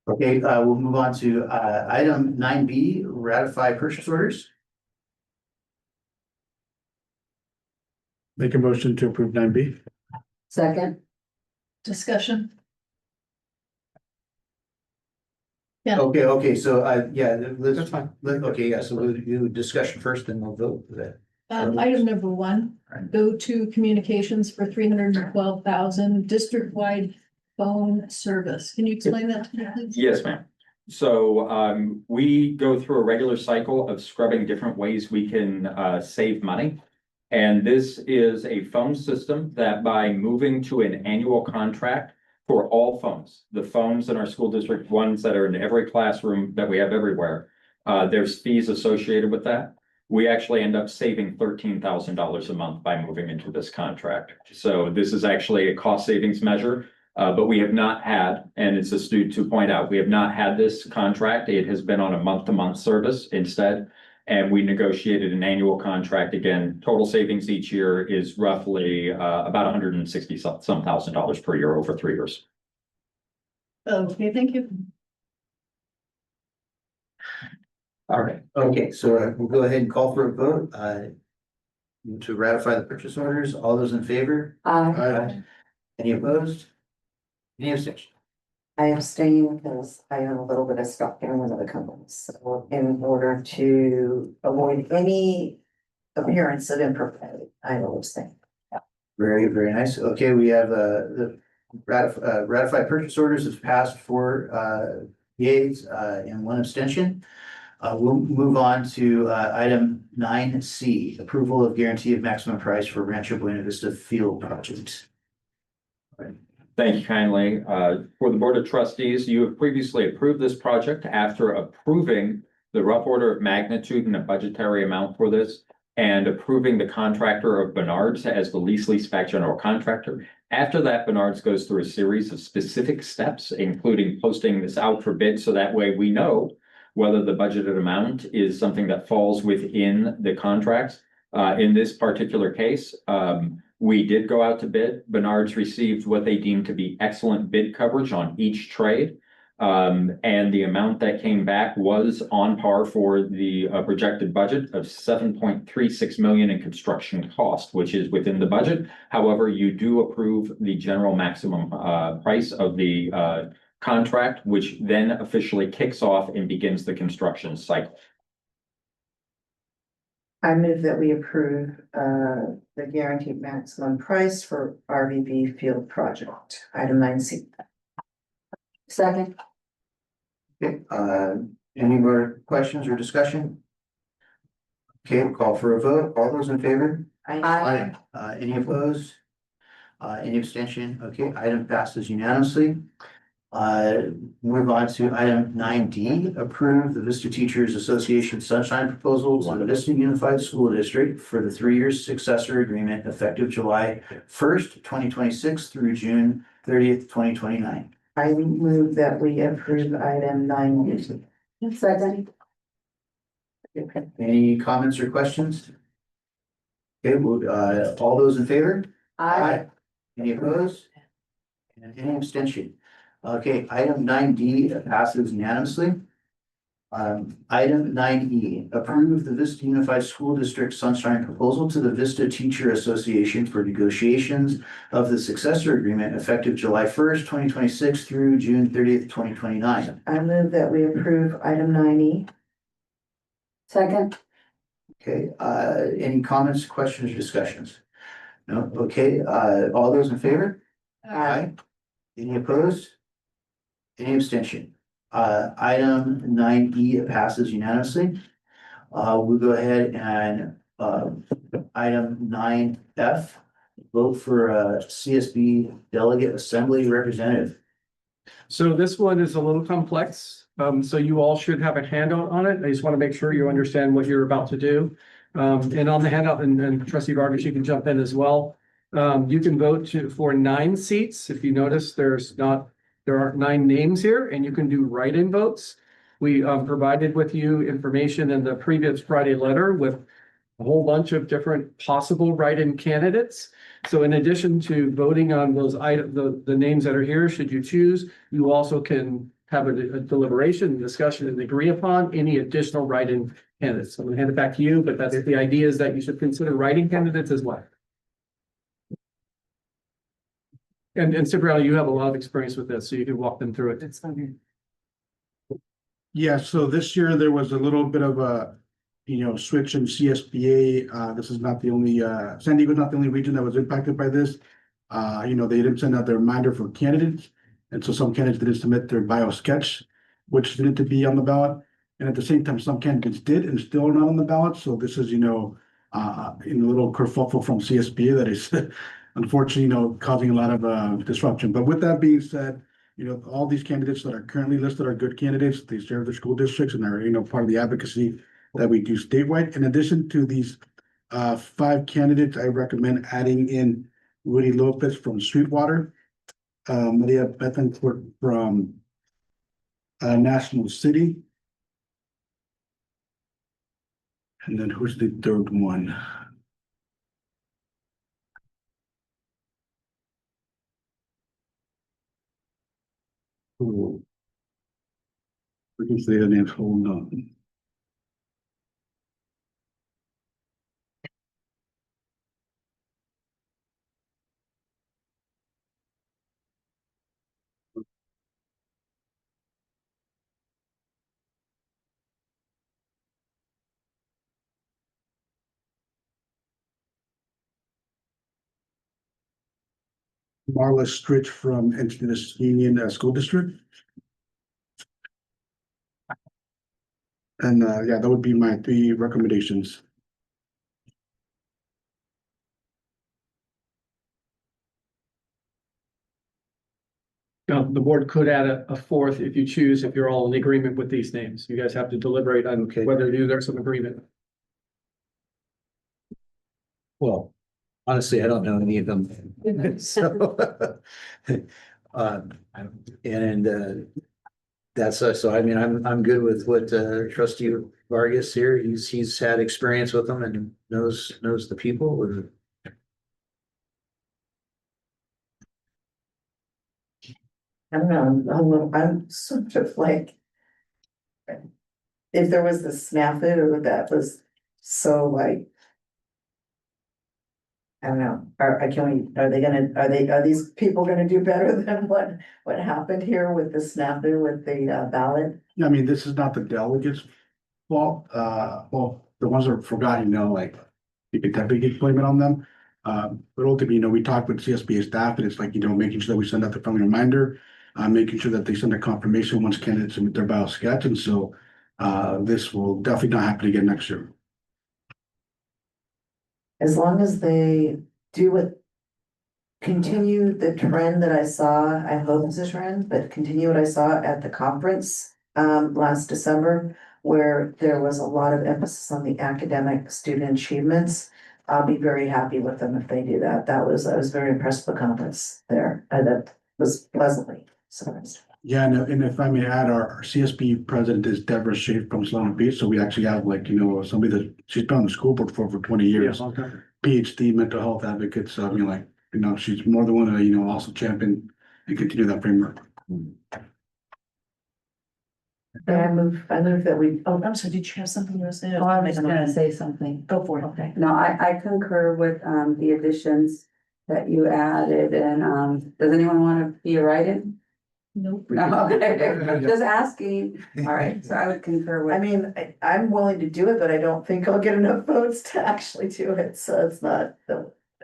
Okay, we'll move on to item 9B, ratify purchase orders. Make a motion to approve 9B. Second. Discussion. Yeah. Okay, so yeah, let's, That's fine. okay, yeah, so we'll do discussion first, then we'll vote for that. Item number 1, Right. go to communications for 312,000 district-wide phone service. Can you explain that to me, please? Yes, ma'am. So we go through a regular cycle of scrubbing different ways we can save money. And this is a phone system that by moving to an annual contract for all phones, the phones in our school district, ones that are in every classroom that we have everywhere, there's fees associated with that. We actually end up saving $13,000 a month by moving into this contract. So this is actually a cost savings measure. But we have not had, and it's astute to point out, we have not had this contract. It has been on a month-to-month service instead. And we negotiated an annual contract. Again, total savings each year is roughly about $160-some thousand per year over 3 years. Okay, thank you. All right, okay, so we'll go ahead and call for a vote to ratify the purchase orders. All those in favor? Aye. Any opposed? Any abstention? I abstain because I own a little bit of stock in one of the companies, so in order to avoid any appearance of impropriety, I will abstain. Very, very nice. Okay, we have the ratified purchase orders has passed 4 yeas and 1 abstention. We'll move on to item 9C, approval of guarantee of maximum price for Rancho Buena Vista Field project. Thank you kindly. For the Board of Trustees, you have previously approved this project after approving the rough order of magnitude and a budgetary amount for this and approving the contractor of Bernard's as the lease-back general contractor. After that, Bernard's goes through a series of specific steps, including posting this out for bid, so that way we know whether the budgeted amount is something that falls within the contracts. In this particular case, we did go out to bid. Bernard's received what they deemed to be excellent bid coverage on each trade. And the amount that came back was on par for the projected budget of $7.36 million in construction cost, which is within the budget. However, you do approve the general maximum price of the contract, which then officially kicks off and begins the construction cycle. I move that we approve the guaranteed maximum price for RVB field project, item 9C. Second. Okay, any more questions or discussion? Okay, we'll call for a vote. All those in favor? Aye. Any opposed? Any abstention? Okay, item passes unanimously. Move on to item 9D, approve the Vista Teachers Association Sunshine Proposal to the Vista Unified School District for the 3-year successor agreement effective July 1st, 2026 through June 30th, 2029. I move that we approve item 9D. Second. Any comments or questions? Okay, all those in favor? Aye. Any opposed? And any abstention? Okay, item 9D passes unanimously. Item 9E, approve the Vista Unified School District Sunshine Proposal to the Vista Teacher Association for negotiations of the successor agreement effective July 1st, 2026 through June 30th, 2029. I move that we approve item 9E. Second. Okay, any comments, questions, or discussions? No, okay, all those in favor? Aye. Any opposed? Any abstention? Item 9E passes unanimously. We'll go ahead and, item 9F, vote for a CSB delegate assembly representative. So this one is a little complex. So you all should have a handout on it. I just want to make sure you understand what you're about to do. And on the handout, and trustee Vargas, you can jump in as well. You can vote for 9 seats. If you notice, there aren't 9 names here, and you can do write-in votes. We provided with you information in the previous Friday letter with a whole bunch of different possible write-in candidates. So in addition to voting on those items, the names that are here, should you choose, you also can have a deliberation, discussion, and agree upon any additional write-in candidates. I'm gonna hand it back to you, but that's the idea, is that you should consider write-in candidates as well. And Cipriano, you have a lot of experience with this, so you can walk them through it. It's fine. Yeah, so this year there was a little bit of a, switch in CSBA. This is not the only, San Diego is not the only region that was impacted by this. They didn't send out their reminder for candidates. And so some candidates didn't submit their bio sketch, which needed to be on the ballot. And at the same time, some candidates did and still are not on the ballot. So this is, in a little kerfuffle from CSBA that is unfortunately, causing a lot of disruption. But with that being said, all these candidates that are currently listed are good candidates. They serve their school districts and are, part of the advocacy that we do statewide. In addition to these 5 candidates, I recommend adding in Rudy Lopez from Sweetwater, Maria Betancourt from National City. And then who's the third one? Oh, we can say the names. Hold on. Marla Stritch from Encinitas Union School District. And yeah, that would be my 3 recommendations. The board could add a 4th if you choose, if you're all in agreement with these names. You guys have to deliberate on whether there's some agreement. Well, honestly, I don't know any of them. So, that's so. I mean, I'm good with what Trustee Vargas here. He's had experience with them and knows the people. I don't know, I'm sort of like, if there was the snafu that was so like, I don't know, are these people gonna do better than what happened here with the snafu with the ballot? I mean, this is not the delegates' fault. Well, the ones that are forgotten, like you could have big employment on them. But ultimately, we talked with CSBA staff and it's like, making sure that we send out the friendly reminder, making sure that they send a confirmation once candidates submit their bio sketch. And so this will definitely not happen again next year. As long as they continue the trend that I saw, I hope it's a trend, but continue what I saw at the conference last December, where there was a lot of emphasis on the academic student achievements. I'll be very happy with them if they do that. I was very impressed with the conference there. That was pleasantly surprised. Yeah, and if I may add, our CSB president is Deborah Schaaf from Solana Beach. So we actually have somebody that she's been on the school board for over 20 years. Okay. PhD mental health advocate. So she's more than one to also champion and continue that framework. I move that we, I'm sorry, did you have something you were saying? Oh, I was gonna say something. Go for it. Okay, no, I concur with the additions that you added and does anyone want to be a write-in? Nope. No, okay, just asking. All right, so I would concur with. I mean, I'm willing to do it, but I don't think I'll get enough votes to actually do it, so it's not,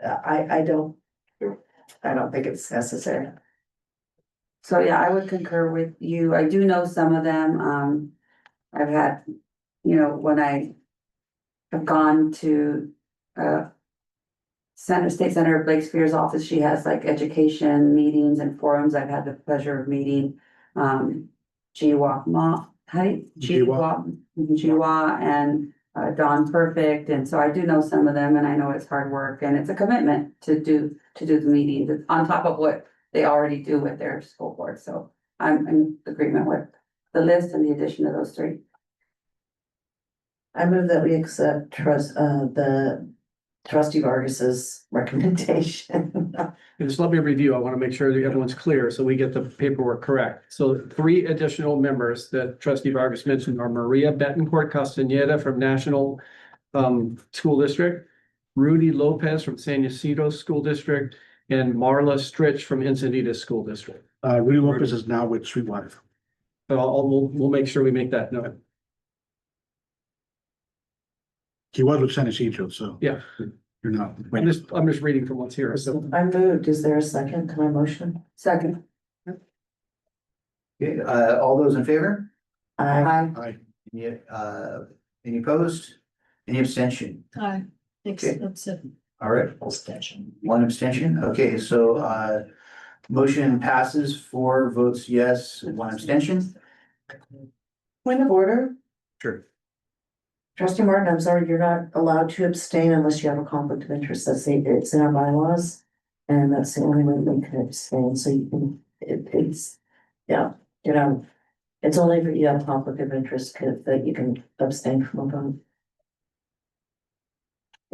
I don't think it's necessary. So yeah, I would concur with you. I do know some of them. I've had, when I have gone to State Senator Blake Spears' office, she has like education meetings and forums. I've had the pleasure of meeting Jiwa and Dawn Perfect. And so I do know some of them and I know it's hard work and it's a commitment to do the meetings. It's on top of what they already do with their school board. So I'm in agreement with the list and the addition of those three. I move that we accept the trustee Vargas's recommendation. Just let me review. I want to make sure that everyone's clear so we get the paperwork correct. So 3 additional members that trustee Vargas mentioned are Maria Betancourt Castaneda from National School District, Rudy Lopez from San Ysidro School District, and Marla Stritch from Encinitas School District. Rudy Lopez is now with Sweetwater. So we'll make sure we make that note. He was with San Ysidro, so. Yeah. You're not. I'm just reading from what's here. So I moved. Is there a second to my motion? Second. Okay, all those in favor? Aye. Any opposed? Any abstention? Aye. Okay. That's it. All right, Abstention. 1 abstention. Okay, so motion passes 4 votes yes, 1 abstention. Point of order. Sure. Trustee Martin, I'm sorry, you're not allowed to abstain unless you have a conflict of interest. It's in our bylaws. And that's the only way we can abstain. So you can, it's only if you have a conflict of interest that you can abstain from a vote.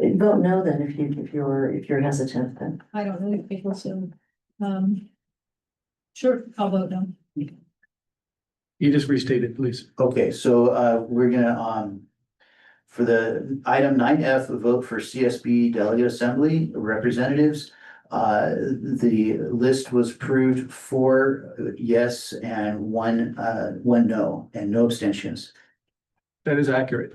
Vote no then if you're hesitant then. I don't really think so. Sure, I'll vote no. you just restated, please. Okay, so we're gonna for the item 9F, vote for CSB Delegate Assembly representatives. The list was approved 4 yes and 1 no, and no abstentions. That is accurate.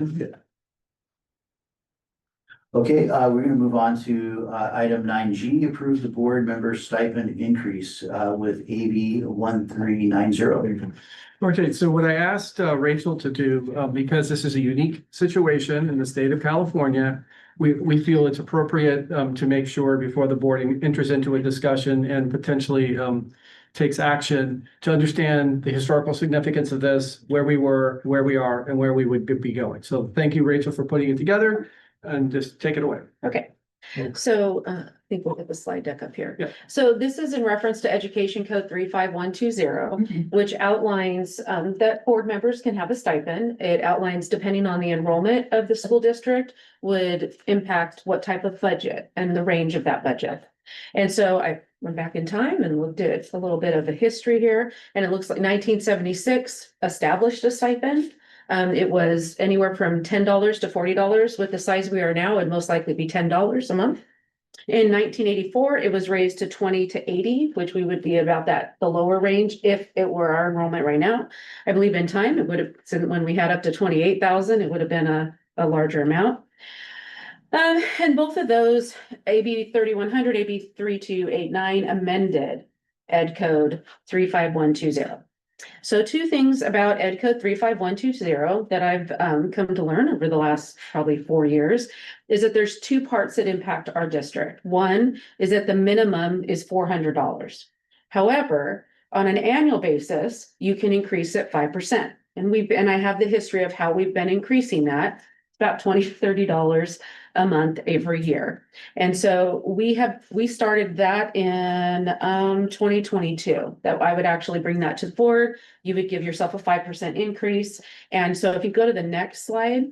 Okay, we're gonna move on to item 9G, approve the board member stipend increase with AB 1390. Okay, so what I asked Rachel to do, because this is a unique situation in the state of California, we feel it's appropriate to make sure before the board enters into a discussion and potentially takes action to understand the historical significance of this, where we were, where we are, and where we would be going. So thank you, Rachel, for putting it together, and just take it away. Okay, so I think we'll get the slide deck up here. Yeah. So this is in reference to Education Code 35120, which outlines that board members can have a stipend. It outlines, depending on the enrollment of the school district, would impact what type of budget and the range of that budget. And so I went back in time and looked at a little bit of a history here, and it looks like 1976 established a stipend. It was anywhere from $10 to $40. With the size we are now, it'd most likely be $10 a month. In 1984, it was raised to 20 to 80, which we would be about the lower range if it were our enrollment right now. I believe in time, it would have, when we had up to 28,000, it would have been a larger amount. And both of those, AB 3100, AB 3289 amended Ed Code 35120. So two things about Ed Code 35120 that I've come to learn over the last probably 4 years is that there's two parts that impact our district. One is that the minimum is $400. However, on an annual basis, you can increase it 5%. And I have the history of how we've been increasing that. It's about $20 to $30 a month every year. And so we started that in 2022, that I would actually bring that to the board. You would give yourself a 5% increase. And so if you go to the next slide.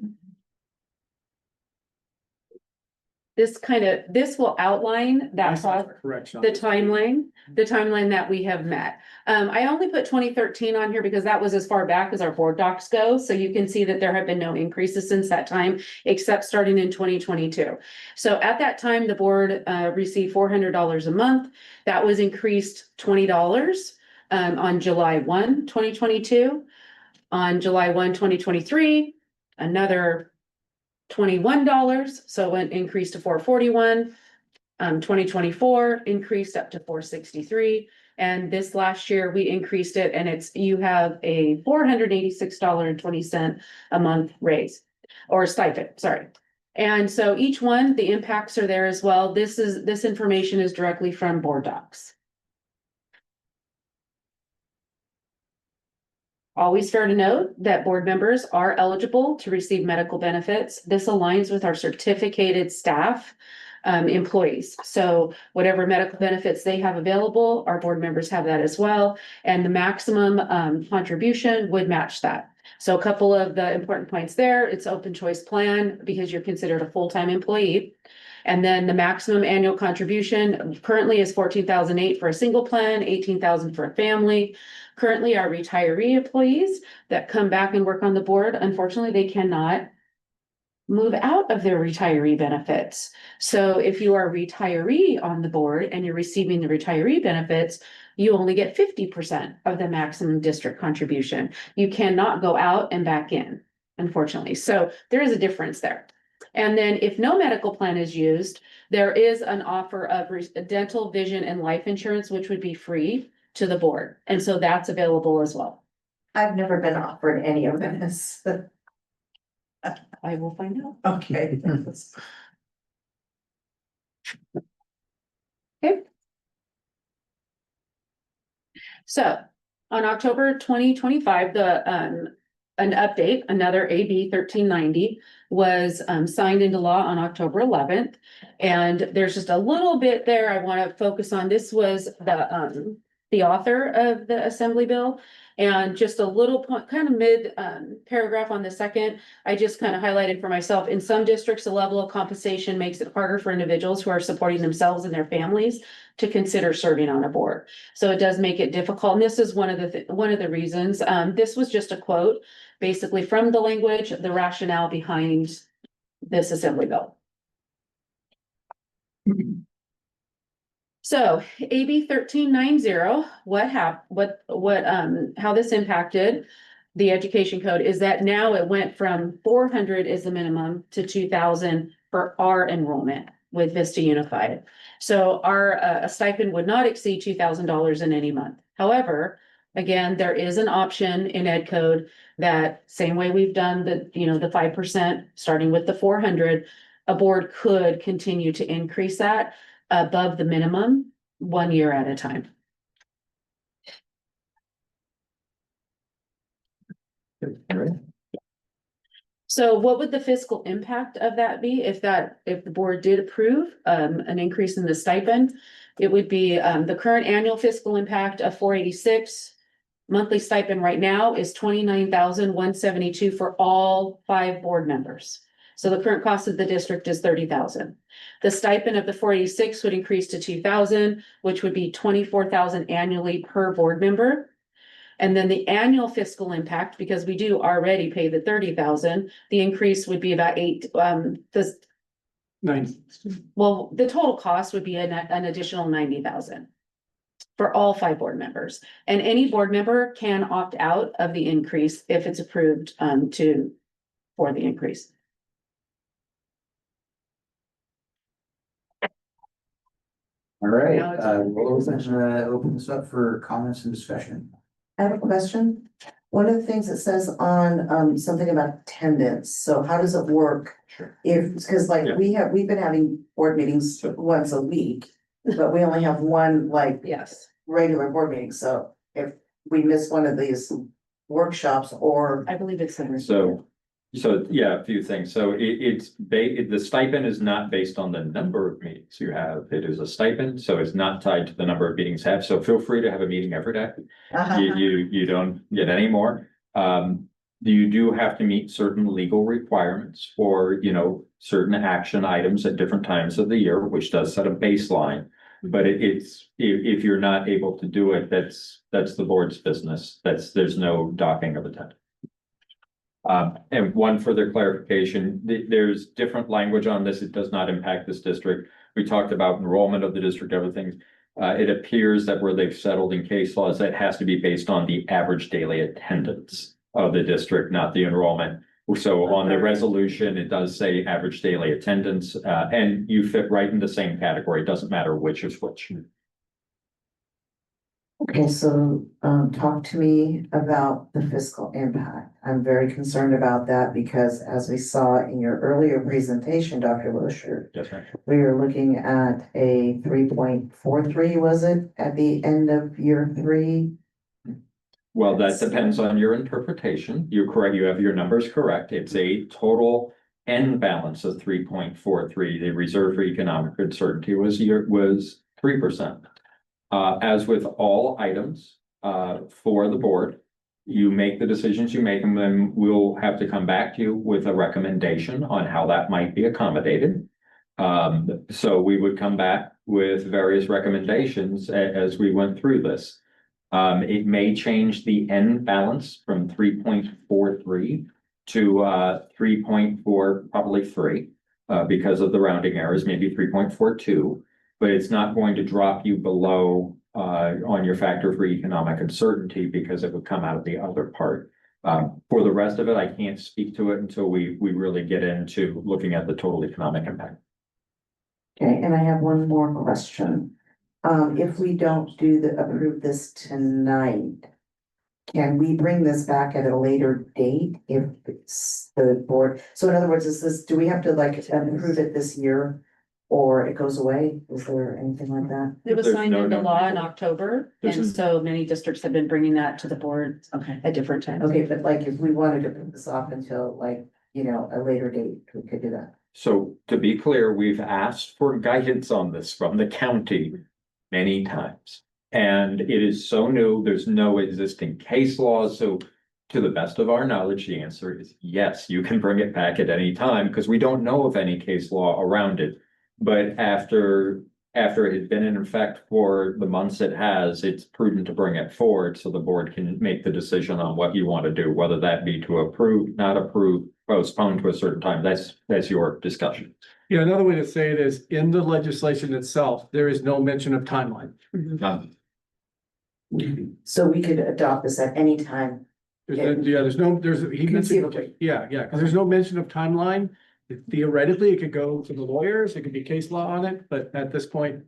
This will outline that Correction. the timeline that we have met. I only put 2013 on here because that was as far back as our board docs go. So you can see that there have been no increases since that time, except starting in 2022. So at that time, the board received $400 a month. That was increased $20 on July 1, 2022. On July 1, 2023, another $21, so it increased to $441. 2024 increased up to $463, and this last year we increased it, and you have a $486.20 a month raise or stipend, sorry. And so each one, the impacts are there as well. This information is directly from board docs. Always fair to note that board members are eligible to receive medical benefits. This aligns with our certificated staff employees. So whatever medical benefits they have available, our board members have that as well. And the maximum contribution would match that. So a couple of the important points there, it's open choice plan because you're considered a full-time employee. And then the maximum annual contribution currently is $14,008 for a single plan, $18,000 for a family. Currently, our retiree employees that come back and work on the board, unfortunately, they cannot move out of their retiree benefits. So if you are a retiree on the board and you're receiving the retiree benefits, you only get 50% of the maximum district contribution. You cannot go out and back in, unfortunately. So there is a difference there. And then if no medical plan is used, there is an offer of dental, vision, and life insurance, which would be free to the board. And so that's available as well. I've never been offered any of this. I will find out. Okay. Okay. So on October 2025, an update, another AB 1390 was signed into law on October 11th. And there's just a little bit there I want to focus on. This was the author of the assembly bill, and just a little point, kind of mid paragraph on the second, I just kind of highlighted for myself. In some districts, the level of compensation makes it harder for individuals who are supporting themselves and their families to consider serving on a board. So it does make it difficult. And this is one of the reasons. This was just a quote, basically from the language, the rationale behind this assembly bill. So AB 1390, how this impacted the education code is that now it went from 400 is the minimum to 2,000 for our enrollment with Vista Unified. So our a stipend would not exceed $2,000 in any month. However, again, there is an option in Ed Code that same way we've done the 5%, starting with the 400, a board could continue to increase that above the minimum 1 year at a time. So what would the fiscal impact of that be if the board did approve an increase in the stipend? It would be the current annual fiscal impact of 486. Monthly stipend right now is $29,172 for all 5 board members. So the current cost of the district is $30,000. The stipend of the 486 would increase to $2,000, which would be $24,000 annually per board member. And then the annual fiscal impact, because we do already pay the $30,000, the increase would be about well, the total cost would be an additional $90,000 for all 5 board members. And any board member can opt out of the increase if it's approved for the increase. All right, Now it's- we'll open this up for comments and discussion. I have a question. One of the things it says on, something about attendance, so how does it work? Sure. If, because like we've been having board meetings once a week, but we only have one like Yes. regular board meeting, so if we miss one of these workshops or. I believe it's similar. So, yeah, a few things. So the stipend is not based on the number of meetings you have. It is a stipend, so it's not tied to the number of meetings have. So feel free to have a meeting every day. You don't get any more. You do have to meet certain legal requirements for, certain action items at different times of the year, which does set a baseline. But it's, if you're not able to do it, that's the board's business. There's no docking of attendance. And one further clarification, there's different language on this. It does not impact this district. We talked about enrollment of the district, other things. It appears that where they've settled in case laws, that has to be based on the average daily attendance of the district, not the enrollment. So on the resolution, it does say average daily attendance, and you fit right in the same category. It doesn't matter which is which. Okay, so, talk to me about the fiscal impact. I'm very concerned about that because as we saw in your earlier presentation, Dr. Wilshire, Yes, ma'am. we were looking at a 3.43, was it, at the end of year 3? Well, that depends on your interpretation. You're correct. You have your numbers correct. It's a total end balance of 3.43. The reserve for economic uncertainty was 3%. As with all items, for the board, you make the decisions you make, and then we'll have to come back to you with a recommendation on how that might be accommodated. So we would come back with various recommendations as we went through this. It may change the end balance from 3.43 to 3.4, probably 3, because of the rounding errors, maybe 3.42. But it's not going to drop you below on your factor for economic uncertainty because it would come out of the other part. For the rest of it, I can't speak to it until we really get into looking at the total economic impact. Okay, and I have one more question. If we don't approve this tonight, can we bring this back at a later date if it's the board? So in other words, do we have to approve it this year? Or it goes away? Is there anything like that? It was There's signed no into number. law in October, and There's- so many districts have been bringing that to the board at different times. Okay, but if we wanted to put this off until a later date, we could do that. So to be clear, we've asked for guidance on this from the county many times. And it is so new, there's no existing case law. So to the best of our knowledge, the answer is yes, you can bring it back at any time because we don't know of any case law around it. But after it had been in effect for the months it has, it's prudent to bring it forward so the board can make the decision on what you want to do, whether that be to approve, not approve, postpone to a certain time. That's your discussion. Yeah, another way to say it is, in the legislation itself, there is no mention of timeline. None. So we could adopt this at any time. He mentioned, Conceivably. yeah, because there's no mention of timeline. Theoretically, it could go to the lawyers, it could be case law on it, but at this point,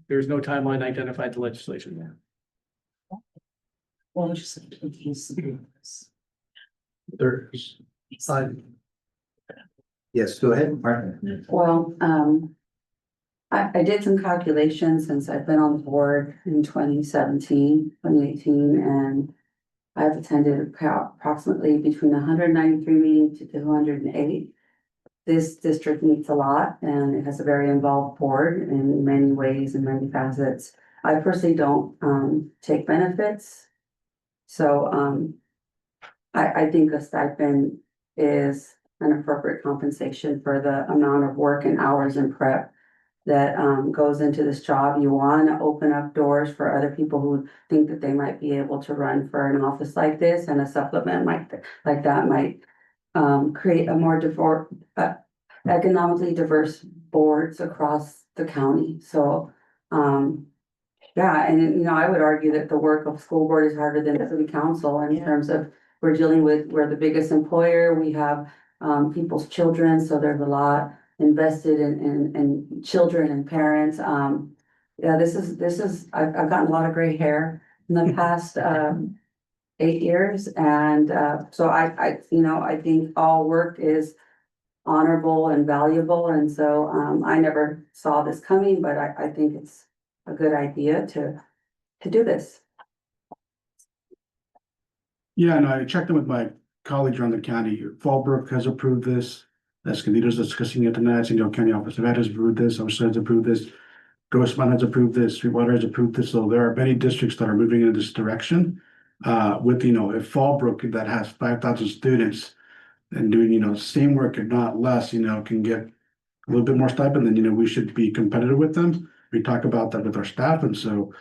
there's no timeline identified in the legislation there. Well, just. There's. Yes, go ahead, Martin. Well, I did some calculations since I've been on the board in 2017, 2018, and I've attended approximately between 193 meetings to 208. This district meets a lot and it has a very involved board in many ways and many facets. I personally don't take benefits. So I think a stipend is an appropriate compensation for the amount of work and hours and prep that goes into this job. You want to open up doors for other people who think that they might be able to run for an office like this, and a supplement like that might create a more economically diverse boards across the county. So yeah, and I would argue that the work of school board is harder than the city council in terms of we're the biggest employer, we have people's children, so there's a lot invested in children and parents. Yeah, I've gotten a lot of gray hair in the past, 8 years. And, so I think all work is honorable and valuable. And so, I never saw this coming, but I think it's a good idea to do this. Yeah, and I checked in with my colleagues around the county. Fallbrook has approved this. Escondido's discussing it tonight. San Diego County Office of Ed has approved this. Ocean has approved this. Grossman has approved this. Sweetwater has approved this. So there are many districts that are moving in this direction. With, if Fallbrook that has 5,000 students and doing, same work, if not less, can get a little bit more stipend, then, we should be competitive with them. We talk about that with our staff. And so,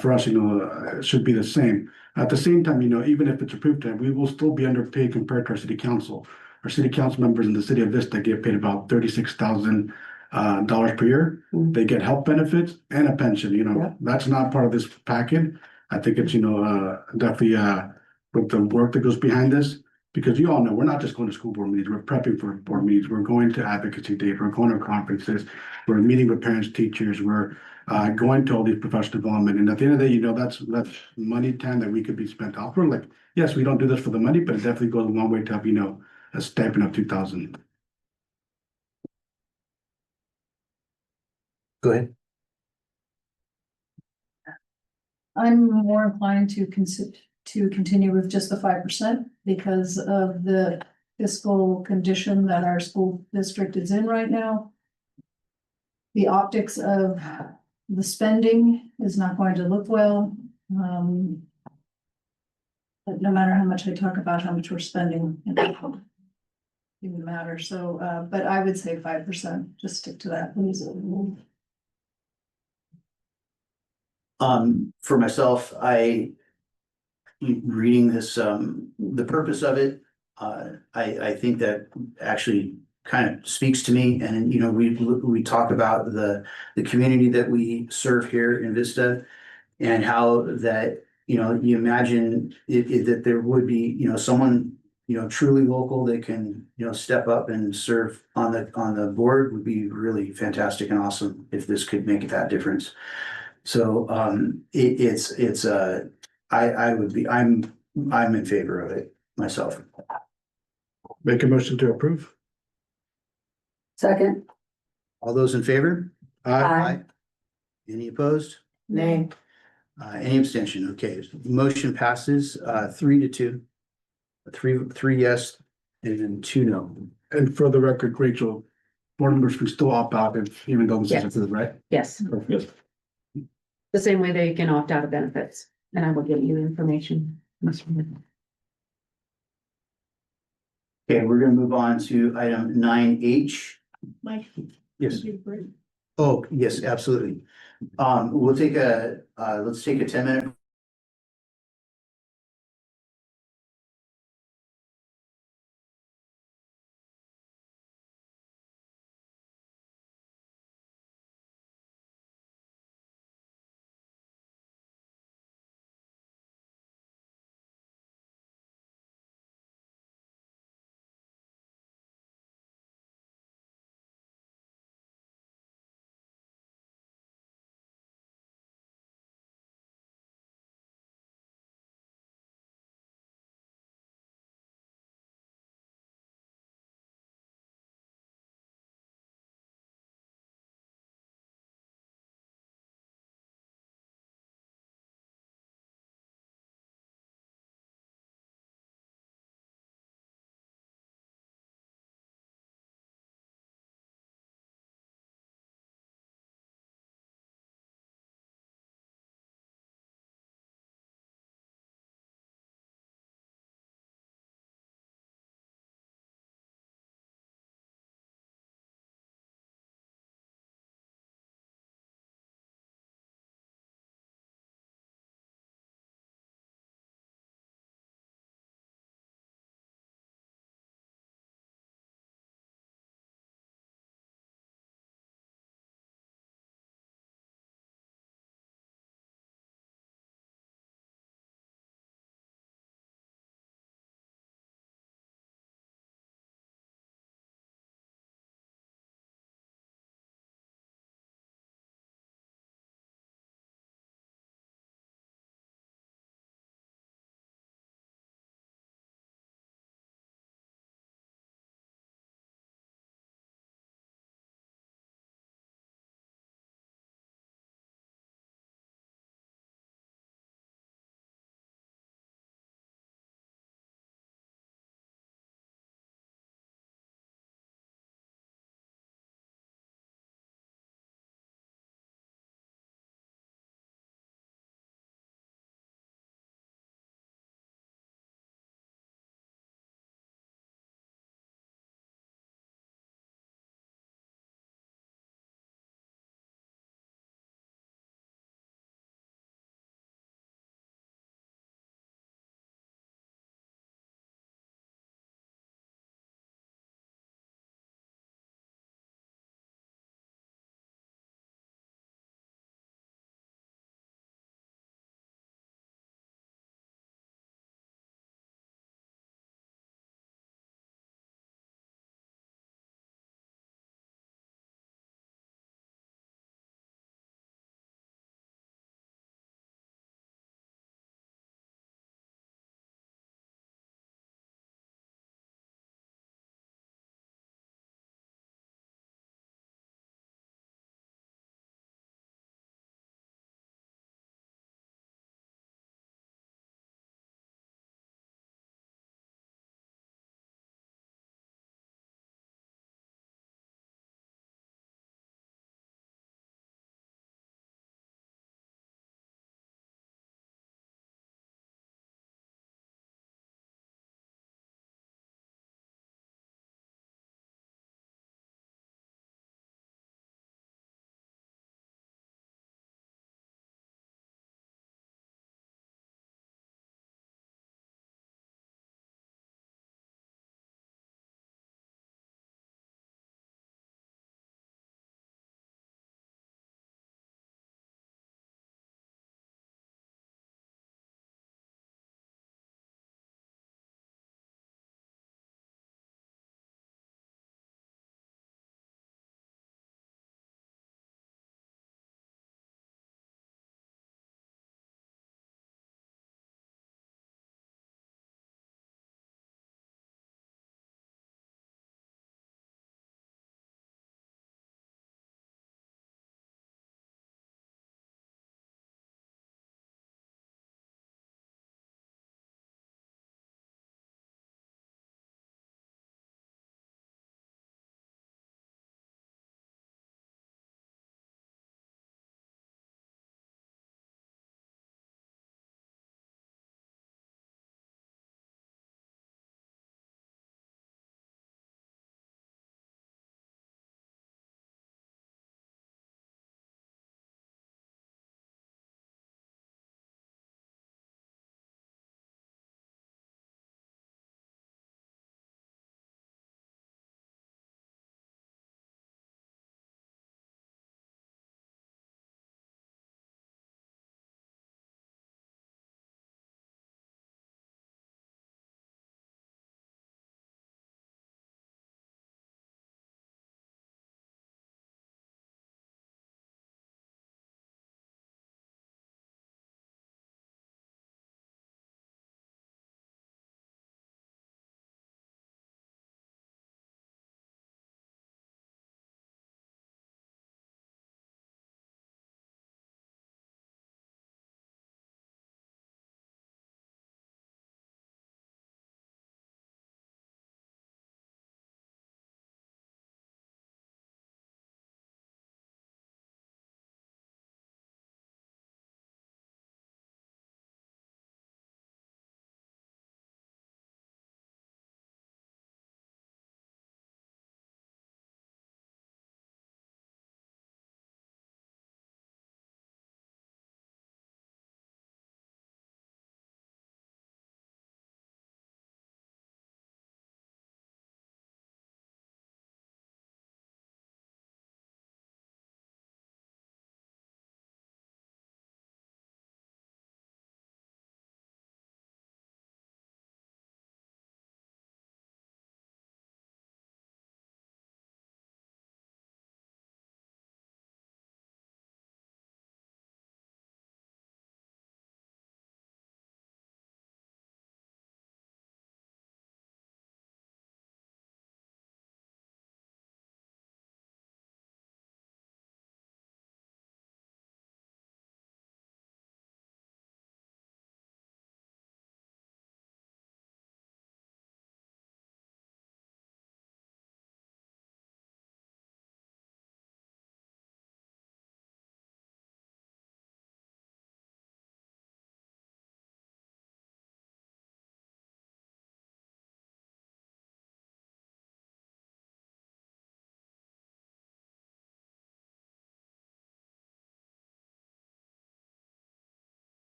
for us, it should be the same. At the same time, even if it's approved, we will still be underpaid compared to our city council. Our city council members in the city of Vista get paid about $36,000 dollars per year. They get health benefits and a pension, that's not part of this packet. I think it's, definitely, with the work that goes behind this, because you all know, we're not just going to school board meetings, we're prepping for board meetings, we're going to advocacy days, we're going to conferences, we're meeting with parents, teachers, we're going to all these professional development. And at the end of the day, that's money time that we could be spent off. We're like, yes, we don't do this for the money, but it definitely goes a long way to have, a stipend of 2,000. Go ahead. I'm more inclined to continue with just the 5% because of the fiscal condition that our school district is in right now. The optics of the spending is not going to look well. But no matter how much I talk about how much we're spending, it doesn't even matter. So, but I would say 5%, just stick to that, please. For myself, reading this, the purpose of it, I think that actually kind of speaks to me. And, we talk about the community that we serve here in Vista and how that, you imagine that there would be, someone, truly local that can, step up and serve on the board would be really fantastic and awesome if this could make that difference. So, I'm in favor of it myself. Make a motion to approve. Second. All those in favor? Aye. Any opposed? Nay. Any abstention? Okay, motion passes 3-2. Three yes and 2 no. And for the record, Rachel, board members can still opt out even though this is Yes. approved, right? Yes, Yes. the same way that you can opt out of benefits, and I will get you the information. Okay, we're gonna move on to item 9H. Mike. Yes. you're great. Oh, yes, absolutely. We'll take let's take a 10-minute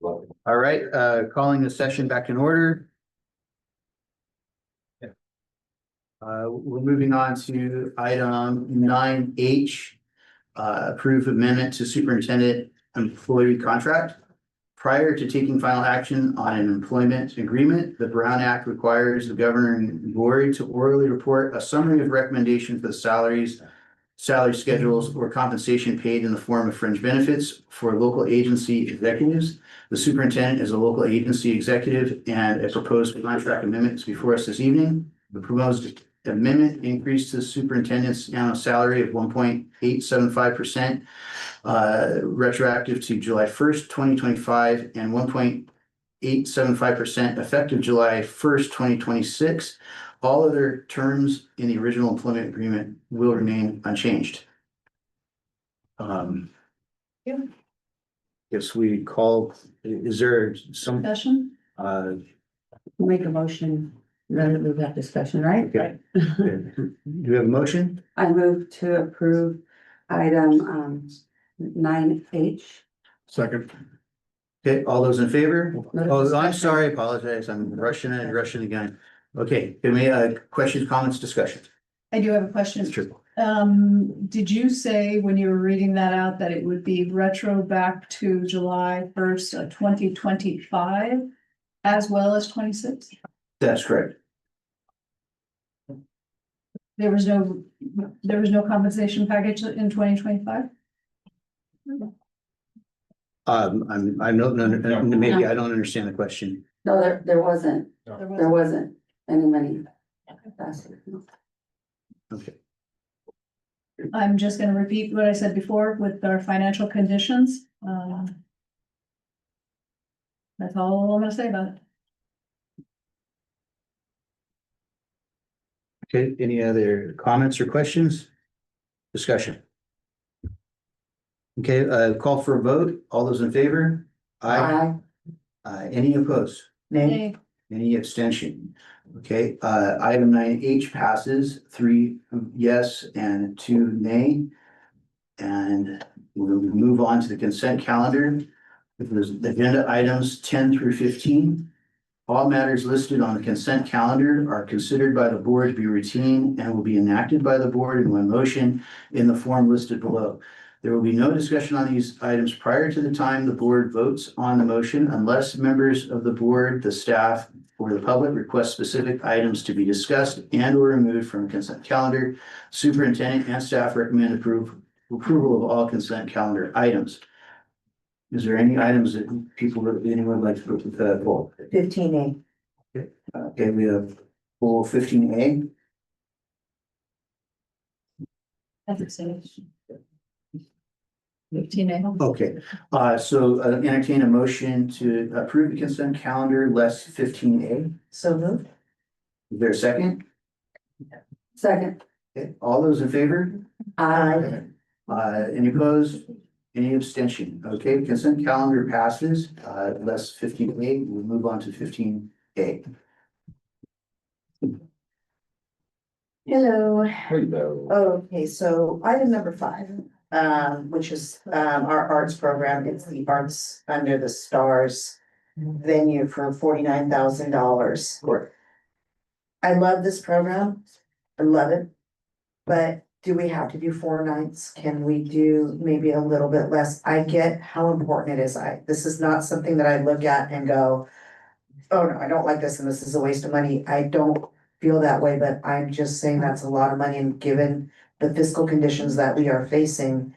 All right, calling the session back in order. We're moving on to item 9H. Approve amendment to superintendent employee contract. Prior to taking final action on an employment agreement, the Brown Act requires the governing board to orally report a summary of recommendations for the salaries, salary schedules, or compensation paid in the form of fringe benefits for local agency executives. The superintendent is a local agency executive, and a proposed contract amendment is before us this evening. The proposed amendment increased the superintendent's annual salary of 1.875%, retroactive to July 1st, 2025, and 1.875% effective July 1st, 2026. All other terms in the original employment agreement will remain unchanged. Guess we call, is there some, Discussion? Make a motion, then we have discussion, right? okay. Do you have a motion? I move to approve item 9H. Second. Okay, all those in favor? No Oh, I'm discussion. sorry, apologize. I'm rushing again. Okay, give me questions, comments, discussion. I do have a question. Sure. Did you say when you were reading that out that it would be retro back to July 1st, 2025 as well as 26? That's correct. There was no compensation package in 2025? I don't, maybe I don't understand the question. No, there wasn't any money. Okay. I'm just gonna repeat what I said before with our financial conditions. That's all I'm gonna say about it. Okay, any other comments or questions? Discussion. Okay, call for a vote. All those in favor? Aye. Any opposed? Nay. Any abstention? Okay, item 9H passes 3 yes and 2 nay. And we'll move on to the consent calendar. There's agenda items 10 through 15. All matters listed on the consent calendar are considered by the board to be routine and will be enacted by the board in one motion in the form listed below. There will be no discussion on these items prior to the time the board votes on the motion unless members of the board, the staff, or the public request specific items to be discussed and or removed from the consent calendar. Superintendent and staff recommend approval of all consent calendar items. Is there any items that anyone would like to put to the poll? 15A. Okay, we have poll 15A. Ethics. 15A. Okay, so entertain a motion to approve the consent calendar less 15A. So moved. Is there a second? Second. Okay, all those in favor? Aye. Any opposed? Any abstention? Okay, consent calendar passes, less 15A. We'll move on to 15A. Hello. Hello. Okay, so item number 5, which is our arts program. It's the Arts Under the Stars venue for $49,000. I love this program. I love it. But do we have to do 4 nights? Can we do maybe a little bit less? I get how important it is. This is not something that I look at and go, oh no, I don't like this and this is a waste of money. I don't feel that way, but I'm just saying that's a lot of money, and given the fiscal conditions that we are facing.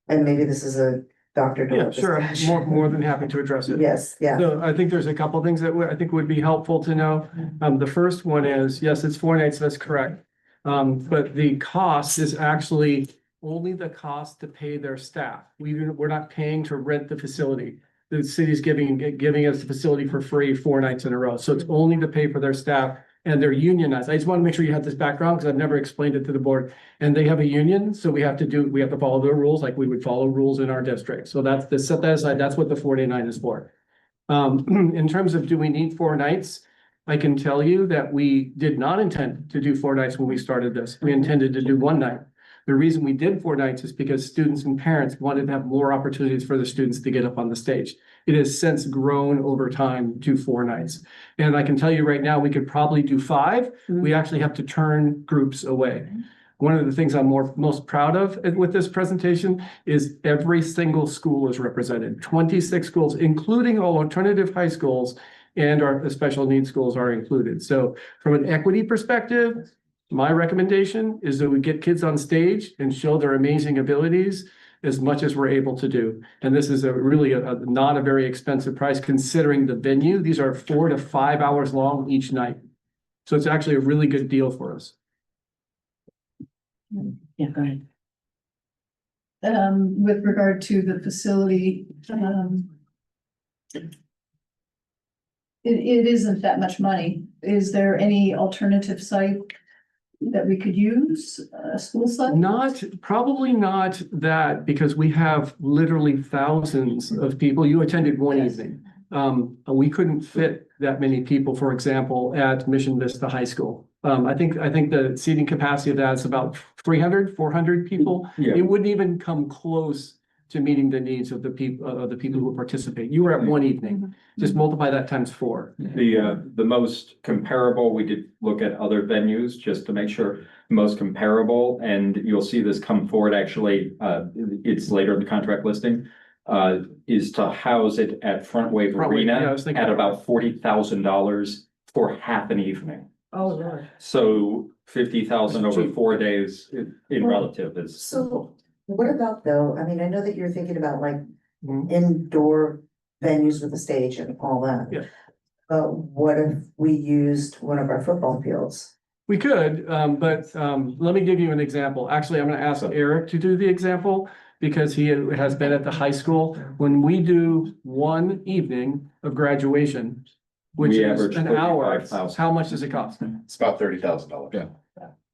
And maybe this is a Dr. Yeah, sure. I'm more than happy to address it. Yes, yeah. So I think there's a couple things that I think would be helpful to know. The first one is, yes, it's 4 nights, that's correct. But the cost is actually only the cost to pay their staff. We're not paying to rent the facility. The city's giving us the facility for free 4 nights in a row. So it's only to pay for their staff, and they're unionized. I just want to make sure you have this background because I've never explained it to the board. And they have a union, so we have to follow their rules like we would follow rules in our district. So that's to set that aside. That's what the 49 is for. In terms of do we need 4 nights? I can tell you that we did not intend to do 4 nights when we started this. We intended to do 1 night. The reason we did 4 nights is because students and parents wanted to have more opportunities for the students to get up on the stage. It has since grown over time to 4 nights. And I can tell you right now, we could probably do 5. We actually have to turn groups away. One of the things I'm most proud of with this presentation is every single school is represented. 26 schools, including all alternative high schools, and our special needs schools are included. So from an equity perspective, my recommendation is that we get kids on stage and show their amazing abilities as much as we're able to do. And this is really not a very expensive price considering the venue. These are 4 to 5 hours long each night. So it's actually a really good deal for us. Yeah, go ahead. With regard to the facility, it isn't that much money. Is there any alternative site that we could use, a school site? Probably not that, because we have literally thousands of people. You attended one evening. We couldn't fit that many people, for example, at Mission Vista High School. I think the seating capacity of that is about 300, 400 people. Yeah. It wouldn't even come close to meeting the needs of the people who participate. You were at one evening. Just multiply that times 4. The most comparable, we did look at other venues just to make sure the most comparable, and you'll see this come forward actually, it's later in the contract listing, is to house it at Front Wave Arena at about $40,000 for half an evening. Oh, Lord. So 50,000 over 4 days in relative is. So what about though, I mean, I know that you're thinking about like indoor venues with a stage and all that. Yeah. But what if we used one of our football fields? We could, but let me give you an example. Actually, I'm going to ask Eric to do the example because he has been at the high school. When we do one evening of graduation, which We is average an hour, 35,000. how much does it cost? It's about $30,000. Yeah.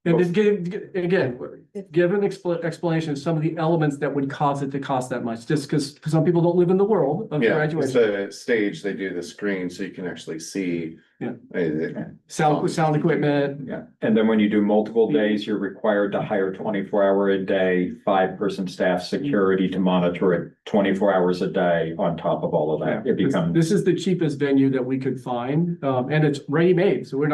And just give an explanation of some of the elements that would cause it to cost that much, just because some people don't live in the world of Yeah, it's graduation. the stage, they do the screen so you can actually see. Yeah. uh, Sound equipment. Yeah, and then when you do multiple days, you're required to hire 24-hour a day, 5-person staff security to monitor it 24 hours a day on top of all of that. It becomes. This is the cheapest venue that we could find, and it's ready-made, so we're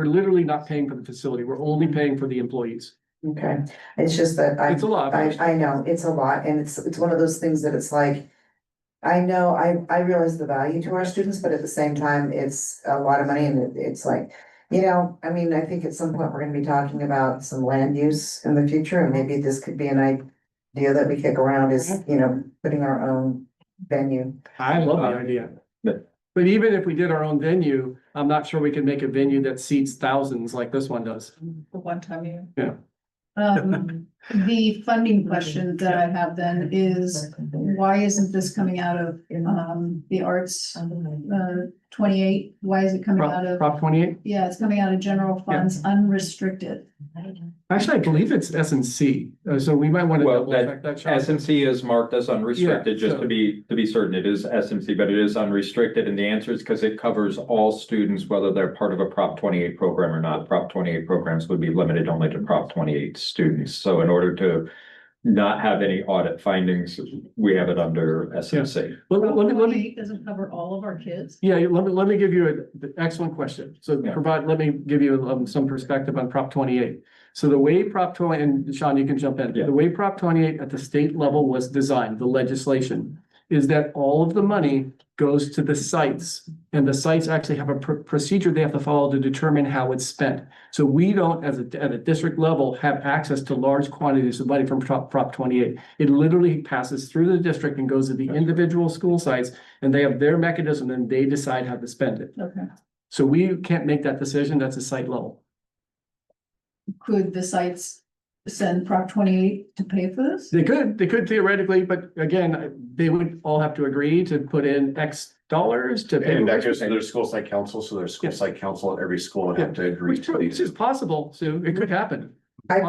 literally not paying for the facility, we're only paying for the employees. Okay, it's just that It's a lot. I know, it's a lot, and it's one of those things that it's like. I know, I realize the value to our students, but at the same time, it's a lot of money and it's like, I mean, I think at some point we're gonna be talking about some land use in the future, and maybe this could be an idea that we kick around is, putting our own venue. I love the idea. But even if we did our own venue, I'm not sure we can make a venue that seats thousands like this one does. For one time a year. Yeah. The funding question that I have then is, why isn't this coming out of, the arts, 28? Why is it coming out of? Prop 28? Yeah, it's coming out of general funds, unrestricted. Actually, I believe it's S&C, so we might want to Well, double check that. Sean. SMC is marked as unrestricted, Yeah, just so- to be certain, it is SMC, but it is unrestricted, and the answer is because it covers all students, whether they're part of a Prop 28 program or not. Prop 28 programs would be limited only to Prop 28 students, so in order to not have any audit findings, we have it under SMC. Let me, 28 doesn't cover all of our kids. yeah, let me give you an excellent question. So Yeah. let me give you some perspective on Prop 28. So the way Prop 20, and Sean, you can jump in. Yeah. The way Prop 28 at the state level was designed, the legislation, is that all of the money goes to the sites. And the sites actually have a procedure they have to follow to determine how it's spent. So we don't, at a district level, have access to large quantities of money from Prop 28. It literally passes through the district and goes to the individual school sites, and they have their mechanism, and they decide how to spend it. Okay. So we can't make that decision, that's a site level. Could the sites send Prop 28 to pay for this? They could theoretically, but again, they would all have to agree to put in X dollars to pay. And that for goes to it. their school site council, so their school site council at every school would have to agree Which to these. is possible, Sue, it could happen. I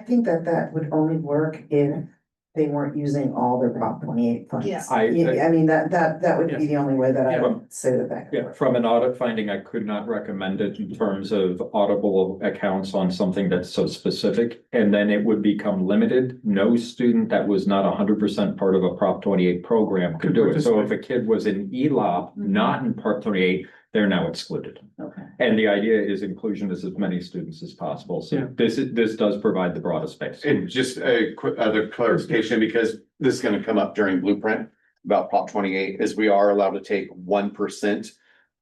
think that would only work if they weren't using all their Prop 28 funds. Yeah. I mean, that would be the only way that I Yeah. would say that. Yeah, from an audit finding, I could not recommend it in terms of audible accounts on something that's so specific. And then it would become limited. No student that was not 100% part of a Prop 28 program could do it. So if a kid was in ELOP, not in Prop 28, they're now excluded. Okay. And the idea is inclusion is as many students as possible. So Yeah. this does provide the broadest space. And just a quick other clarification, because this is gonna come up during blueprint about Prop 28, is we are allowed to take 1%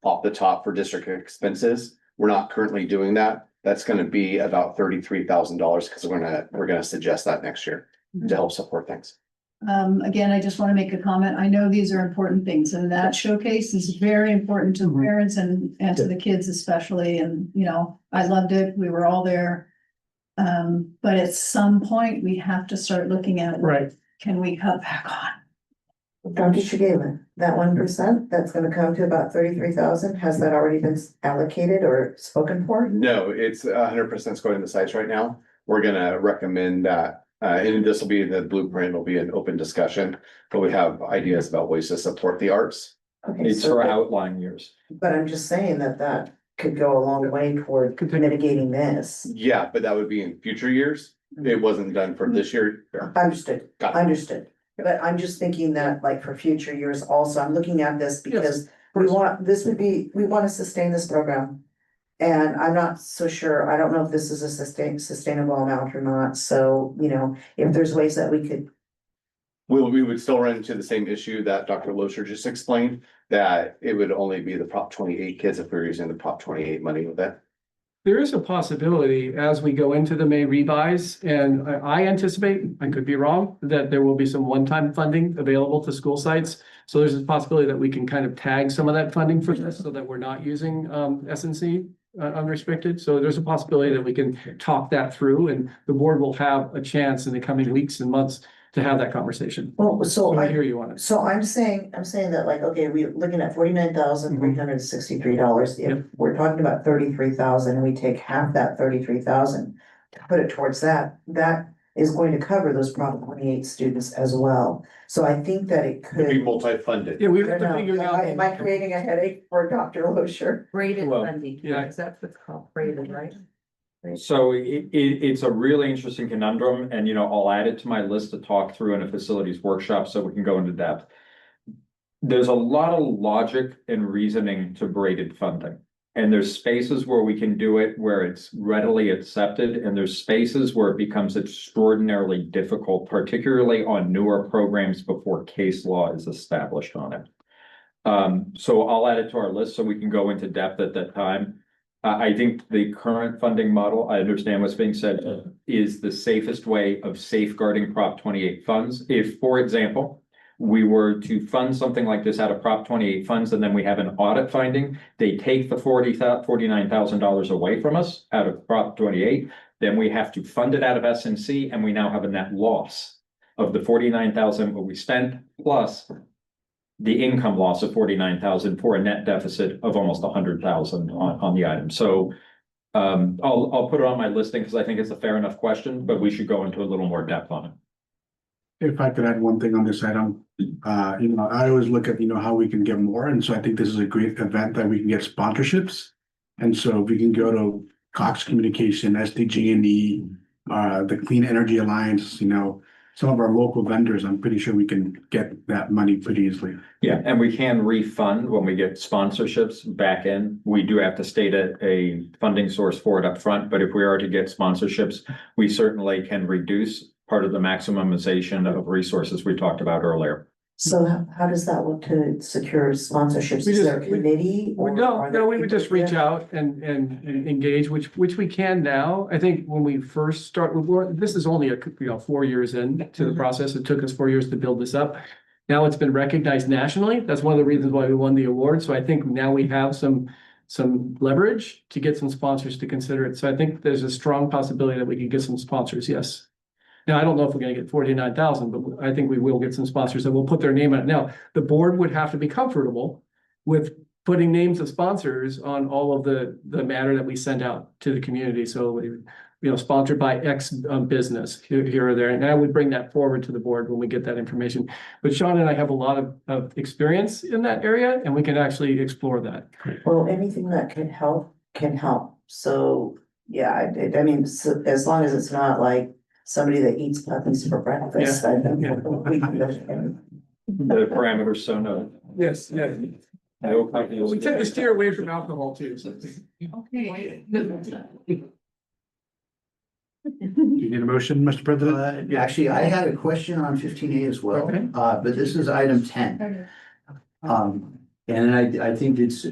off the top for district expenses. We're not currently doing that. That's gonna be about $33,000 because we're gonna suggest that next year to help support things. Again, I just want to make a comment. I know these are important things and that showcase is very important to parents and to the kids especially. And, you know, I loved it. We were all there. But at some point we have to start looking at, Right. can we cut back on? Dr. Shigela, that 1%, that's gonna come to about 33,000. Has that already been allocated or spoken for? No, it's 100% going to the sites right now. We're gonna recommend that, and this will be the blueprint, will be an open discussion, but we have ideas about ways to support the arts. Okay, It's so for that- outlying years. But I'm just saying that could go a long way toward mitigating this. Yeah, but that would be in future years. It wasn't done for this year. Understood, Got it. understood. But I'm just thinking that like for future years also, I'm looking at this because we want to sustain this program. And I'm not so sure, I don't know if this is a sustainable amount or not, so, you know, if there's ways that we could. We would still run into the same issue that Dr. Loescher just explained, that it would only be the Prop 28 kids if we were using the Prop 28 money with that. There is a possibility as we go into the May revise, and I anticipate, I could be wrong, that there will be some one-time funding available to school sites. So there's a possibility that we can kind of tag some of that funding for this so that we're not using S&C unrestricted. So there's a possibility that we can talk that through and the board will have a chance in the coming weeks and months to have that conversation. Well, so I hear you on it. So I'm saying that like, okay, we're looking at $49,363. If we're talking about 33,000 and we take half that 33,000 to put it towards that is going to cover those Prop 28 students as well. So I think that it It'd be could. multi-funded. Yeah, we have I to know. figure out. Am I creating a headache for Dr. Loescher? Braided Well, funding, yeah. is that what's called braided, right? So it's a really interesting conundrum and, you know, I'll add it to my list to talk through in a facilities workshop so we can go into depth. There's a lot of logic and reasoning to braided funding. And there's spaces where we can do it where it's readily accepted, and there's spaces where it becomes extraordinarily difficult, particularly on newer programs before case law is established on it. So I'll add it to our list so we can go into depth at that time. I think the current funding model, I understand what's being said, is the safest way of safeguarding Prop 28 funds. If, for example, we were to fund something like this out of Prop 28 funds, and then we have an audit finding, they take the $49,000 away from us out of Prop 28, then we have to fund it out of S&C, and we now have a net loss of the 49,000 what we spent, plus the income loss of 49,000 for a net deficit of almost 100,000 on the item. So I'll put it on my listing because I think it's a fair enough question, but we should go into a little more depth on it. If I could add one thing on this item, I always look at, how we can get more. And so I think this is a great event that we can get sponsorships. And so we can go to Cox Communication, SDG&E, the Clean Energy Alliance, some of our local vendors, I'm pretty sure we can get that money pretty easily. Yeah, and we can refund when we get sponsorships back in. We do have to state a funding source for it up front, but if we are to get sponsorships, we certainly can reduce part of the maximization of resources we talked about earlier. So how does that look to secure sponsorships? Is there a committee? or are there No, we would people just reach there? out and engage, which we can now. I think when we first start, this is only 4 years into the process. It took us 4 years to build this up. Now it's been recognized nationally. That's one of the reasons why we won the award. So I think now we have some leverage to get some sponsors to consider it. So I think there's a strong possibility that we can get some sponsors, yes. Now, I don't know if we're gonna get 49,000, but I think we will get some sponsors that will put their name on it. Now, the board would have to be comfortable with putting names of sponsors on all of the matter that we send out to the community. So sponsored by X business here or there. And I would bring that forward to the board when we get that information. But Sean and I have a lot of experience in that area, and we can actually explore that. Well, anything that can help can help. So, yeah, I mean, so as long as it's not like somebody that eats puppies for breakfast. I think we can- The parameters so noted. Yes, yeah. No puppies. We tend to steer away from alcohol too. So. Okay. Do you need a motion, Mr. President? Actually, I had a question on 15A as well, Okay. but this is item 10. And I think it's,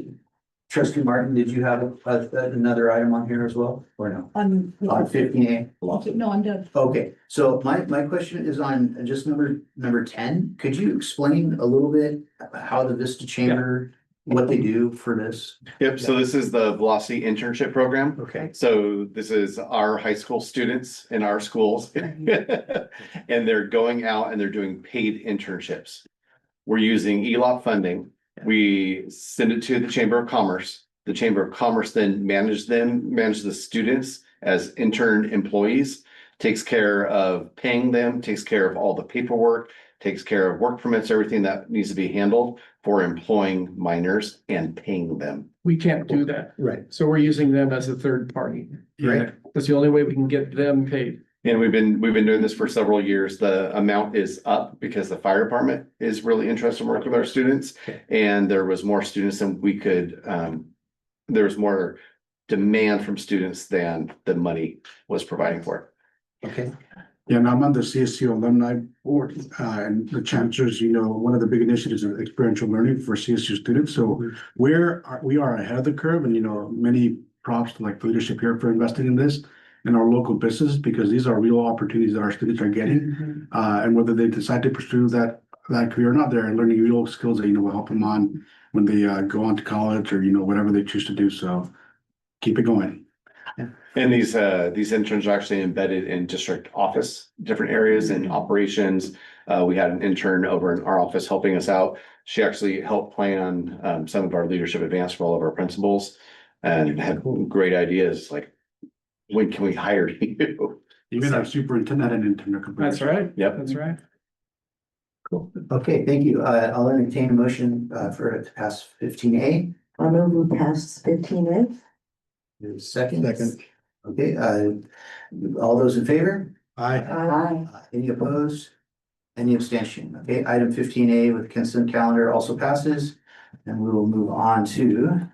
Trustee Martin, did you have another item on here as well, or no? On 15A? No, I'm done. Okay, so my question is on just number 10. Could you explain a little bit how the Vista Chamber, what they do for this? Yep, so this is the Velocity Internship Program. Okay. So this is our high school students in our schools. And they're going out and they're doing paid internships. We're using ELOP funding. We send it to the Chamber of Commerce. The Chamber of Commerce then manages the students as intern employees, takes care of paying them, takes care of all the paperwork, takes care of work permits, everything that needs to be handled for employing minors and paying them. We can't do that. Right. So we're using them as a third party. Right. That's the only way we can get them paid. And we've been doing this for several years. The amount is up because the fire department is really interested in working with our students. Okay. And there was more students than we could, there was more demand from students than the money was providing for. Okay. Yeah, and I'm on the CSU alumni board, and the chancellors, one of the big initiatives is experiential learning for CSU students. So we are ahead of the curve, and many props to like leadership here for investing in this in our local business, because these are real opportunities that our students are getting. And whether they decide to pursue that career or not, they're learning real skills that, will help them on when they go on to college or, whatever they choose to do. So keep it going. And these interns are actually embedded in district office, different areas and operations. We had an intern over in our office helping us out. She actually helped plan some of our leadership advance for all of our principals and had great ideas like, when can we hire you? Even our superintendent and intern. That's right. Yep. That's right. Cool. Okay, thank you. I'll entertain a motion for it to pass 15A. I move we pass 15A. Second. Okay, all those in favor? Aye. Aye. Any opposed? Any abstention? Okay, item 15A with consent calendar also passes. And we will move on to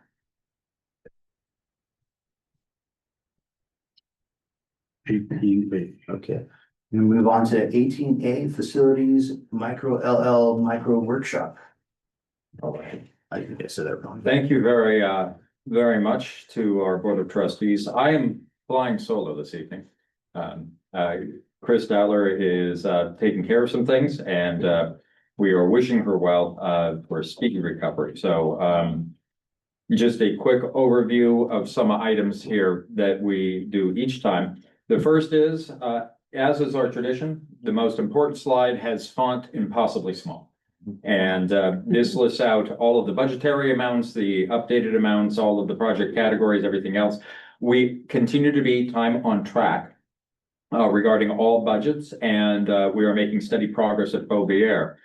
18B. okay. We move on to 18A, facilities, micro workshop. All right, I think I said that wrong. Thank you very much to our Board of Trustees. I am flying solo this evening. Chris Dowler is taking care of some things, and we are wishing her well for a speedy recovery. So just a quick overview of some items here that we do each time. The first is, as is our tradition, the most important slide has font impossibly small. And this lists out all of the budgetary amounts, the updated amounts, all of the project categories, everything else. We continue to be time on track regarding all budgets, and we are making steady progress at Beaubier.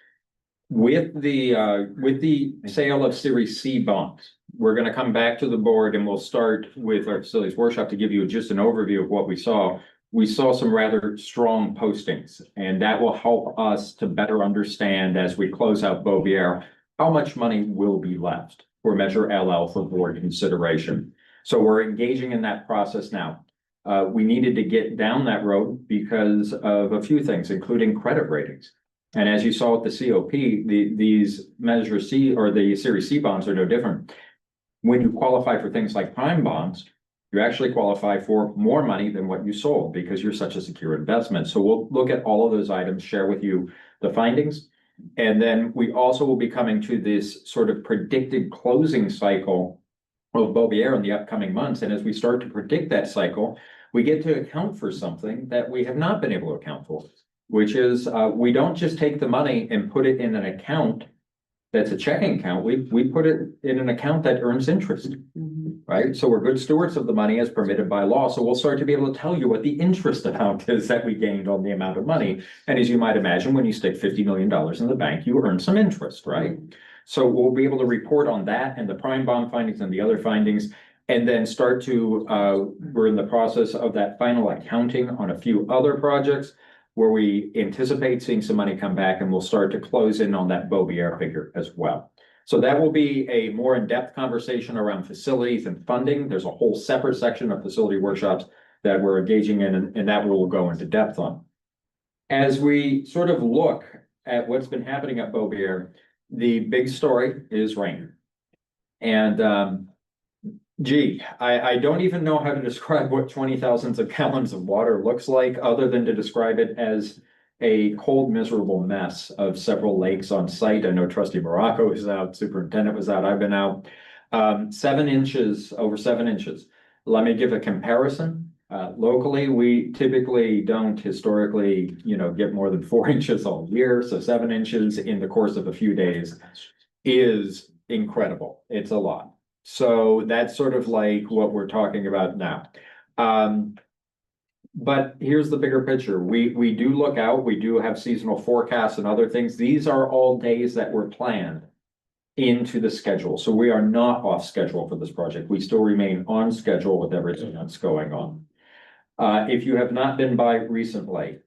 With the sale of Series C bonds, we're going to come back to the board and we'll start with our facilities workshop to give you just an overview of what we saw. We saw some rather strong postings, and that will help us to better understand as we close out Beaubier, how much money will be left for Measure LL for board consideration. So we're engaging in that process now. We needed to get down that road because of a few things, including credit ratings. And as you saw with the COP, these Measure C or the Series C bonds are no different. When you qualify for things like prime bonds, you actually qualify for more money than what you sold because you're such a secure investment. So we'll look at all of those items, share with you the findings. And then we also will be coming to this sort of predicted closing cycle of Beaubier in the upcoming months. And as we start to predict that cycle, we get to account for something that we have not been able to account for, which is we don't just take the money and put it in an account that's a checking account. We put it in an account that earns interest. right? So we're good stewards of the money as permitted by law. So we'll start to be able to tell you what the interest amount is that we gained on the amount of money. And as you might imagine, when you stick $50 million in the bank, you earn some interest, right? So we'll be able to report on that and the prime bond findings and the other findings, and then start to, we're in the process of that final accounting on a few other projects where we anticipate seeing some money come back, and we'll start to close in on that Beaubier figure as well. So that will be a more in-depth conversation around facilities and funding. There's a whole separate section of facility workshops that we're engaging in, and that we'll go into depth on. As we sort of look at what's been happening at Beaubier, the big story is rain. And I don't even know how to describe what 20,000 gallons of water looks like, other than to describe it as a cold, miserable mess of several lakes on site. I know Trustee Morocco is out, Superintendent was out, I've been out. 7 inches, over 7 inches. Let me give a comparison. Locally, we typically don't historically, get more than 4 inches all year. So 7 inches in the course of a few days is incredible. It's a lot. So that's sort of like what we're talking about now. But here's the bigger picture. We do look out, we do have seasonal forecasts and other things. These are all days that were planned into the schedule. So we are not off schedule for this project. We still remain on schedule with everything that's going on. If you have not been by recently,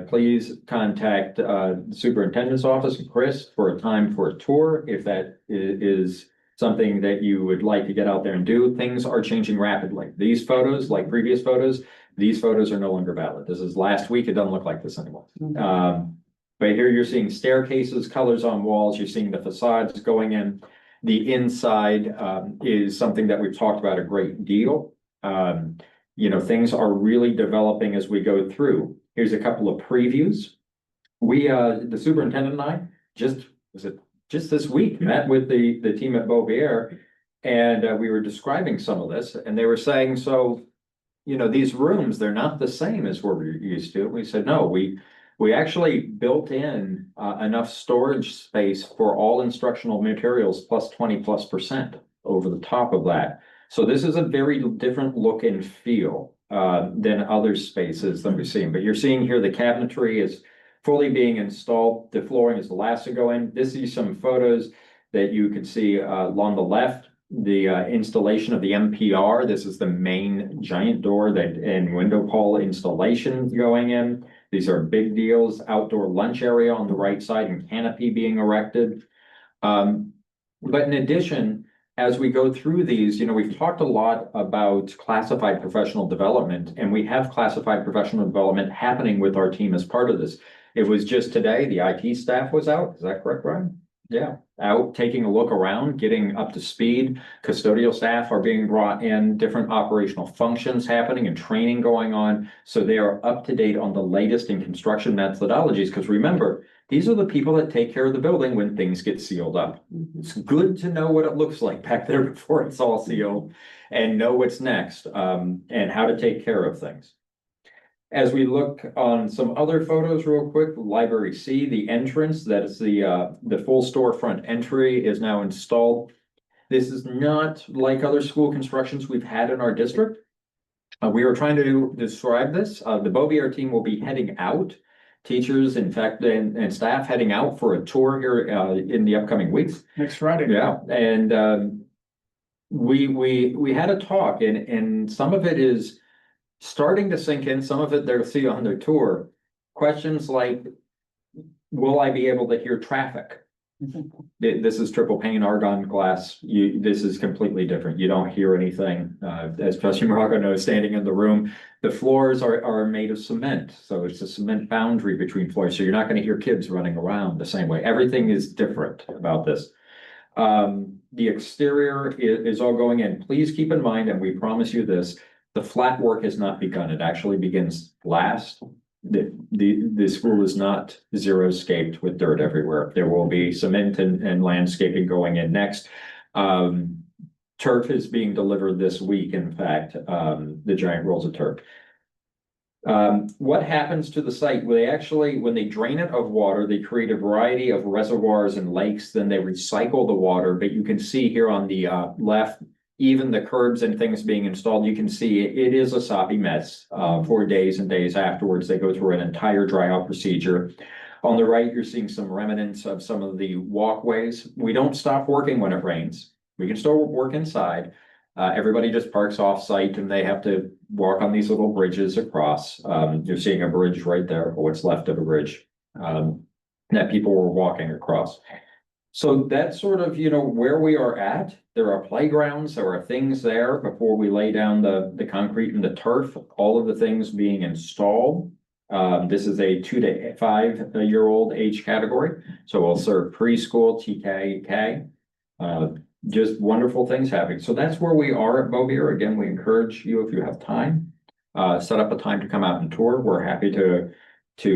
please contact the superintendent's office and Chris for a time for a tour. If that is something that you would like to get out there and do, things are changing rapidly. These photos, like previous photos, these photos are no longer valid. This is last week. It doesn't look like this anymore. But here you're seeing staircases, colors on walls. You're seeing the facades going in. The inside is something that we've talked about a great deal. Things are really developing as we go through. Here's a couple of previews. The superintendent and I just this week met with the team at Beaubier, and we were describing some of this, and they were saying, so, these rooms, they're not the same as what we're used to. We said, no, we actually built in enough storage space for all instructional materials plus 20+% over the top of that. So this is a very different look and feel than other spaces that we've seen. But you're seeing here the cabinetry is fully being installed. The flooring is the last to go in. This is some photos that you can see along the left. The installation of the MPR. This is the main giant door and window pole installation going in. These are big deals. Outdoor lunch area on the right side and canopy being erected. But in addition, as we go through these, we've talked a lot about classified professional development, and we have classified professional development happening with our team as part of this. It was just today, the IT staff was out. Is that correct, Brian? Yeah, out taking a look around, getting up to speed. Custodial staff are being brought in, different operational functions happening and training going on. So they are up to date on the latest in construction methodologies. Because remember, these are the people that take care of the building when things get sealed up. It's good to know what it looks like back there before it's all sealed and know what's next and how to take care of things. As we look on some other photos real quick, Library C, the entrance, that is the full storefront entry is now installed. This is not like other school constructions we've had in our district. We are trying to describe this. The Beaubier team will be heading out, teachers, in fact, and staff heading out for a tour here in the upcoming weeks. Next Friday. Yeah, and we had a talk, and some of it is starting to sink in. Some of it they'll see on their tour. Questions like, will I be able to hear traffic? This is triple pane argon glass. This is completely different. You don't hear anything. As Trustee Morocco knows, standing in the room, the floors are made of cement. So it's a cement boundary between floors. So you're not going to hear kids running around the same way. Everything is different about this. The exterior is all going in. Please keep in mind, and we promise you this, the flat work has not begun. It actually begins last. The school is not zero-scaped with dirt everywhere. There will be cement and landscaping going in next. Turf is being delivered this week, in fact, the giant rolls of turf. What happens to the site? When they drain it of water, they create a variety of reservoirs and lakes, then they recycle the water. But you can see here on the left, even the curbs and things being installed, you can see it is a soppy mess. For days and days afterwards, they go through an entire dry out procedure. On the right, you're seeing some remnants of some of the walkways. We don't stop working when it rains. We can still work inside. Everybody just parks off site and they have to walk on these little bridges across. You're seeing a bridge right there, or what's left of a bridge, that people were walking across. So that's sort of, where we are at. There are playgrounds, there are things there before we lay down the concrete and the turf, all of the things being installed. This is a 2 to 5 year old age category. So we'll serve preschool, TK, K. Just wonderful things happening. So that's where we are at Bovier. Again, we encourage you, if you have time, set up a time to come out and tour. We're happy to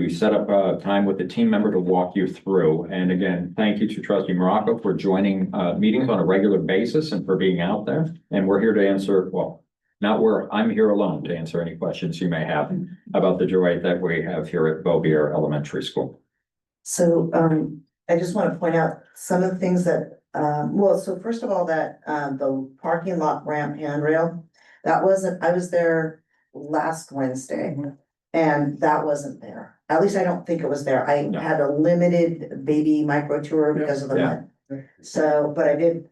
set up a time with the team member to walk you through. And again, thank you to Trustee Morocco for joining meetings on a regular basis and for being out there. And we're here to answer, I'm here alone to answer any questions you may have about the joy that we have here at Bovier Elementary School. So, I just want to point out some of the things that, so first of all, that, the parking lot ramp handrail, I was there last Wednesday. And that wasn't there. At least I don't think it was there. I had a limited baby micro tour because of the mud. So, but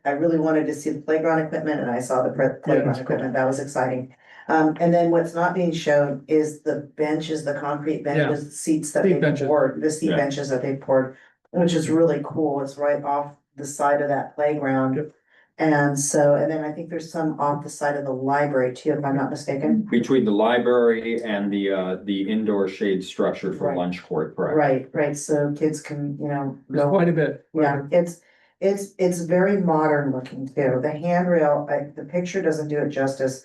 I really wanted to see the playground equipment and I saw the playground equipment. That was exciting. And then what's not being shown is the benches, the concrete benches, seats that they poured, the seat benches that they poured, which is really cool. It's right off the side of that playground. And then I think there's some off the side of the library too, if I'm not mistaken. Between the library and the indoor shade structure for lunch court, correct? Right, so kids can, There's quite a bit. Yeah, it's very modern looking too. The handrail, the picture doesn't do it justice.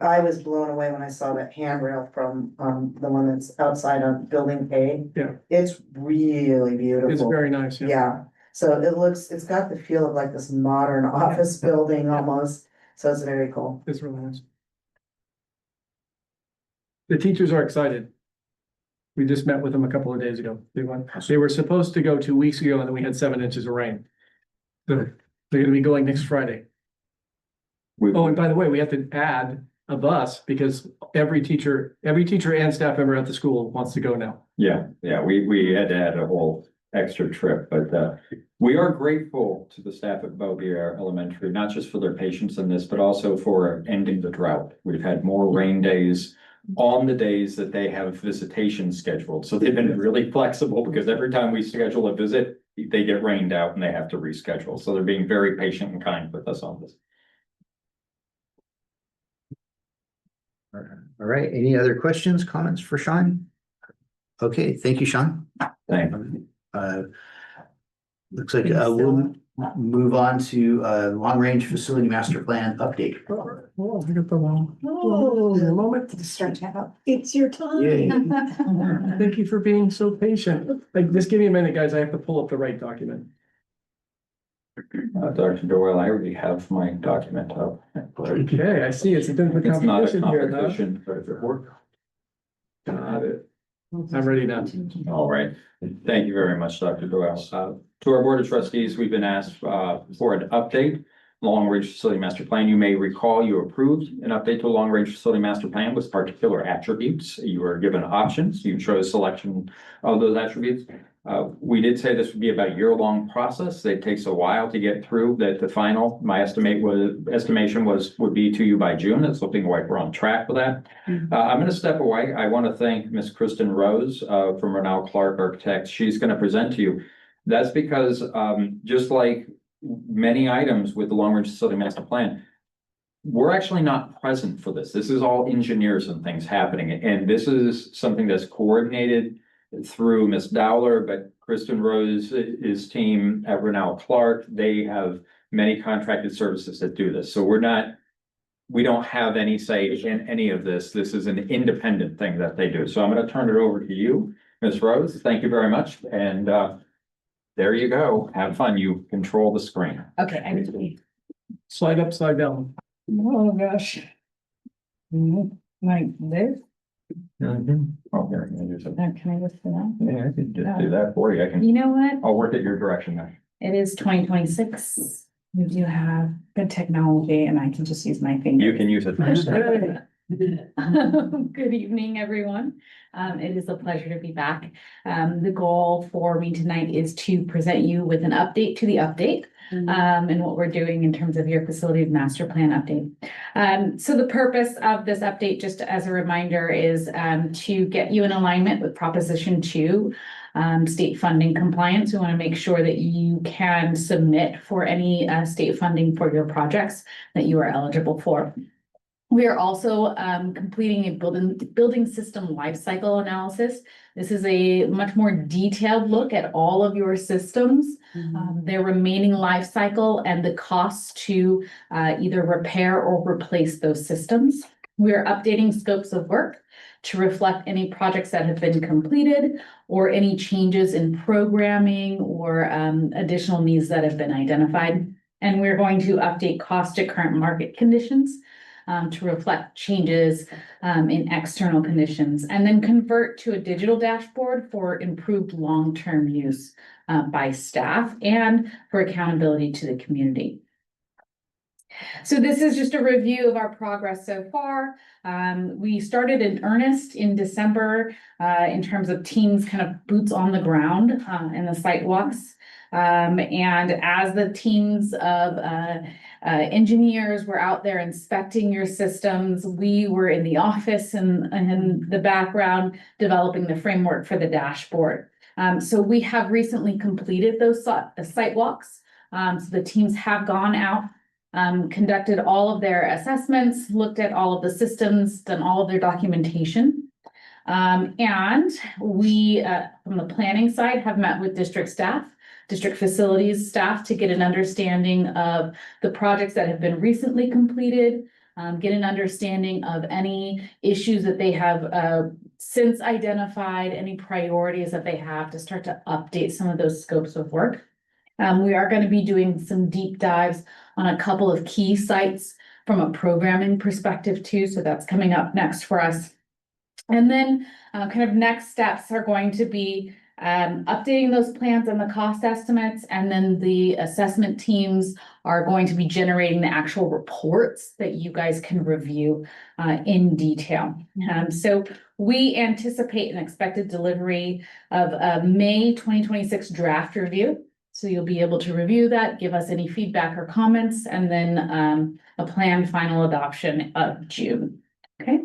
I was blown away when I saw that handrail from, the one that's outside on Building A. Yeah. It's really beautiful. It's very nice. Yeah, so it's got the feel of like this modern office building almost, so it's very cool. It's really nice. The teachers are excited. We just met with them a couple of days ago. They were supposed to go 2 weeks ago and then we had 7 inches of rain. So they're gonna be going next Friday. Oh, and by the way, we have to add a bus because every teacher and staff member at the school wants to go now. Yeah, we had to add a whole extra trip, but we are grateful to the staff at Bovier Elementary, not just for their patience in this, but also for ending the drought. We've had more rain days on the days that they have visitation scheduled. So they've been really flexible because every time we schedule a visit, they get rained out and they have to reschedule. So they're being very patient and kind with us on this. All right, any other questions, comments for Sean? Okay, thank you, Sean. Thank you. Looks like we'll move on to long-range facility master plan update. Oh, I got the wrong. Oh, a moment. Stretch out. It's your time. Yay. Thank you for being so patient. Like, just give me a minute, guys. I have to pull up the right document. Dr. Doyle, I already have my document up. Okay, I see. It's a bit of a It's not a competition here, huh? competition, but if it works. Got it. I'm ready now. All right. Thank you very much, Dr. Doyle. To our Board of Trustees, we've been asked for an update. Long-range facility master plan. You may recall you approved an update to a long-range facility master plan with particular attributes. You were given options. You chose selection of those attributes. We did say this would be about a year-long process. It takes a while to get through that. The final, my estimation would be to you by June. It's looking like we're on track for that. I'm going to step away. I want to thank Ms. Kristen Rose from Renal Clark Architects. She's going to present to you. That's because just like many items with the long-range facility master plan, we're actually not present for this. This is all engineers and things happening. And this is something that's coordinated through Ms. Dowler, but Kristen Rose's team at Renal Clark, they have many contracted services that do this. So we don't have any say in any of this. This is an independent thing that they do. So I'm going to turn it over to you, Ms. Rose. Thank you very much. And there you go. Have fun. You control the screen. Okay, I need to be. Slide up, slide down. Oh, gosh. Like this? Oh, here, can I do something? Can I listen now? Yeah, I could just do that for you. You know what? I'll work at your direction then. It is 2026. We do have good technology and I can just use my finger. You can use it. Good evening, everyone. It is a pleasure to be back. The goal for me tonight is to present you with an update to the update. And what we're doing in terms of your facility master plan update. So the purpose of this update, just as a reminder, is to get you in alignment with Proposition 2, state funding compliance. We want to make sure that you can submit for any state funding for your projects that you are eligible for. We are also completing a building system lifecycle analysis. This is a much more detailed look at all of your systems, their remaining life cycle, and the costs to either repair or replace those systems. We are updating scopes of work to reflect any projects that have been completed or any changes in programming or additional needs that have been identified. And we're going to update cost to current market conditions to reflect changes in external conditions, and then convert to a digital dashboard for improved long-term use by staff and for accountability to the community. So this is just a review of our progress so far. We started in earnest in December in terms of teams kind of boots on the ground and the site walks. And as the teams of engineers were out there inspecting your systems, we were in the office and in the background developing the framework for the dashboard. So we have recently completed those site walks. So the teams have gone out, conducted all of their assessments, looked at all of the systems, done all of their documentation. And we, from the planning side, have met with district staff, district facilities staff, to get an understanding of the projects that have been recently completed, get an understanding of any issues that they have since identified, any priorities that they have to start to update some of those scopes of work. We are going to be doing some deep dives on a couple of key sites from a programming perspective too, so that's coming up next for us. And then kind of next steps are going to be updating those plans and the cost estimates, and then the assessment teams are going to be generating the actual reports that you guys can review in detail. So we anticipate an expected delivery of a May 2026 draft review. So you'll be able to review that, give us any feedback or comments, and then a planned final adoption of June. Okay.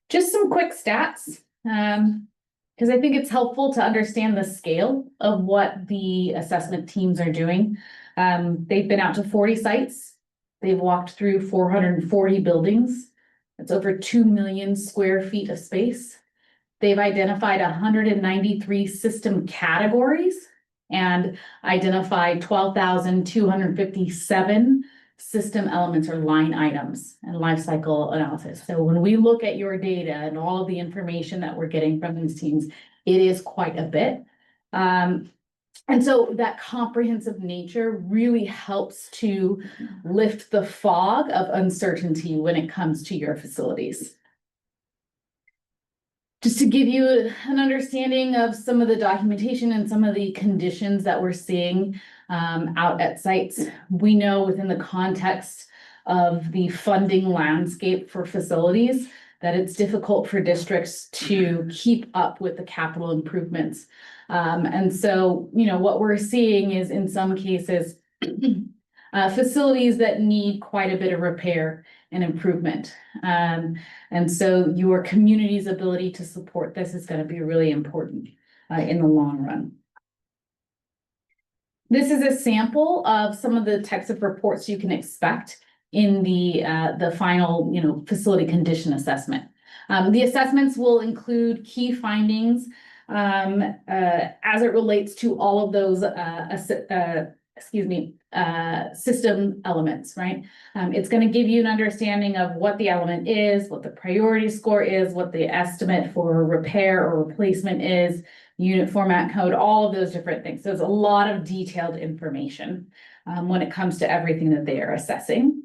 Just some quick stats, because I think it's helpful to understand the scale of what the assessment teams are doing. They've been out to 40 sites. They've walked through 440 buildings. That's over 2 million square feet of space. They've identified 193 system categories and identified 12,257 system elements or line items and life cycle analysis. So when we look at your data and all of the information that we're getting from these teams, it is quite a bit. And so that comprehensive nature really helps to lift the fog of uncertainty when it comes to your facilities. Just to give you an understanding of some of the documentation and some of the conditions that we're seeing out at sites, we know within the context of the funding landscape for facilities that it's difficult for districts to keep up with the capital improvements. And so, you know, what we're seeing is in some cases, facilities that need quite a bit of repair and improvement. And so your community's ability to support this is going to be really important in the long run. This is a sample of some of the types of reports you can expect in the final, you know, facility condition assessment. The assessments will include key findings as it relates to all of those system elements, right? It's going to give you an understanding of what the element is, what the priority score is, what the estimate for repair or replacement is, unit format code, all of those different things. So it's a lot of detailed information when it comes to everything that they are assessing.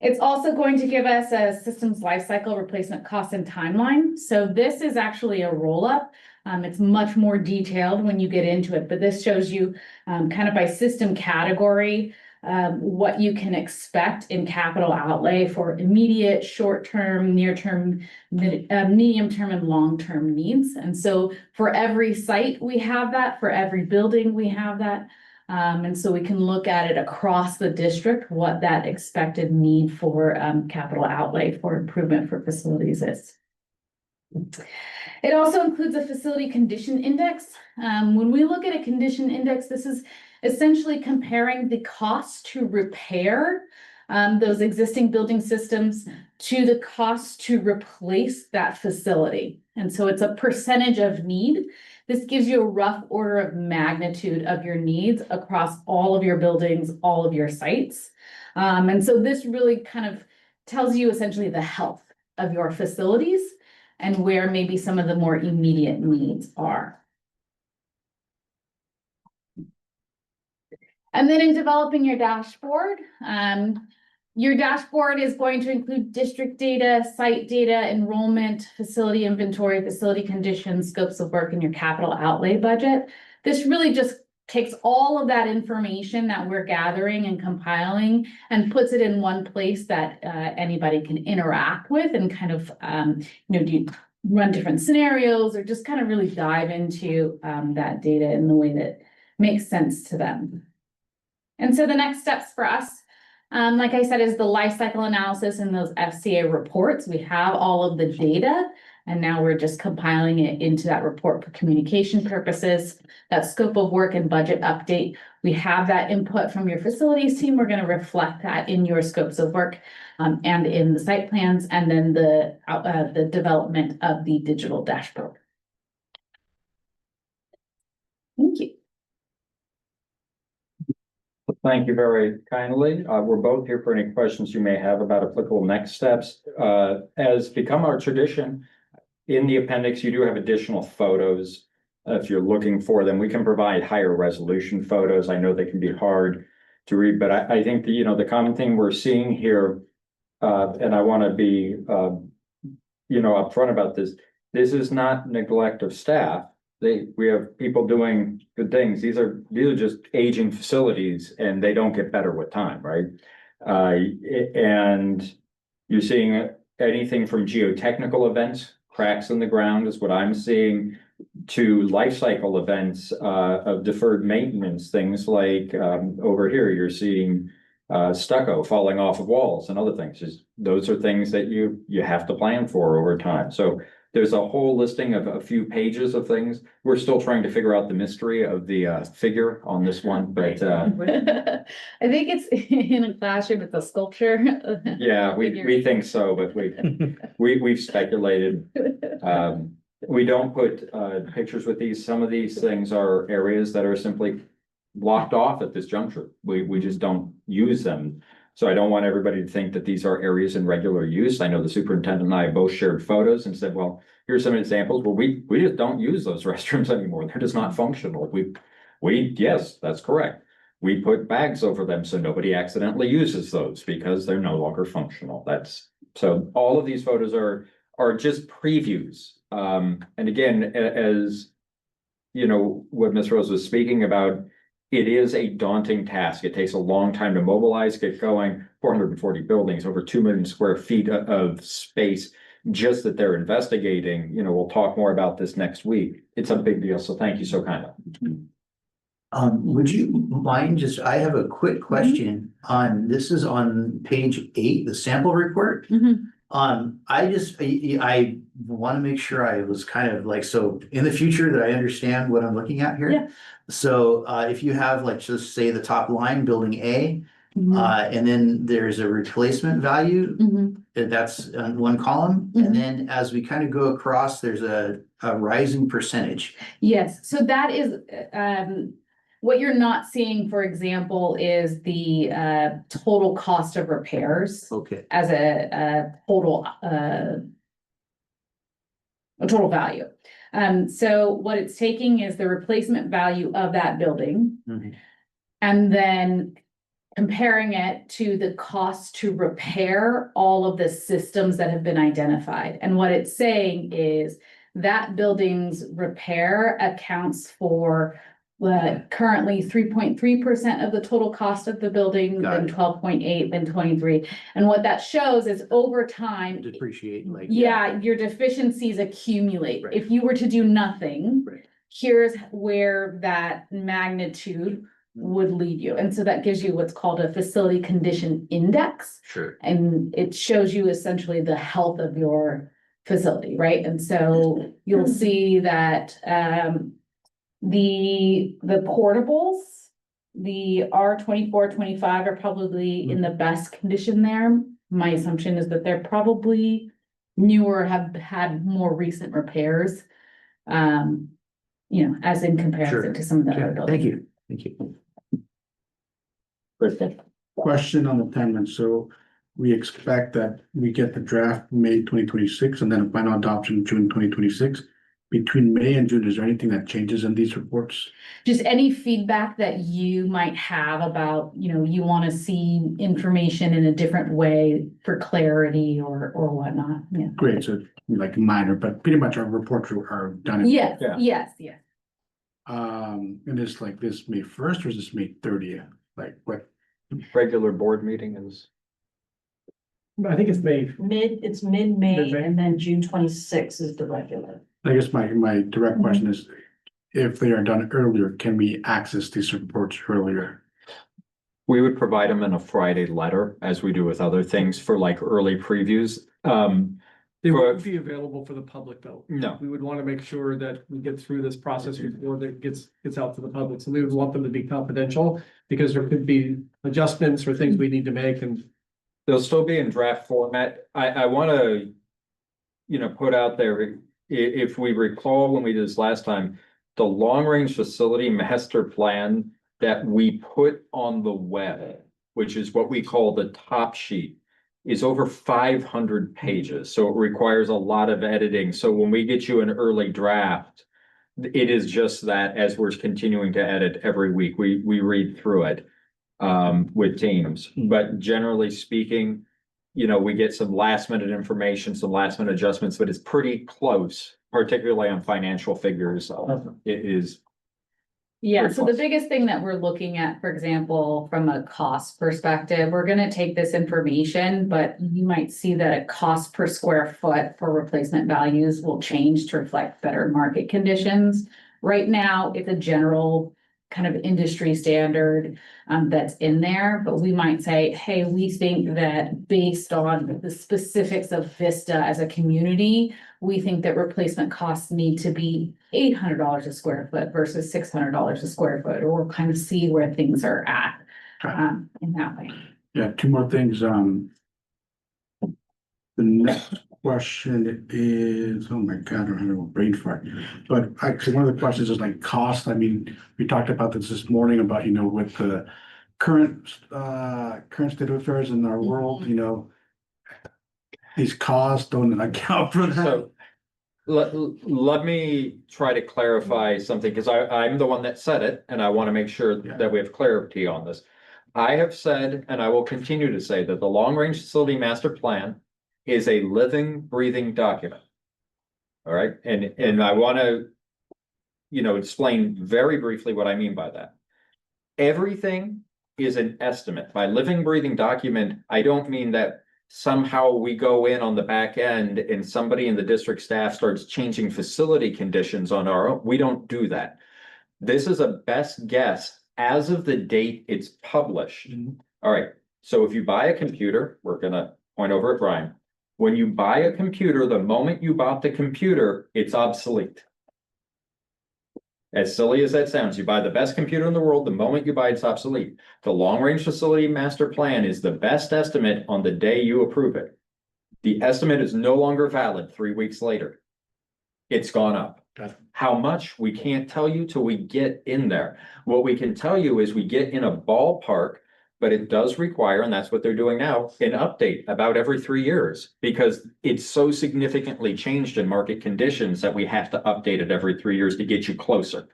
It's also going to give us a systems lifecycle replacement cost and timeline. So this is actually a roll-up. It's much more detailed when you get into it, but this shows you kind of by system category, what you can expect in capital outlay for immediate, short-term, near-term, medium-term, and long-term needs. And so for every site, we have that. For every building, we have that. And so we can look at it across the district, what that expected need for capital outlay for improvement for facilities is. It also includes a facility condition index. When we look at a condition index, this is essentially comparing the cost to repair those existing building systems to the cost to replace that facility. And so it's a percentage of need. This gives you a rough order of magnitude of your needs across all of your buildings, all of your sites. And so this really kind of tells you essentially the health of your facilities and where maybe some of the more immediate needs are. And then in developing your dashboard is going to include district data, site data, enrollment, facility inventory, facility conditions, scopes of work, and your capital outlay budget. This really just takes all of that information that we're gathering and compiling and puts it in one place that anybody can interact with and kind of, do you run different scenarios or just kind of really dive into that data in the way that makes sense to them. And so the next steps for us, like I said, is the life cycle analysis and those FCA reports. We have all of the data, and now we're just compiling it into that report for communication purposes. That scope of work and budget update. We have that input from your facilities team. We're going to reflect that in your scopes of work and in the site plans, and then the development of the digital dashboard. Thank you. Thank you very kindly. We're both here for any questions you may have about applicable next steps. As become our tradition, in the appendix, you do have additional photos. If you're looking for them, we can provide higher resolution photos. I know they can be hard to read, but I think that, the common thing we're seeing here, and I want to be, upfront about this. This is not neglect of staff. We have people doing good things. These are just aging facilities, and they don't get better with time, right? And you're seeing anything from geotechnical events, cracks in the ground is what I'm seeing, to life cycle events of deferred maintenance, things like over here, you're seeing stucco falling off of walls and other things. Those are things that you have to plan for over time. So there's a whole listing of a few pages of things. We're still trying to figure out the mystery of the figure on this one, but I think it's in a classroom, it's a sculpture. yeah, we think so, but we've speculated. We don't put pictures with these. Some of these things are areas that are simply blocked off at this juncture. We just don't use them. So I don't want everybody to think that these are areas in regular use. I know the superintendent and I both shared photos and said, well, here's some examples. Well, we just don't use those restrooms anymore. They're just not functional. Yes, that's correct. We put bags over them so nobody accidentally uses those because they're no longer functional. So all of these photos are just previews. And again, as what Ms. Rose was speaking about, it is a daunting task. It takes a long time to mobilize, get going, 440 buildings, over 2 million square feet of space just that they're investigating. We'll talk more about this next week. It's a big deal. So thank you so kindly. Would you mind I have a quick question on, this is on page 8, the sample report. I want to make sure I was kind of so in the future that I understand what I'm looking at here. Yeah. So if you have just say the top line, building A, and then there's a replacement value, that's on one column. And then as we kind of go across, there's a rising percentage. Yes, so that is, what you're not seeing, for example, is the total cost of repairs. Okay. As a total value. So what it's taking is the replacement value of that building. And then comparing it to the cost to repair all of the systems that have been identified. And what it's saying is that building's repair accounts for currently 3.3% of the total cost of the building, Got then it. 12.8, then 23. And what that shows is over time, Depreciate like. yeah, your deficiencies accumulate. Right. If you were to do nothing, Right. here's where that magnitude would lead you. And so that gives you what's called a facility condition index. Sure. And it shows you essentially the health of your facility, right? And so you'll see that the portables, the R24, 25 are probably in the best condition there. My assumption is that they're probably newer, have had more recent repairs. As in comparison to some of the other buildings. Thank you. Thank you. Question on the timeline. So we expect that we get the draft May 2026 and then a final adoption June 2026. Between May and June, is there anything that changes in these reports? Just any feedback that you might have about, you want to see information in a different way for clarity or whatnot. Yeah. Great, so like minor, but pretty much our reports are done. Yes, Yeah. yes, yes. And it's like this May 1st or is this May 30th? Like what? Regular board meeting is. I think it's May. It's mid-May Mid-May. and then June 26th is the regular. I guess my direct question is, if they are done earlier, can we access these reports earlier? We would provide them in a Friday letter, as we do with other things for like early previews. They won't be available for the public though. No. We would want to make sure that we get through this process before that gets out to the public. So we would want them to be confidential because there could be adjustments or things we need to make and. They'll still be in draft format. I wanna, put out there, if we recall when we did this last time, the long-range facility master plan that we put on the web, which is what we call the top sheet, is over 500 pages. So it requires a lot of editing. So when we get you an early draft, it is just that as we're continuing to edit every week, we read through it with teams. But generally speaking, we get some last minute information, some last minute adjustments, but it's pretty close, particularly on financial figures. It is. Yeah, Very so the close. biggest thing that we're looking at, for example, from a cost perspective, we're gonna take this information, but you might see that a cost per square foot for replacement values will change to reflect better market conditions. Right now, it's a general kind of industry standard that's in there, but we might say, hey, we think that based on the specifics of Vista as a community, we think that replacement costs need to be $800 a square foot versus $600 a square foot, or we'll kind of see where things are at in that way. Yeah, two more things. The next question is, oh my God, I'm having a brain fart. But actually, one of the questions is like cost. I mean, we talked about this morning about, with the current state of affairs in our world, these costs don't account for that. So let me try to clarify something, because I'm the one that said it, and I want to make sure that we have clarity on this. I have said, and I will continue to say, that the long-range facility master plan is a living, breathing document. All right, and I want to, explain very briefly what I mean by that. Everything is an estimate. By living, breathing document, I don't mean that somehow we go in on the back end and somebody in the district staff starts changing facility conditions on our own. We don't do that. This is a best guess as of the date it's published. All right, so if you buy a computer, we're gonna point over at Brian. When you buy a computer, the moment you bought the computer, it's obsolete. As silly as that sounds, you buy the best computer in the world, the moment you buy it's obsolete. The long-range facility master plan is the best estimate on the day you approve it. The estimate is no longer valid 3 weeks later. It's gone up. How much? We can't tell you till we get in there. What we can tell you is we get in a ballpark, but it does require, and that's what they're doing now, an update about every 3 years, because it's so significantly changed in market conditions that we have to update it every 3 years to get you closer.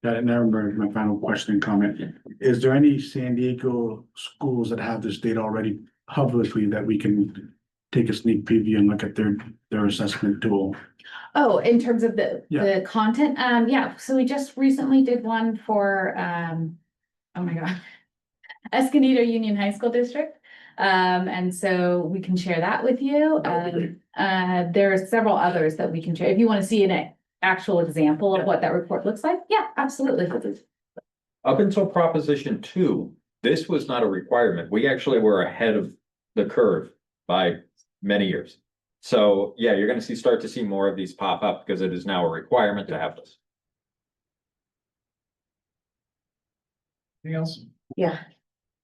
Got it. Now remember my final question and comment. Is there any San Diego schools that have this data already publicly that we can take a sneak preview and look at their assessment tool? Oh, in terms of the Yeah. content, yeah, so we just recently did one for, oh my God. Escondido Union High School District. And so we can share that with you. There are several others that we can share. If you want to see an actual example of what that report looks like, yeah, absolutely. Up until Proposition 2, this was not a requirement. We actually were ahead of the curve by many years. So yeah, you're going to start to see more of these pop up because it is now a requirement to have this. Anything else? Yeah.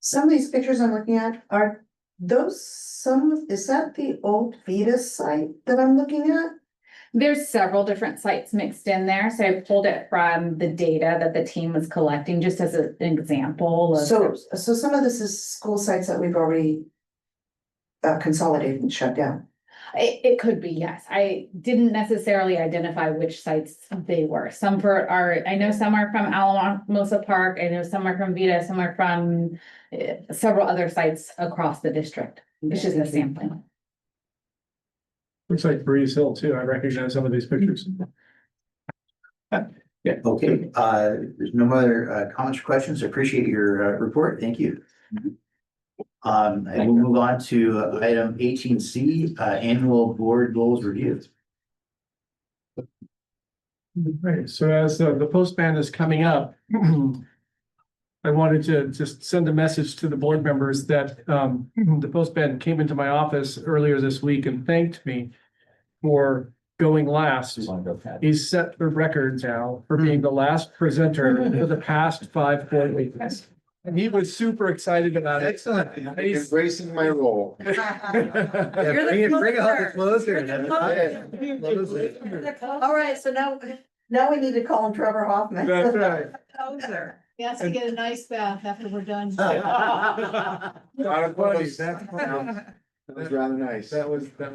Some of these pictures I'm looking at are is that the old Vita site that I'm looking at? There's several different sites mixed in there. So I pulled it from the data that the team was collecting just as an example of. So some of this is school sites that we've already consolidated and shut down. It could be, yes. I didn't necessarily identify which sites they were. Some I know some are from Alamosa Park. I know some are from Vita, some are from several other sites across the district. It's just a sampling. Looks like Breeze Hill too. I recognize some of these pictures. Yeah, okay, there's no other comments or questions. I appreciate your report. Thank you. I will move on to item 18C, annual board goals review. Right, so as the postman is coming up, I wanted to just send a message to the board members that the postman came into my office earlier this week and thanked me for going last. He's set the record now for being the last presenter for the past 5 board meetings. And he was super excited about it. Excellent. Embracing my role. Bring it a little closer. All right, so now we need to call him Trevor Hoffman. That's right. Poser. He has to get a nice bath after we're done. That was rather nice. That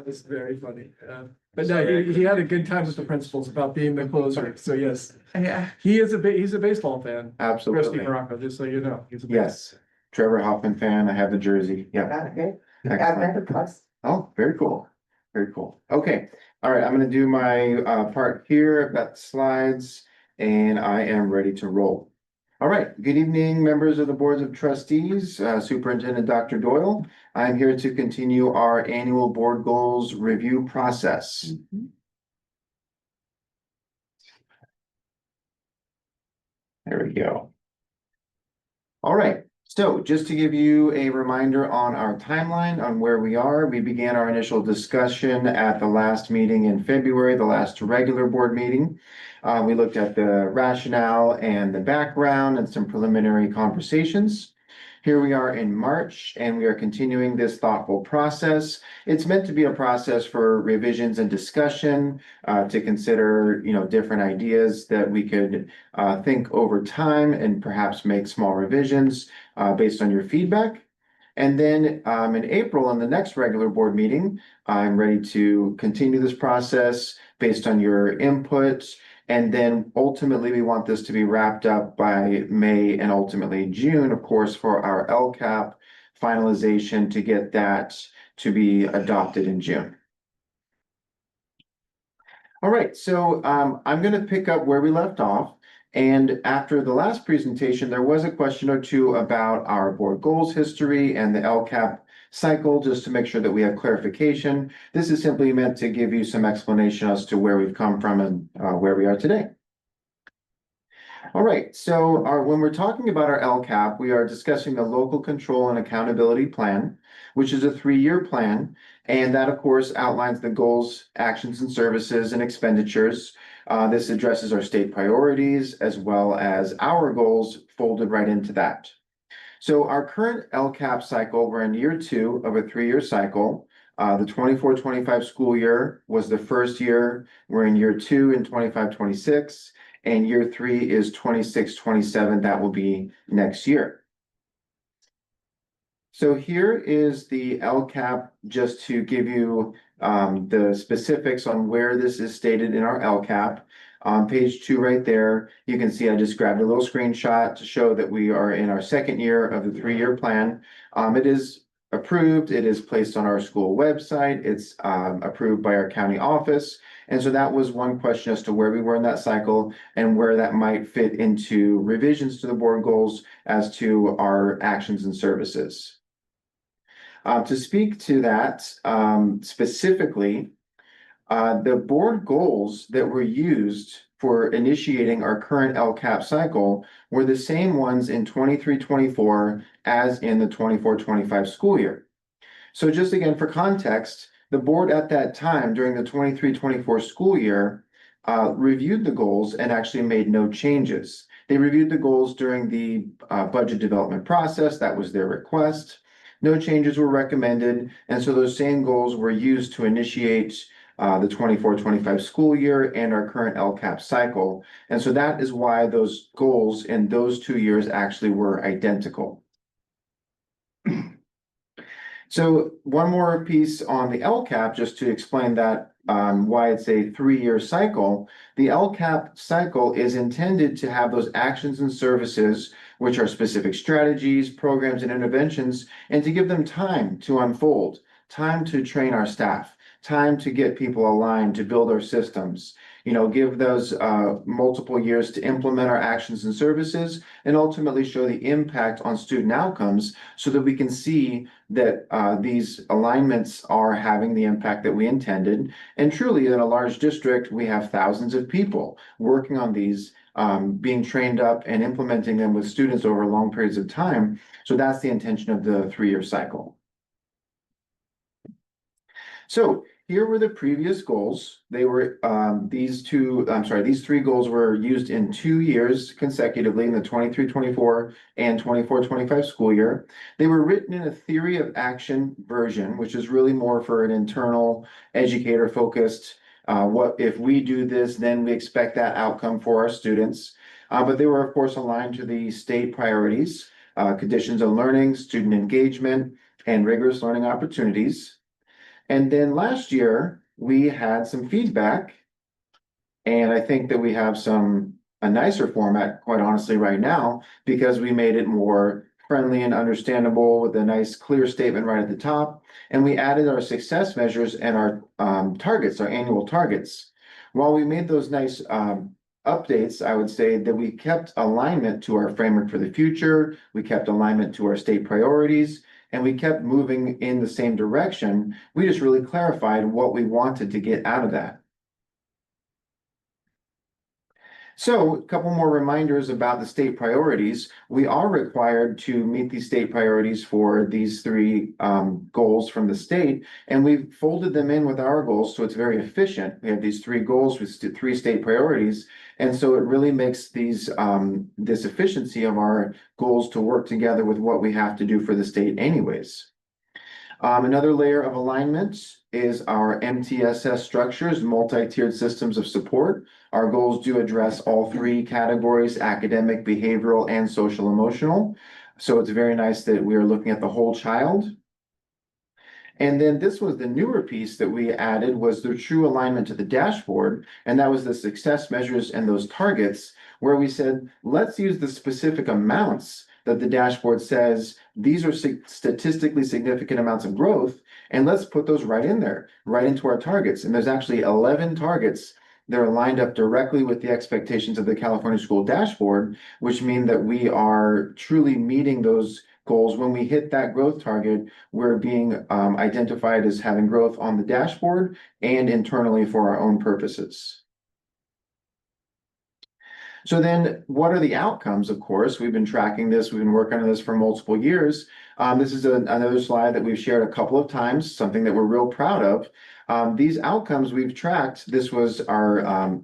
was very funny. But no, he had a good time with the principals about being the closer. So yes, Yeah. he's a baseball fan. Absolutely. Rusty Morocco, just so you know. He's a Yes, Trevor Hoffman fan. I have the jersey. Yeah. Okay. I've Excellent. met her twice. Oh, very cool. Very cool. Okay. All right. I'm gonna do my part here. I've got the slides and I am ready to roll. All right. Good evening, members of the boards of trustees, Superintendent Dr. Doyle. I'm here to continue our annual board goals review process. There we go. All right. So just to give you a reminder on our timeline on where we are, we began our initial discussion at the last meeting in February, the last regular board meeting. We looked at the rationale and the background and some preliminary conversations. Here we are in March and we are continuing this thoughtful process. It's meant to be a process for revisions and discussion, to consider, different ideas that we could think over time and perhaps make small revisions based on your feedback. And then in April, on the next regular board meeting, I'm ready to continue this process based on your input. And then ultimately, we want this to be wrapped up by May and ultimately June, of course, for our LCAP finalization to get that to be adopted in June. All right, so I'm going to pick up where we left off. And after the last presentation, there was a question or two about our board goals history and the LCAP cycle, just to make sure that we have clarification. This is simply meant to give you some explanation as to where we've come from and where we are today. All right, so when we're talking about our LCAP, we are discussing the Local Control and Accountability Plan, which is a 3-year plan. And that, of course, outlines the goals, actions, and services and expenditures. This addresses our state priorities as well as our goals folded right into that. So our current LCAP cycle, we're in year 2 of a 3-year cycle. The 24-25 school year was the first year. We're in year 2 in 25-26, and year 3 is 26-27. That will be next year. So here is the LCAP, just to give you the specifics on where this is stated in our LCAP. On page 2 right there, you can see I just grabbed a little screenshot to show that we are in our second year of the 3-year plan. It is approved, it is placed on our school website, it's approved by our county office. And so that was one question as to where we were in that cycle and where that might fit into revisions to the board goals as to our actions and services. To speak to that specifically, the board goals that were used for initiating our current LCAP cycle were the same ones in 23-24 as in the 24-25 school year. So just again, for context, the board at that time during the 23-24 school year reviewed the goals and actually made no changes. They reviewed the goals during the budget development process. That was their request. No changes were recommended. And so those same goals were used to initiate the 24-25 school year and our current LCAP cycle. And so that is why those goals in those 2 years actually were identical. So one more piece on the LCAP, just to explain that why it's a 3-year cycle. The LCAP cycle is intended to have those actions and services, which are specific strategies, programs, and interventions, and to give them time to unfold, time to train our staff, time to get people aligned, to build our systems, give those multiple years to implement our actions and services, and ultimately show the impact on student outcomes so that we can see that these alignments are having the impact that we intended. And truly, in a large district, we have thousands of people working on these, being trained up and implementing them with students over long periods of time. So that's the intention of the 3-year cycle. So here were the previous goals. They were these 3 goals were used in 2 years consecutively in the 23-24 and 24-25 school year. They were written in a theory of action version, which is really more for an internal educator focused. What if we do this, then we expect that outcome for our students. But they were, of course, aligned to the state priorities, conditions of learning, student engagement, and rigorous learning opportunities. And then last year, we had some feedback, and I think that we have a nicer format, quite honestly, right now, because we made it more friendly and understandable with a nice, clear statement right at the top. And we added our success measures and our targets, our annual targets. While we made those nice updates, I would say that we kept alignment to our framework for the future. We kept alignment to our state priorities. And we kept moving in the same direction. We just really clarified what we wanted to get out of that. So a couple more reminders about the state priorities. We are required to meet these state priorities for these 3 goals from the state, and we've folded them in with our goals, so it's very efficient. We have these 3 goals with 3 state priorities, and so it really makes these this efficiency of our goals to work together with what we have to do for the state anyways. Another layer of alignment is our MTSS structures, multi-tiered systems of support. Our goals do address all 3 categories: academic, behavioral, and social emotional. So it's very nice that we are looking at the whole child. And then this was the newer piece that we added, was the true alignment to the dashboard. And that was the success measures and those targets, where we said, let's use the specific amounts that the dashboard says these are statistically significant amounts of growth, and let's put those right in there, right into our targets. And there's actually 11 targets that are lined up directly with the expectations of the California School Dashboard, which mean that we are truly meeting those goals. When we hit that growth target, we're being identified as having growth on the dashboard and internally for our own purposes. So then what are the outcomes? Of course, we've been tracking this. We've been working on this for multiple years. This is another slide that we've shared a couple of times, something that we're real proud of. These outcomes we've tracked, this was our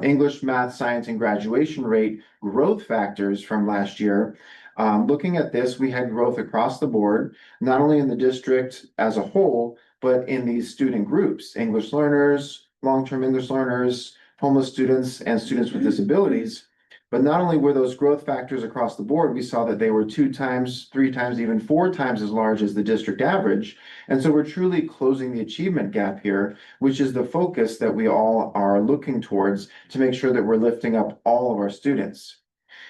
English, math, science, and graduation rate growth factors from last year. Looking at this, we had growth across the board, not only in the district as a whole, but in these student groups: English learners, long-term English learners, homeless students, and students with disabilities. But not only were those growth factors across the board, we saw that they were 2 times, 3 times, even 4 times as large as the district average. And so we're truly closing the achievement gap here, which is the focus that we all are looking towards to make sure that we're lifting up all of our students.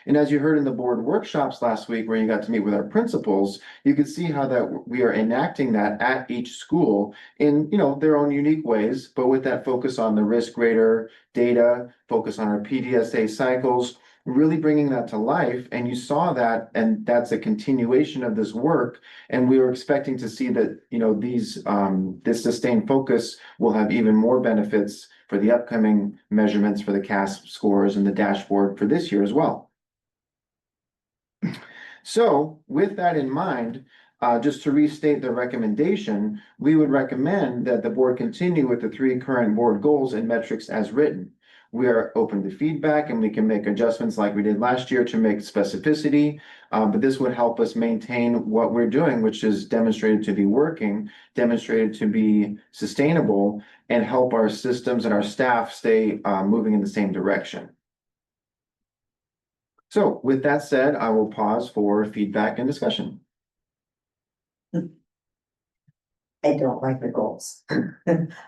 And as you heard in the board workshops last week, where you got to meet with our principals, you could see how that we are enacting that at each school in, their own unique ways, but with that focus on the risk grader data, focus on our PDSA cycles, really bringing that to life. And you saw that, and that's a continuation of this work. And we were expecting to see that, this sustained focus will have even more benefits for the upcoming measurements for the CASP scores and the dashboard for this year as well. So with that in mind, just to restate the recommendation, we would recommend that the board continue with the 3 current board goals and metrics as written. We are open to feedback and we can make adjustments like we did last year to make specificity, but this would help us maintain what we're doing, which is demonstrated to be working, demonstrated to be sustainable, and help our systems and our staff stay moving in the same direction. So with that said, I will pause for feedback and discussion. I don't like the goals.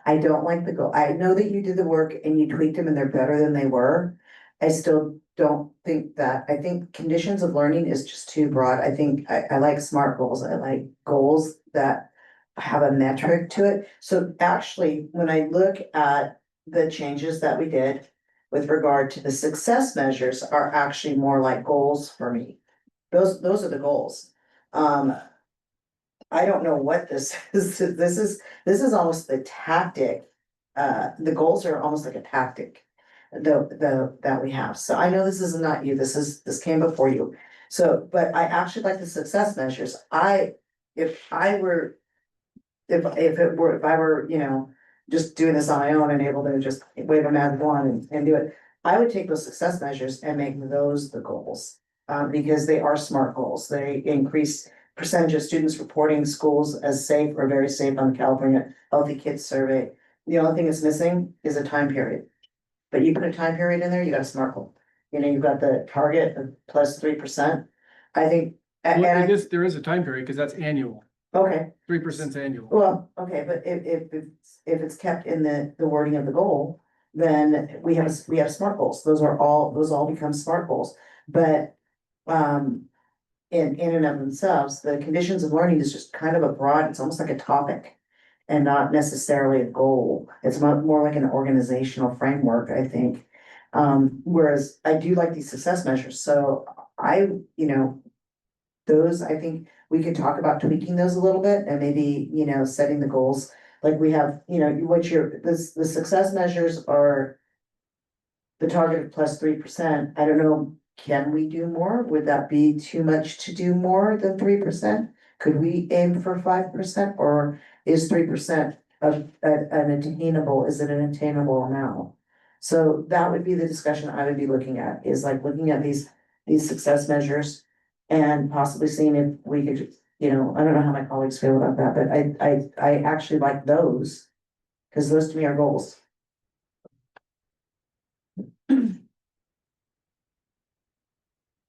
I don't like the goal. I know that you did the work and you tweaked them and they're better than they were. I still don't think that, I think conditions of learning is just too broad. I think I like SMART goals. I like goals that have a metric to it. So actually, when I look at the changes that we did with regard to the success measures are actually more like goals for me. Those are the goals. I don't know what this is. This is almost the tactic. The goals are almost like a tactic that we have. So I know this is not you. This came before you. So, but I actually like the success measures. If I were, just doing this on my own and able to just wave a magic wand and do it, I would take those success measures and make those the goals. Because they are SMART goals. They increase percentage of students reporting schools as safe or very safe on the California Healthy Kids Survey. The only thing that's missing is a time period. But you put a time period in there, you got a SMART goal. You've got the target of plus 3%. I think. There is a time period because that's annual. Okay. 3% annual. Well, okay, but if it's kept in the wording of the goal, then we have SMART goals. Those all become SMART goals. But in and of themselves, the conditions of learning is just kind of a broad, it's almost like a topic and not necessarily a goal. It's more like an organizational framework, I think. Whereas I do like these success measures. So those, I think we could talk about tweaking those a little bit and maybe, setting the goals. Like we have, the success measures are the target of plus 3%. I don't know, can we do more? Would that be too much to do more than 3%? Could we aim for 5%, or is 3% an attainable, is it an attainable amount? So that would be the discussion I would be looking at, is like looking at these success measures and possibly seeing if we could, I don't know how my colleagues feel about that, but I actually like those, because those to me are goals.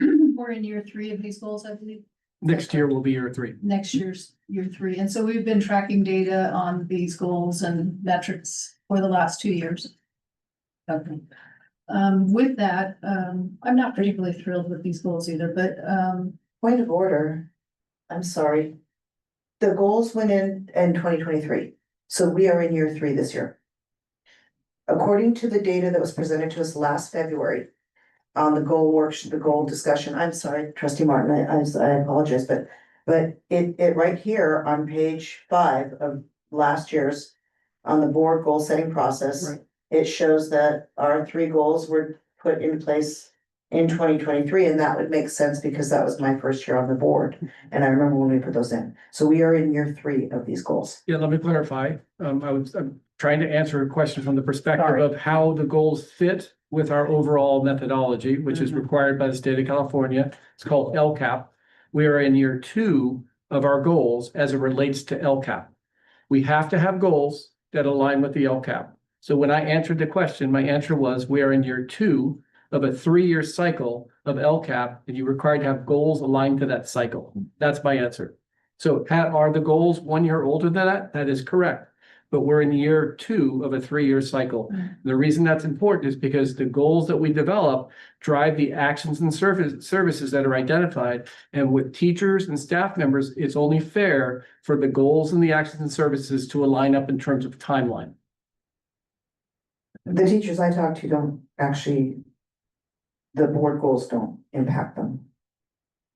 We're in year 3 of these goals, I believe. Next year will be year 3. Next year's year 3. And so we've been tracking data on these goals and metrics for the last 2 years. Okay. With that, I'm not particularly thrilled with these goals either, but, point of order. I'm sorry. The goals went in 2023. So we are in year 3 this year. According to the data that was presented to us last February, on the goal worksheet, the goal discussion, I'm sorry, Trustee Martin, I apologize, but it right here on page 5 of last year's, on the board goal setting process, Right. It shows that our 3 goals were put in place in 2023, and that would make sense because that was my first year on the board, and I remember when we put those in. So we are in year 3 of these goals. Yeah, let me clarify. I'm trying to answer a question from the perspective Sorry. of how the goals fit with our overall methodology, which is required by the state of California. It's called LCAP. We are in year 2 of our goals as it relates to LCAP. We have to have goals that align with the LCAP. So when I answered the question, my answer was we are in year 2 of a 3-year cycle of LCAP, and you're required to have goals aligned to that cycle. That's my answer. So are the goals 1 year older than that? That is correct. But we're in year 2 of a 3-year cycle. The reason that's important is because the goals that we develop drive the actions and services that are identified. And with teachers and staff members, it's only fair for the goals and the actions and services to align up in terms of timeline. The teachers I talk to don't actually, the board goals don't impact them.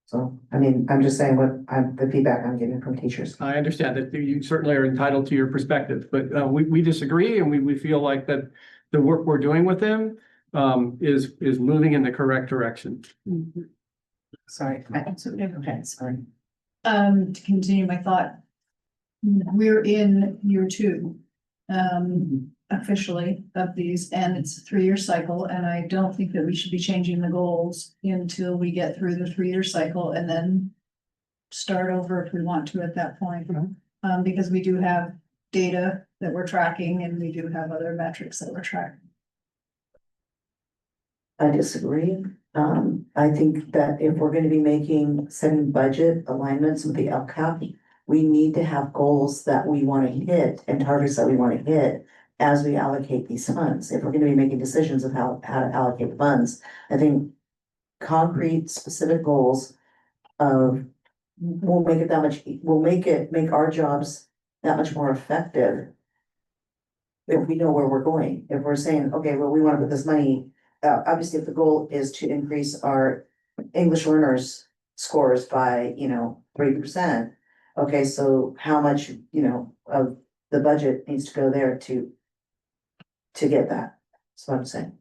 So, I mean, I'm just saying the feedback I'm getting from teachers. I understand that you certainly are entitled to your perspective, but we disagree, and we feel like that the work we're doing with them is moving in the correct direction. Sorry, okay, sorry. To continue my thought, we're in year 2, officially of these, and it's a 3-year cycle, and I don't think that we should be changing the goals until we get through the 3-year cycle and then start over if we want to at that point. Because we do have data that we're tracking and we do have other metrics that we're tracking. I disagree. I think that if we're gonna be setting budget alignments with the LCAP, we need to have goals that we wanna hit and targets that we wanna hit as we allocate these funds. If we're gonna be making decisions of how to allocate funds, I think concrete, specific goals will make our jobs that much more effective if we know where we're going. If we're saying, okay, well, we wanna put this money, obviously, if the goal is to increase our English learners scores by, 3%. Okay, so how much, of the budget needs to go there to get that? That's what I'm saying.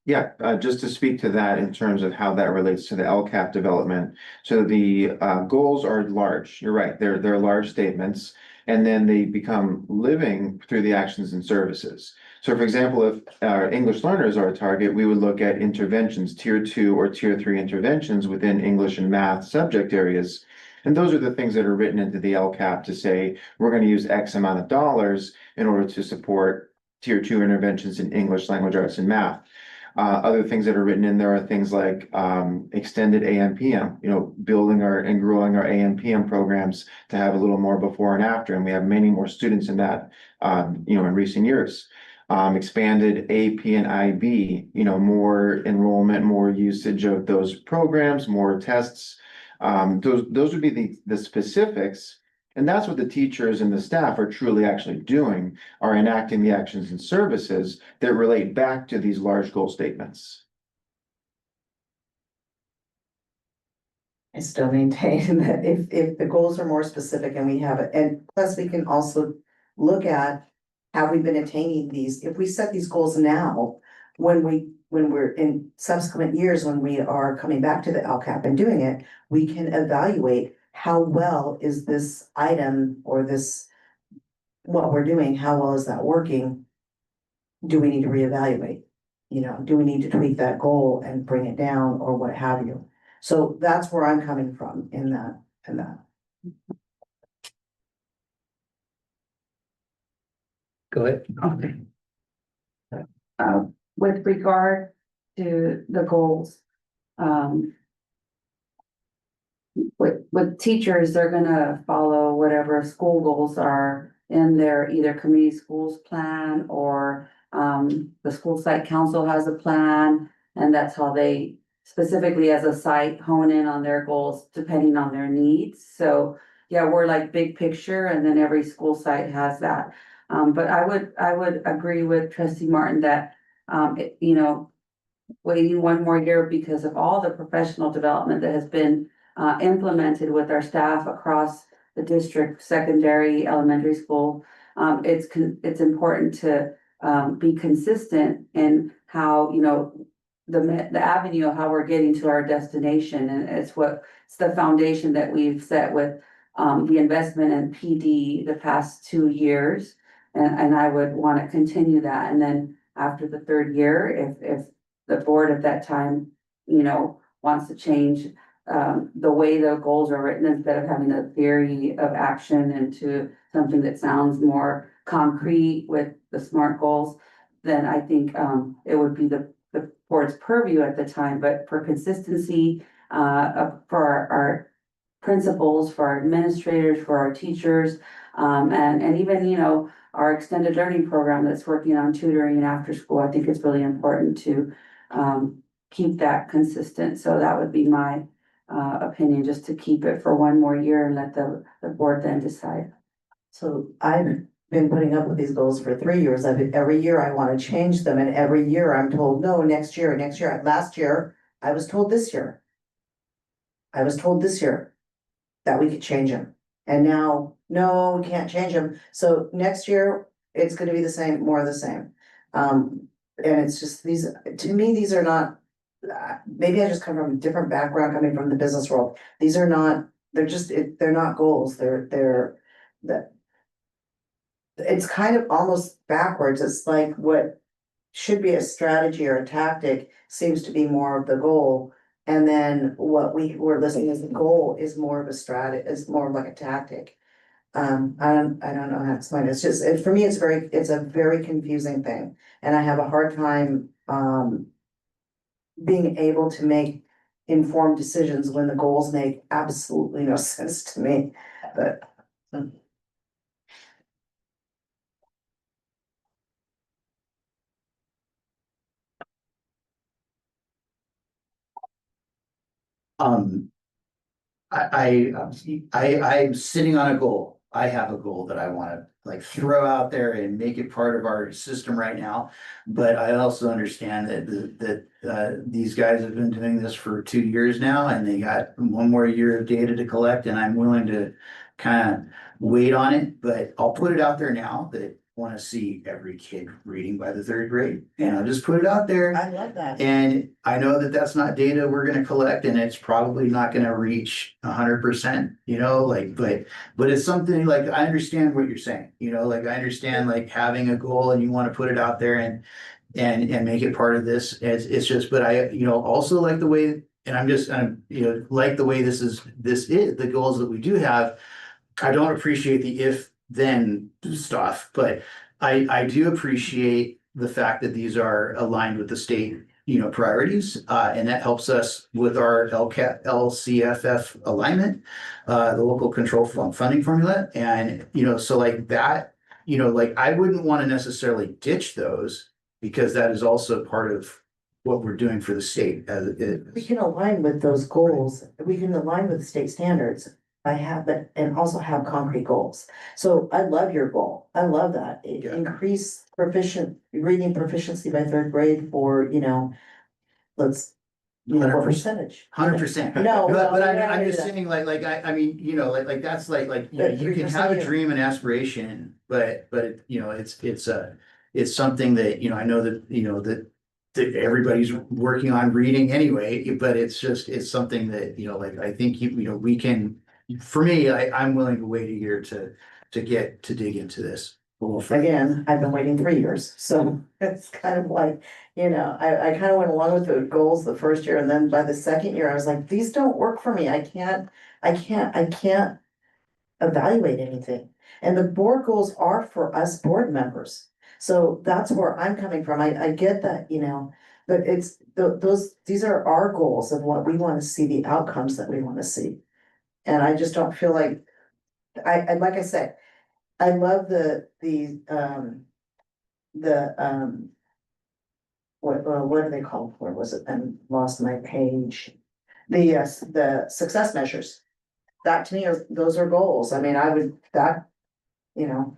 Yeah, just to speak to that in terms of how that relates to the LCAP development. So the goals are large. You're right. They're large statements, and then they become living through the actions and services. So for example, if our English learners are a target, we would look at interventions, tier 2 or tier 3 interventions within English and math subject areas. And those are the things that are written into the LCAP to say, we're going to use X amount of dollars in order to support tier 2 interventions in English, language arts, and math. Other things that are written in there are things like extended AM/PM, building and growing our AM/PM programs to have a little more before and after. And we have many more students in that, in recent years. Expanded AP and IB, more enrollment, more usage of those programs, more tests. Those would be the specifics. And that's what the teachers and the staff are truly actually doing, are enacting the actions and services that relate back to these large goal statements. I still maintain that if the goals are more specific and we have it, and plus we can also look at, have we been attaining these? If we set these goals now, when we're in subsequent years, when we are coming back to the LCAP and doing it, we can evaluate how well is this item or what we're doing, how well is that working? Do we need to reevaluate? Do we need to tweak that goal and bring it down or what have you? So that's where I'm coming from in that. Go ahead. Okay. With regard to the goals, with teachers, they're gonna follow whatever school goals are in their either community schools plan or the school site council has a plan, and that's how they specifically as a site hone in on their goals depending on their needs. So yeah, we're like big picture, and then every school site has that. But I would agree with Trustee Martin that waiting one more year because of all the professional development that has been implemented with our staff across the district, secondary, elementary school. It's important to be consistent in how, the avenue of how we're getting to our destination. And it's the foundation that we've set with the investment in PD the past 2 years. And I would want to continue that. And then after the 3rd year, if the board at that time, wants to change the way the goals are written, instead of having a theory of action into something that sounds more concrete with the SMART goals, then I think it would be the board board's purview at the time, but for consistency, for our principals, for our administrators, for our teachers, and even, you know, our extended learning program that's working on tutoring and after school, I think it's really important to, keep that consistent. So that would be my, opinion, just to keep it for one more year and let the board then decide. So I've been putting up with these goals for 3 years. Every year I want to change them, and every year I'm told, no, next year, next year. Last year, I was told this year. I was told this year that we could change them. And now, no, we can't change them. So next year, it's gonna be the same, more of the same. And it's just these, to me, these are not, maybe I just come from a different background, coming from the business world. These are not, they're just, they're not goals. That. It's kind of almost backwards. It's like what should be a strategy or a tactic seems to be more of the goal. And then what we're listening as the goal is more of a strategy, is more of like a tactic. I don't know how to explain it. It's just, for me, it's a very confusing thing. And I have a hard time, being able to make informed decisions when the goals make absolutely no sense to me, but. Um. I'm sitting on a goal. I have a goal that I wanna like throw out there and make it part of our system right now. But I also understand that these guys have been doing this for 2 years now, and they got one more year of data to collect, and I'm willing to kind of wait on it, but I'll put it out there now that I want to see every kid reading by the 3rd grade, and I'll just put it out there. I love that. And I know that that's not data we're gonna collect, and it's probably not gonna reach 100%, you know, like, but it's something like, I understand what you're saying, you know, like, I understand like having a goal and you wanna put it out there and make it part of this. It's just, but I, you know, also like the way, and I'm, you know, like the way this is, the goals that we do have. I don't appreciate the if then stuff, but I do appreciate the fact that these are aligned with the state, you know, priorities, and that helps us with our LCFF alignment, the local control funding formula. And, you know, so like that, you know, like I wouldn't want to necessarily ditch those, because that is also part of what we're doing for the state as it is. We can align with those goals. We can align with state standards. And also have concrete goals. So I love your goal. I love that. Increase reading proficiency by 3rd grade for, you know, let's. You know, what percentage? 100%. No, but no, I'm no, just no. saying, I mean, you know, like that's like, you know, you can have a dream and aspiration, but you know, it's something that, you know, I know that, you know, that everybody's working on reading anyway, but it's something that, you know, like, I think you know, we can, for me, I'm willing to wait a year to dig into this. Again, I've been waiting 3 years, so it's kind of like, you know, I kind of went along with the goals the first year, and then by the second year, I was like, these don't work for me. I can't evaluate anything. And the board goals are for us board members. So that's where I'm coming from. I get that, you know, but it's these are our goals of what we want to see, the outcomes that we want to see. And I just don't feel like, like I said, I love what do they call it? Where was it? I lost my page. The success measures. That to me those are goals. I mean, you know.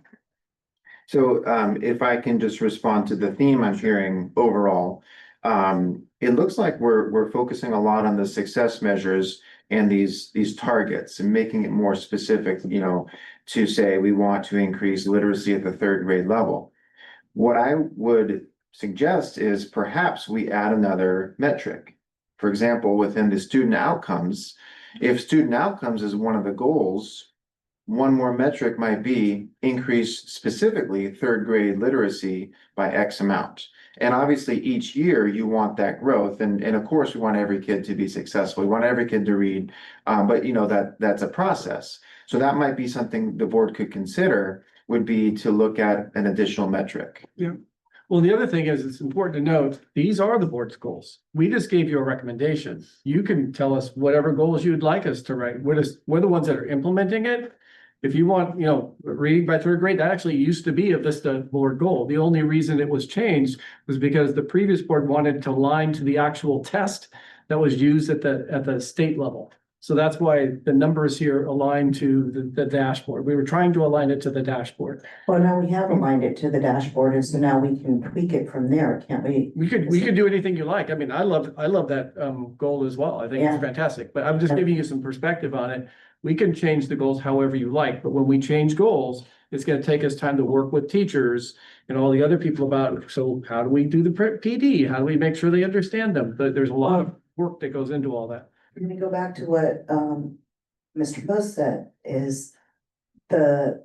So if I can just respond to the theme I'm hearing overall, it looks like we're focusing a lot on the success measures and these targets and making it more specific, you know, to say we want to increase literacy at the 3rd grade level. What I would suggest is perhaps we add another metric. For example, within the student outcomes, if student outcomes is one of the goals, one more metric might be increase specifically 3rd grade literacy by X amount. And obviously each year you want that growth. And of course we want every kid to be successful. We want every kid to read, but you know, that's a process. So that might be something the board could consider, would be to look at an additional metric. Yeah. Well, the other thing is, it's important to note, these are the board's goals. We just gave you a recommendation. You can tell us whatever goals you'd like us to write. We're the ones that are implementing it. If you want, reading by third grade, that actually used to be a Vista board goal. The only reason it was changed was because the previous board wanted to align to the actual test that was used at the state level. So that's why the numbers here align to the dashboard. We were trying to align it to the dashboard. Well, now we have aligned it to the dashboard, and so now we can tweak it from there, can't we? We could do anything you like. I mean, I love that goal as well. I think it's Yeah. fantastic, but I'm just giving you some perspective on it. We can change the goals however you like, but when we change goals, it's gonna take us time to work with teachers and all the other people about, so how do we do the PD? How do we make sure they understand them? But there's a lot of work that goes into all that. Let me go back to what, Mr. Post said, is if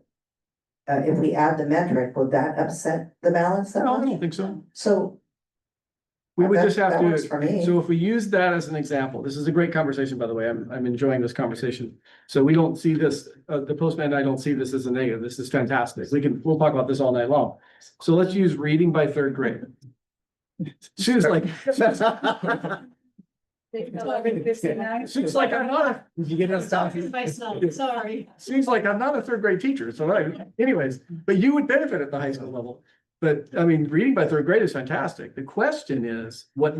we add the metric, will that upset the balance that No, I much? don't think so. So. We would that- just have that to, works for me. so if we use that as an example, this is a great conversation, by the way, I'm enjoying this conversation. So we don't see this, the postman and I don't see this as a negative, this is fantastic, we'll talk about this all night long. So let's use reading by third grade. She was like. Seems like I'm not. Did you get us talking? Myself, sorry. Seems like I'm not a third grade teacher, so anyways, but you would benefit at the high school level. But I mean, reading by third grade is fantastic. The question is, what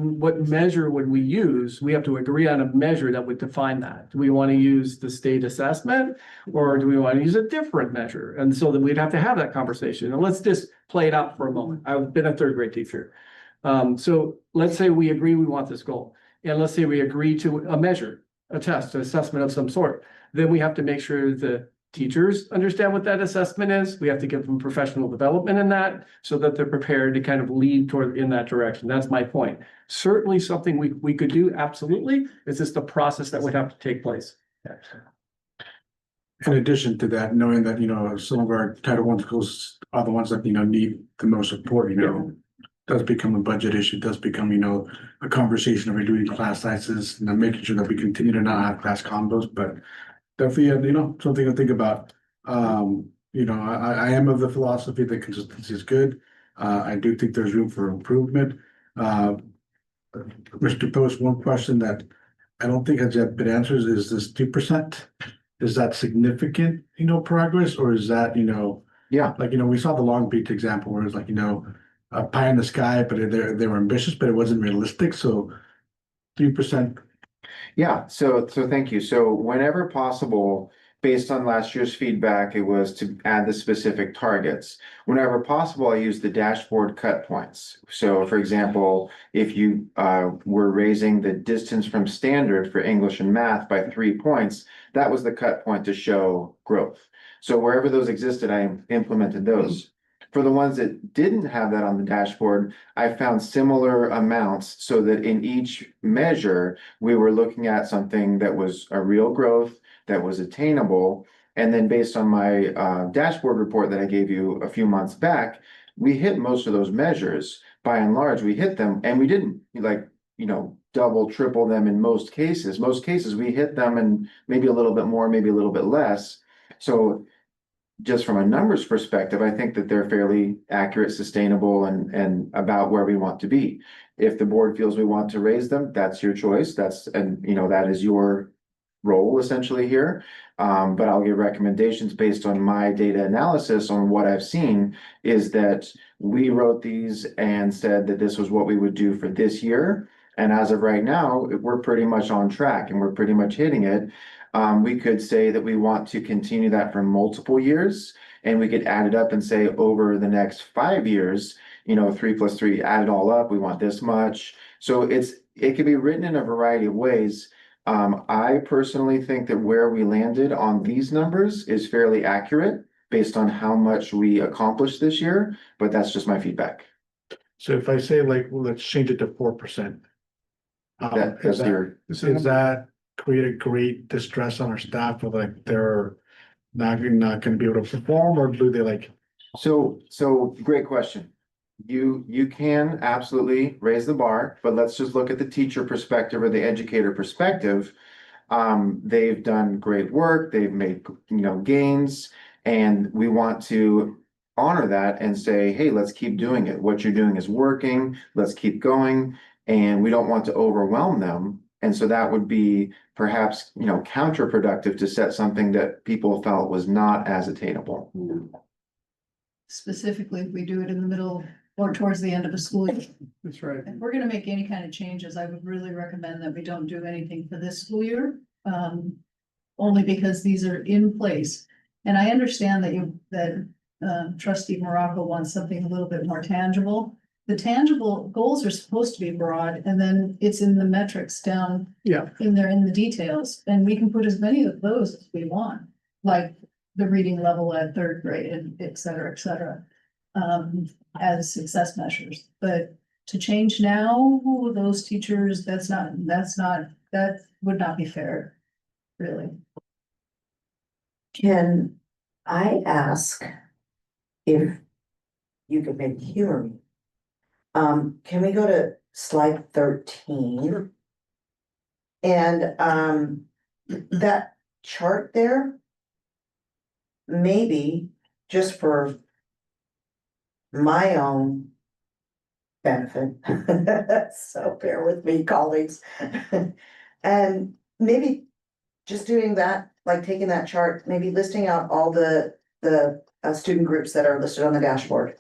measure would we use? We have to agree on a measure that would define that. Do we want to use the state assessment? Or do we want to use a different measure? And so then we'd have to have that conversation. And let's just play it out for a moment. I've been a third grade teacher. So let's say we agree we want this goal. And let's say we agree to a measure, a test, an assessment of some sort. Then we have to make sure the teachers understand what that assessment is. We have to give them professional development in that so that they're prepared to kind of lead toward in that direction. That's my point. Certainly something we could do, absolutely. It's just a process that would have to take place. In addition to that, knowing that, some of our Title I schools are the ones that, need the most support, does become a budget issue, does become, a conversation of reducing class sizes, and making sure that we continue to not have class combos, but definitely, something to think about. I am of the philosophy that consistency is good. I do think there's room for improvement. Mr. Post, one question that I don't think has yet been answered is this 2%. Is that significant, progress, or is that, Yeah. like, we saw the Long Beach example where it's like, a pie in the sky, but they were ambitious, but it wasn't realistic. So 3%. Yeah, so thank you. So whenever possible, based on last year's feedback, it was to add the specific targets. Whenever possible, I use the dashboard cut points. So for example, if you were raising the distance from standard for English and math by 3 points, that was the cut point to show growth. So wherever those existed, I implemented those. For the ones that didn't have that on the dashboard, I found similar amounts so that in each measure, we were looking at something that was a real growth, that was attainable. And then based on my dashboard report that I gave you a few months back, we hit most of those measures. By and large, we hit them, and we didn't double, triple them in most cases. Most cases, we hit them and maybe a little bit more, maybe a little bit less. So just from a numbers perspective, I think that they're fairly accurate, sustainable, and about where we want to be. If the board feels we want to raise them, that's your choice. That is your role essentially here. But I'll give recommendations based on my data analysis on what I've seen is that we wrote these and said that this was what we would do for this year. And as of right now, we're pretty much on track and we're pretty much hitting it. We could say that we want to continue that for multiple years, and we could add it up and say over the next 5 years, 3 plus 3, add it all up, we want this much. So it could be written in a variety of ways. I personally think that where we landed on these numbers is fairly accurate based on how much we accomplished this year, but that's just my feedback. So if I say let's change it to 4%. Does that create a great distress on our staff of they're not gonna be able to perform, or do they So great question. You can absolutely raise the bar, but let's just look at the teacher perspective or the educator perspective. They've done great work, they've made gains, and we want to honor that and say, hey, let's keep doing it. What you're doing is working. Let's keep going. And we don't want to overwhelm them. And so that would be perhaps, counterproductive to set something that people felt was not as attainable. Specifically, if we do it in the middle or towards the end of a school year. That's right. If we're gonna make any kind of changes, I would really recommend that we don't do anything for this school year. Only because these are in place. And I understand that trustee Morocco wants something a little bit more tangible. The tangible goals are supposed to be broad, and then it's in the metrics down Yeah. in there in the details, and we can put as many of those as we want, like the reading level at third grade and et cetera, as success measures. But to change now, those teachers, that would not be fair, really. Can I ask if you could maybe humor me? Can we go to slide 13? And that chart there, maybe just for my own benefit, so bear with me, colleagues. And maybe just doing that, like taking that chart, maybe listing out all the student groups that are listed on the dashboard.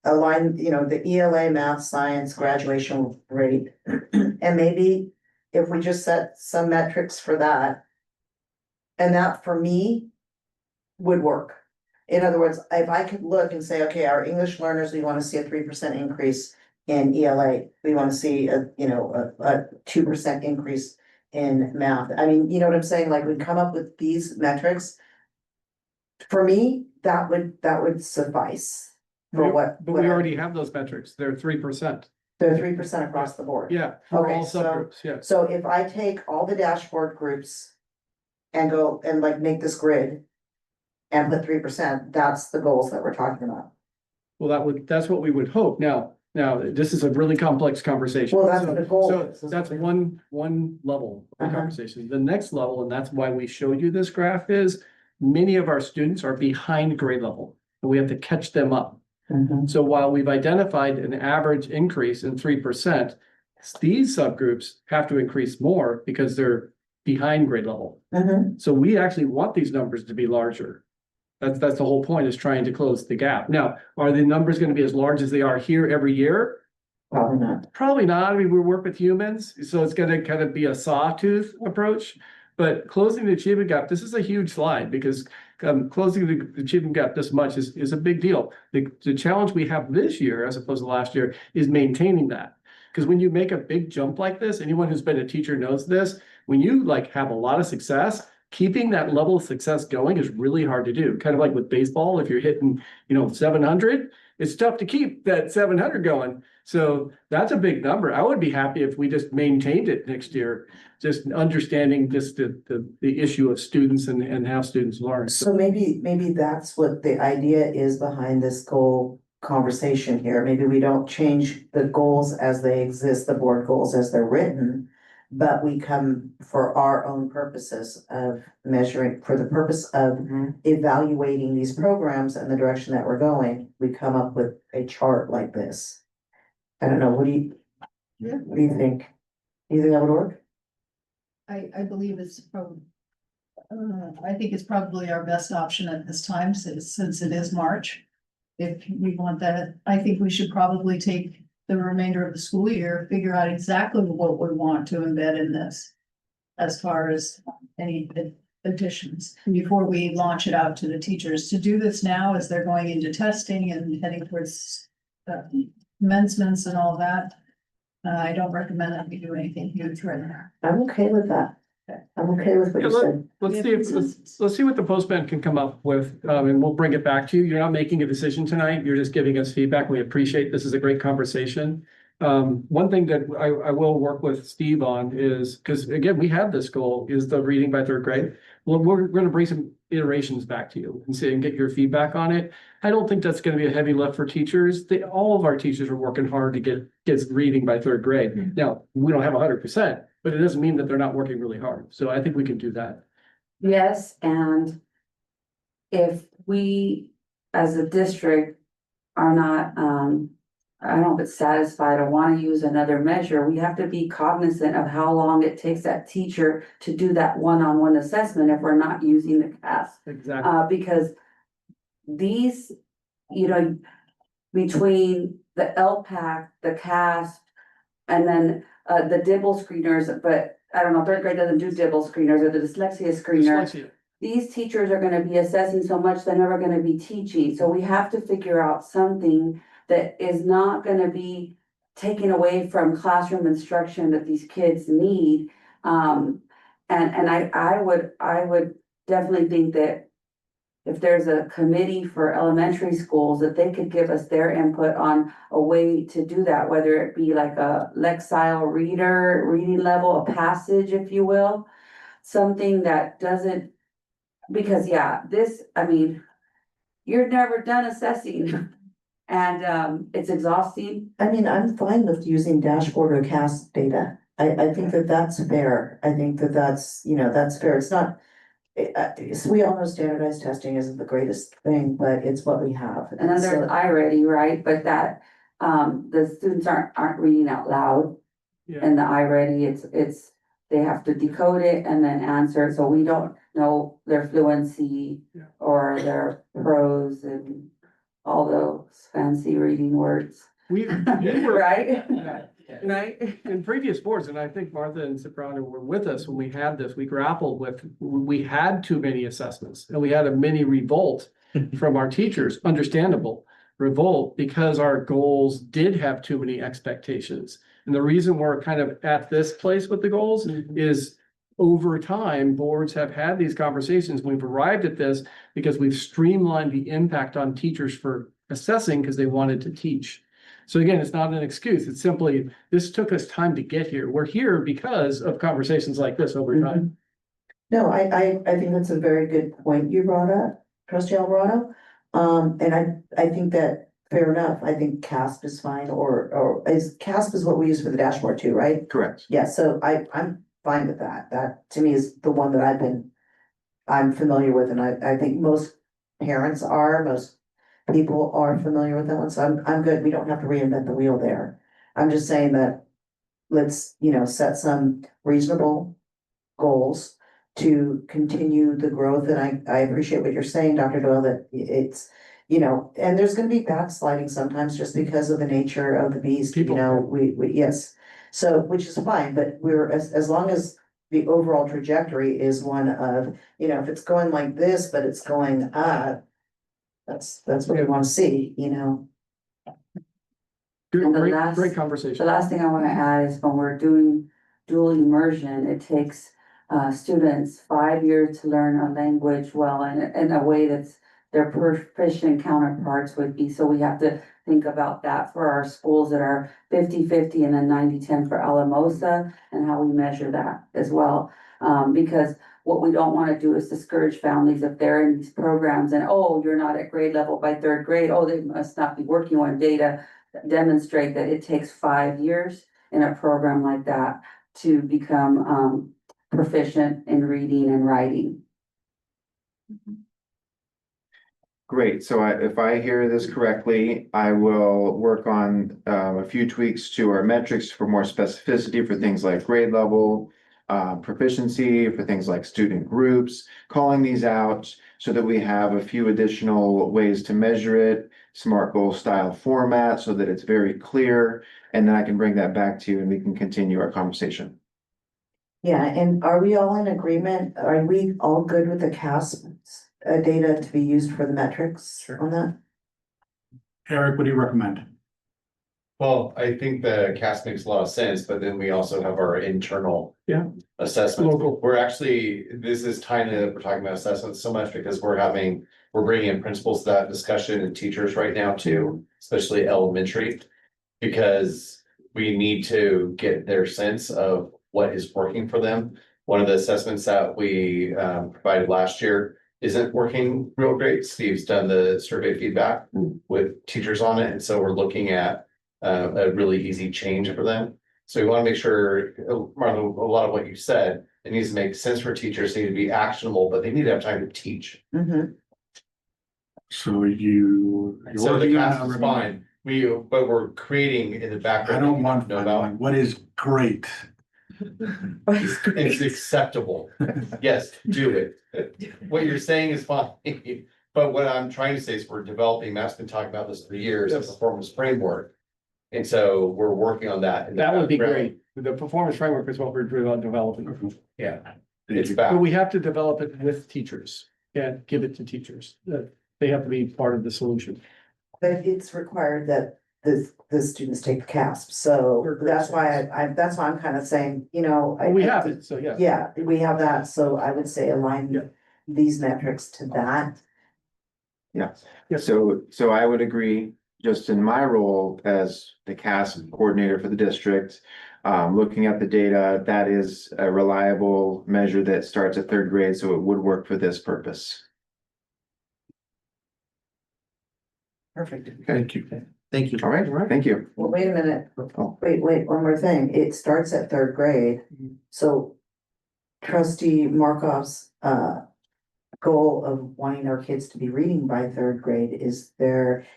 Align, the ELA, math, science, graduation rate, and maybe if we just set some metrics for that. And that for me would work. In other words, if I could look and say, okay, our English learners, we want to see a 3% increase in ELA. We want to see a 2% increase in math. I mean, you know what I'm saying? Like we come up with these metrics. For me, that would suffice. For what? But we already have those metrics. They're 3%. They're 3% across the board. Yeah, for Okay, all subgroups, yeah. So if I take all the dashboard groups and go and like make this grid and put 3%, that's the goals that we're talking about. Well, that's what we would hope. Now, this is a really complex conversation. Well, that's So- the goal. So that's one level of the conversation. The next level, and that's why we showed you this graph, is many of our students are behind grade level, and we have to catch them up. So while we've identified an average increase in 3%, these subgroups have to increase more because they're behind grade level. So we actually want these numbers to be larger. That's the whole point, is trying to close the gap. Now, are the numbers going to be as large as they are here every year? Probably not. Probably not. I mean, we work with humans, so it's going to kind of be a sawtooth approach. But closing the achievement gap, this is a huge slide, because closing the achievement gap this much is a big deal. The challenge we have this year, as opposed to last year, is maintaining that. Because when you make a big jump like this, anyone who's been a teacher knows this, when you have a lot of success, keeping that level of success going is really hard to do. Kind of like with baseball, if you're hitting, 700, it's tough to keep that 700 going. So that's a big number. I would be happy if we just maintained it next year, just understanding just the issue of students and how students learn. So maybe that's what the idea is behind this goal conversation here. Maybe we don't change the goals as they exist, the board goals as they're written, but we come for our own purposes of measuring, for the purpose of evaluating these programs and the direction that we're going, we come up with a chart like this. I don't know, what do you think? Do you think that would work? I believe it's probably, I think it's probably our best option at this time, since it is March. If we want that, I think we should probably take the remainder of the school year, figure out exactly what we want to embed in this. As far as any additions, before we launch it out to the teachers. To do this now as they're going into testing and heading towards commencements and all that. I don't recommend that we do anything huge right now. I'm okay with that. I'm okay with what you said. Let's see what the postman can come up with, and we'll bring it back to you. You're not making a decision tonight. You're just giving us feedback. We appreciate this is a great conversation. One thing that I will work with Steve on is, because again, we have this goal, is the reading by third grade. Well, we're going to bring some iterations back to you and see and get your feedback on it. I don't think that's going to be a heavy lift for teachers. All of our teachers are working hard to get reading by third grade. Now, we don't have 100%, but it doesn't mean that they're not working really hard. So I think we can do that. Yes, and if we as a district are not, I don't know if it's satisfied or want to use another measure, we have to be cognizant of how long it takes that teacher to do that one-on-one assessment if we're not using the CAS. Exactly. Because these, you know, between the LPAC, the CAS, and then the DIBBLE screeners, but I don't know, third grade doesn't do DIBBLE screeners or the dyslexia screener. Dyslexia. These teachers are gonna be assessing so much, they're never gonna be teaching, so we have to figure out something that is not gonna be taken away from classroom instruction that these kids need. And I would definitely think that if there's a committee for elementary schools, that they could give us their input on a way to do that, whether it be like a Lexile reading level, a passage, if you will. Something that doesn't, because yeah, this, I mean, you're never done assessing and it's exhausting. I mean, I'm fine with using dashboard or CAS data. I think that that's fair. I think that that's, you know, that's fair. It's not. We all know standardized testing isn't the greatest thing, but it's what we have. And then there's iReady, right? But that, the students aren't reading out loud. Yeah. And the iReady, it's, they have to decode it and then answer it, so we don't know their fluency or their prose and all those fancy reading words. We were, Right? and in previous boards, and I think Martha and Soprano were with us when we had this, we grappled with, we had too many assessments and we had a mini revolt from our teachers, understandable revolt, because our goals did have too many expectations. And the reason we're kind of at this place with the goals is over time, boards have had these conversations. We've arrived at this because we've streamlined the impact on teachers for assessing because they wanted to teach. So again, it's not an excuse. It's simply, this took us time to get here. We're here because of conversations like this over time. No, I think that's a very good point you brought up, Trustee Alvarado. And I think that fair enough. I think CASP is fine, or CASP is what we use for the dashboard too, right? Correct. Yeah, so I'm fine with that. That to me is the one that I'm familiar with, and I think most parents are, most people are familiar with that one, so I'm good. We don't have to reinvent the wheel there. I'm just saying that let's, you know, set some reasonable goals to continue the growth, and I appreciate what you're saying, Dr. Doyle, that it's, you know, and there's gonna be backsliding sometimes just because of the nature of the beast, you know, we, yes. So, which is fine, but we're, as long as the overall trajectory is one of, you know, if it's going like this, but it's going up, that's what we wanna see, you know. And the Great, last- great conversation. The last thing I wanna add is when we're doing dual immersion, it takes students 5 years to learn a language well in a way that's their proficient counterparts would be. So we have to think about that for our schools that are 50-50 and then 90-10 for Alamosa, and how we measure that as well. Because what we don't want to do is discourage families if they're in these programs and, oh, you're not at grade level by third grade, oh, they must not be working on data. Demonstrate that it takes 5 years in a program like that to become proficient in reading and writing. Great, so if I hear this correctly, I will work on a few tweaks to our metrics for more specificity for things like grade level, proficiency, for things like student groups, calling these out so that we have a few additional ways to measure it, SMART goal style format so that it's very clear, and then I can bring that back to you and we can continue our conversation. Yeah, and are we all in agreement? Are we all good with the CASP data to be used for the metrics on that? Eric, what do you recommend? Well, I think the CAS makes a lot of sense, but then we also have our internal assessment. Local. We're actually, this is tiny that we're talking about assessments so much because we're bringing in principals to that discussion and teachers right now too, especially elementary. Because we need to get their sense of what is working for them. One of the assessments that we provided last year isn't working real great. Steve's done the survey feedback with teachers on it, and so we're looking at a really easy change for them. So we want to make sure, Martha, a lot of what you said, it needs to make sense for teachers, they need to be actionable, but they need to have time to teach. So you're So the working on cast is it. fine, but we're creating in the I background. don't want, Know about. what is great? It's acceptable. Yes, do it. What you're saying is fine. But what I'm trying to say is we're developing, Matt's been talking about this for years, a performance framework. And so we're working on that. in the That would be background. great. The performance framework is what we're developing. Yeah, it's back. But we have to develop it with teachers. Can't give it to teachers. They have to be part of the solution. But it's required that the students take the CASP, so that's why that's why I'm kind of saying, you know. We have it, so yeah. Yeah, we have that, so I would say Yeah. align these metrics to that. Yeah, Yeah. so I would agree, just in my role as the CAS coordinator for the district. Looking at the data, that is a reliable measure that starts at third grade, so it would work for this purpose. Perfect. Thank you. Thank you. All right, thank you. Well, wait a minute. Oh. Wait, one more thing. It starts at third grade. So trustee Markov's goal of wanting our kids to be reading by third grade,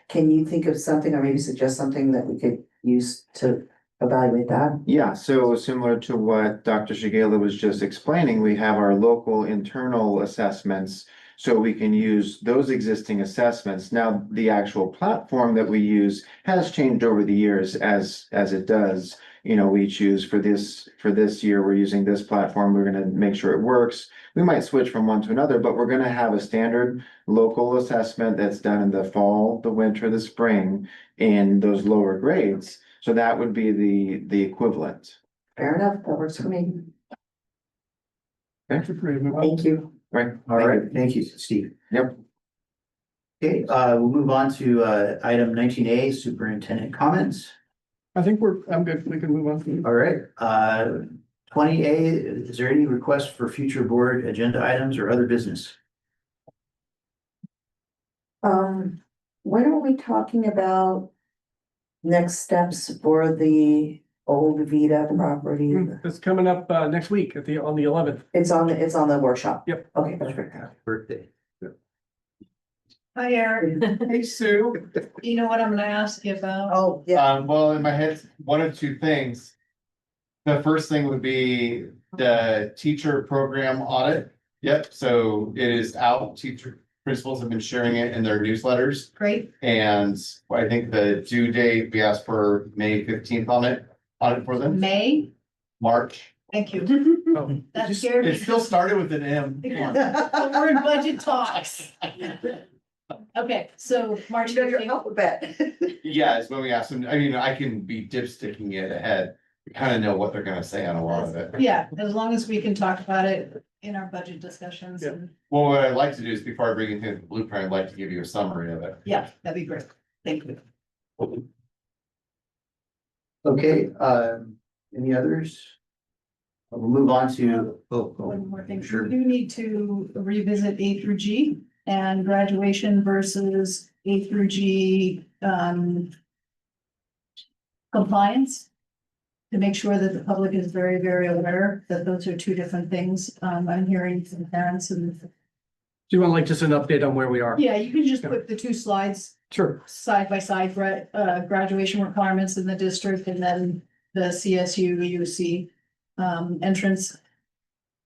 can you think of something or maybe suggest something that we could use to evaluate that? Yeah, so similar to what Dr. Shigela was just explaining, we have our local internal assessments. So we can use those existing assessments. Now, the actual platform that we use has changed over the years as it does. You know, we choose for this year, we're using this platform. We're gonna make sure it works. We might switch from one to another, but we're gonna have a standard local assessment that's done in the fall, the winter, the spring, in those lower grades. So that would be the equivalent. Fair enough. That works for me. Okay. Thank you. Right. All right, thank you, Steve. Yep. Okay, we'll move on to item 19A, superintendent comments. I think I'm good. We can move on. All right, 20A, is there any request for future board agenda items or other business? When are we talking about next steps for the old Vita property? It's coming up next week on the 11th. It's on the workshop? Yep. Okay, perfect. Birthday. Hi, Eric. Hey, Sue. You know what I'm gonna ask you about? Oh, yeah. Well, in my head, one of two things. The first thing would be the teacher program audit. Yep, so it is out. Principals have been sharing it in their newsletters. Great. And I think the due date, we asked for May 15th on it for them, May, March. thank you. Oh, That scared me. It still started with an M. We're in budget talks. Okay, so March You know your 15th. alphabet. Yeah, it's when we asked them. I mean, I can be dipsticking it ahead. We kind of know what they're gonna say on a lot of it. Yeah, as long as we can talk about it in our budget discussions and, Well, what I'd like to do is before I bring it to the blueprint, I'd like to give you a summary of it. yeah, that'd be great. Thank you. Okay, any others? We'll move on to, One more thing, Sure. we do need to revisit A through G and graduation versus A through G, compliance. To make sure that the public is very, very aware that those are two different things. I'm hearing from parents and, Do you want like just an update on where we are? yeah, you can just put the two slides Sure. side by side, graduation requirements in the district and then the CSU, UC, entrance.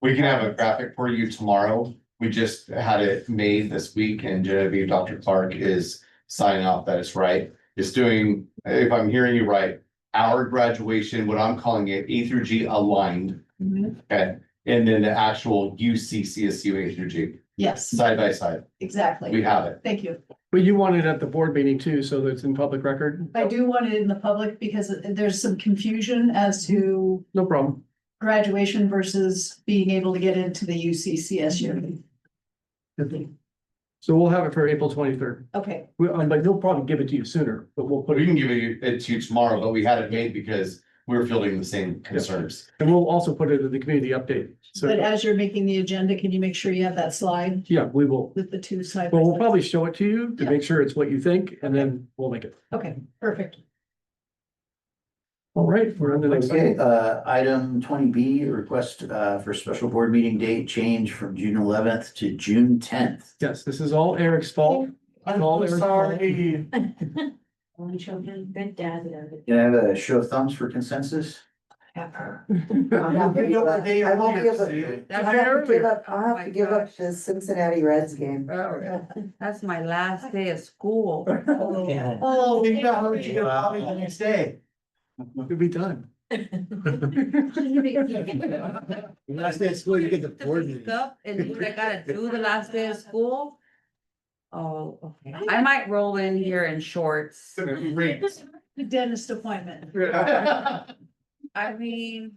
We can have a graphic for you tomorrow. We just had it made this week and Genevieve, Dr. Clark is signing off that it's right. It's doing, if I'm hearing you right, our graduation, what I'm calling it, A through G aligned. Okay, and then the actual UC CSU A through G, Yes, side by side. exactly. We have it. Thank you. But you want it at the board meeting too, so that it's in public record? I do want it in the public because there's some confusion as to No problem. graduation versus being able to get into the UC CSU. So we'll have it for April 23rd. Okay, But they'll probably give it to you sooner, but we'll put We it, can give it to you tomorrow, but we had it made because we were fielding the same concerns. and we'll also put it in the community update. So, but as you're making the agenda, can you make sure you have that slide yeah, we will. with the two side? by Well, we'll side? probably show it to you to Yeah. make sure it's what you think, and then we'll make it. Okay, perfect. All right, we're on the next. okay, item 20B, request for special board meeting date change from June 11th to June 10th. Yes, this is all Eric's fault. I'm sorry. Only children, good dad. Can I have a show of thumbs for consensus? I won't be able to give up, I'll have to give up the Cincinnati Reds game. That's my last day of school. Oh, you the next day. What could be done? Last day of school, you get the board meeting. And what I gotta do the last day of school? Oh, okay. I might roll in here in shorts. The dentist appointment. I mean,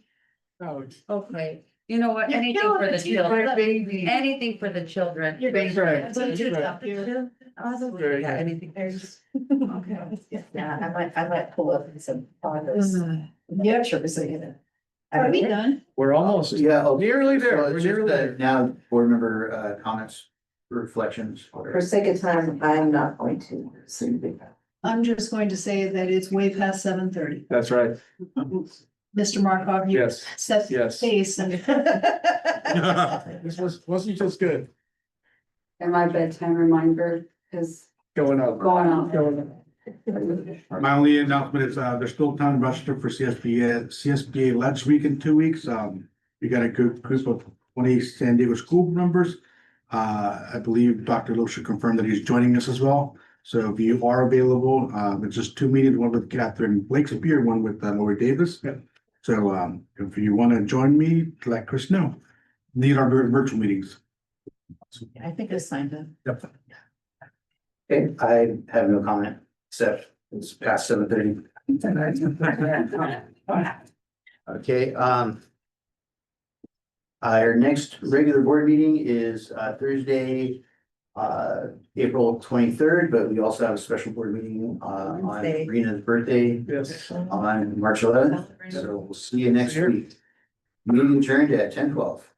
Ouch. okay, you know what, You're anything killing for the it, children, baby. anything for the children. That's right. Yeah, Very good. anything. Okay. Yeah, I might pull up some progress. Yep. Sure, so you know. Are we done? We're almost Yeah. okay. nearly So there. it's We're just, nearly there. now, board member, comments, reflections. For sake of time, I'm not going to soon be. I'm just going to say that it's way past 7:30. That's right. Mr. Markov, you Yes. set the Yes. pace and. This wasn't just good. And my bedtime reminder is Going up. going on. My only announcement is, there's still time to register for CSBA Let's Week in 2 weeks. We got a good group of 20 San Diego school members. I believe Dr. Lowe should confirm that he's joining us as well. So if you are available, it's just 2 meetings, one with Catherine Blakespear, one with Lori Davis. So, if you want to join me, let Chris know. These are virtual meetings. I think I signed up. Yep. Okay, I have no comment, except it's past 7:30. Okay, our next regular board meeting is Thursday, April 23rd, but we also have a special board meeting on Wednesday. Rena's birthday Yes. on March 11th. So we'll see you next week. Meeting adjourned at 10:12.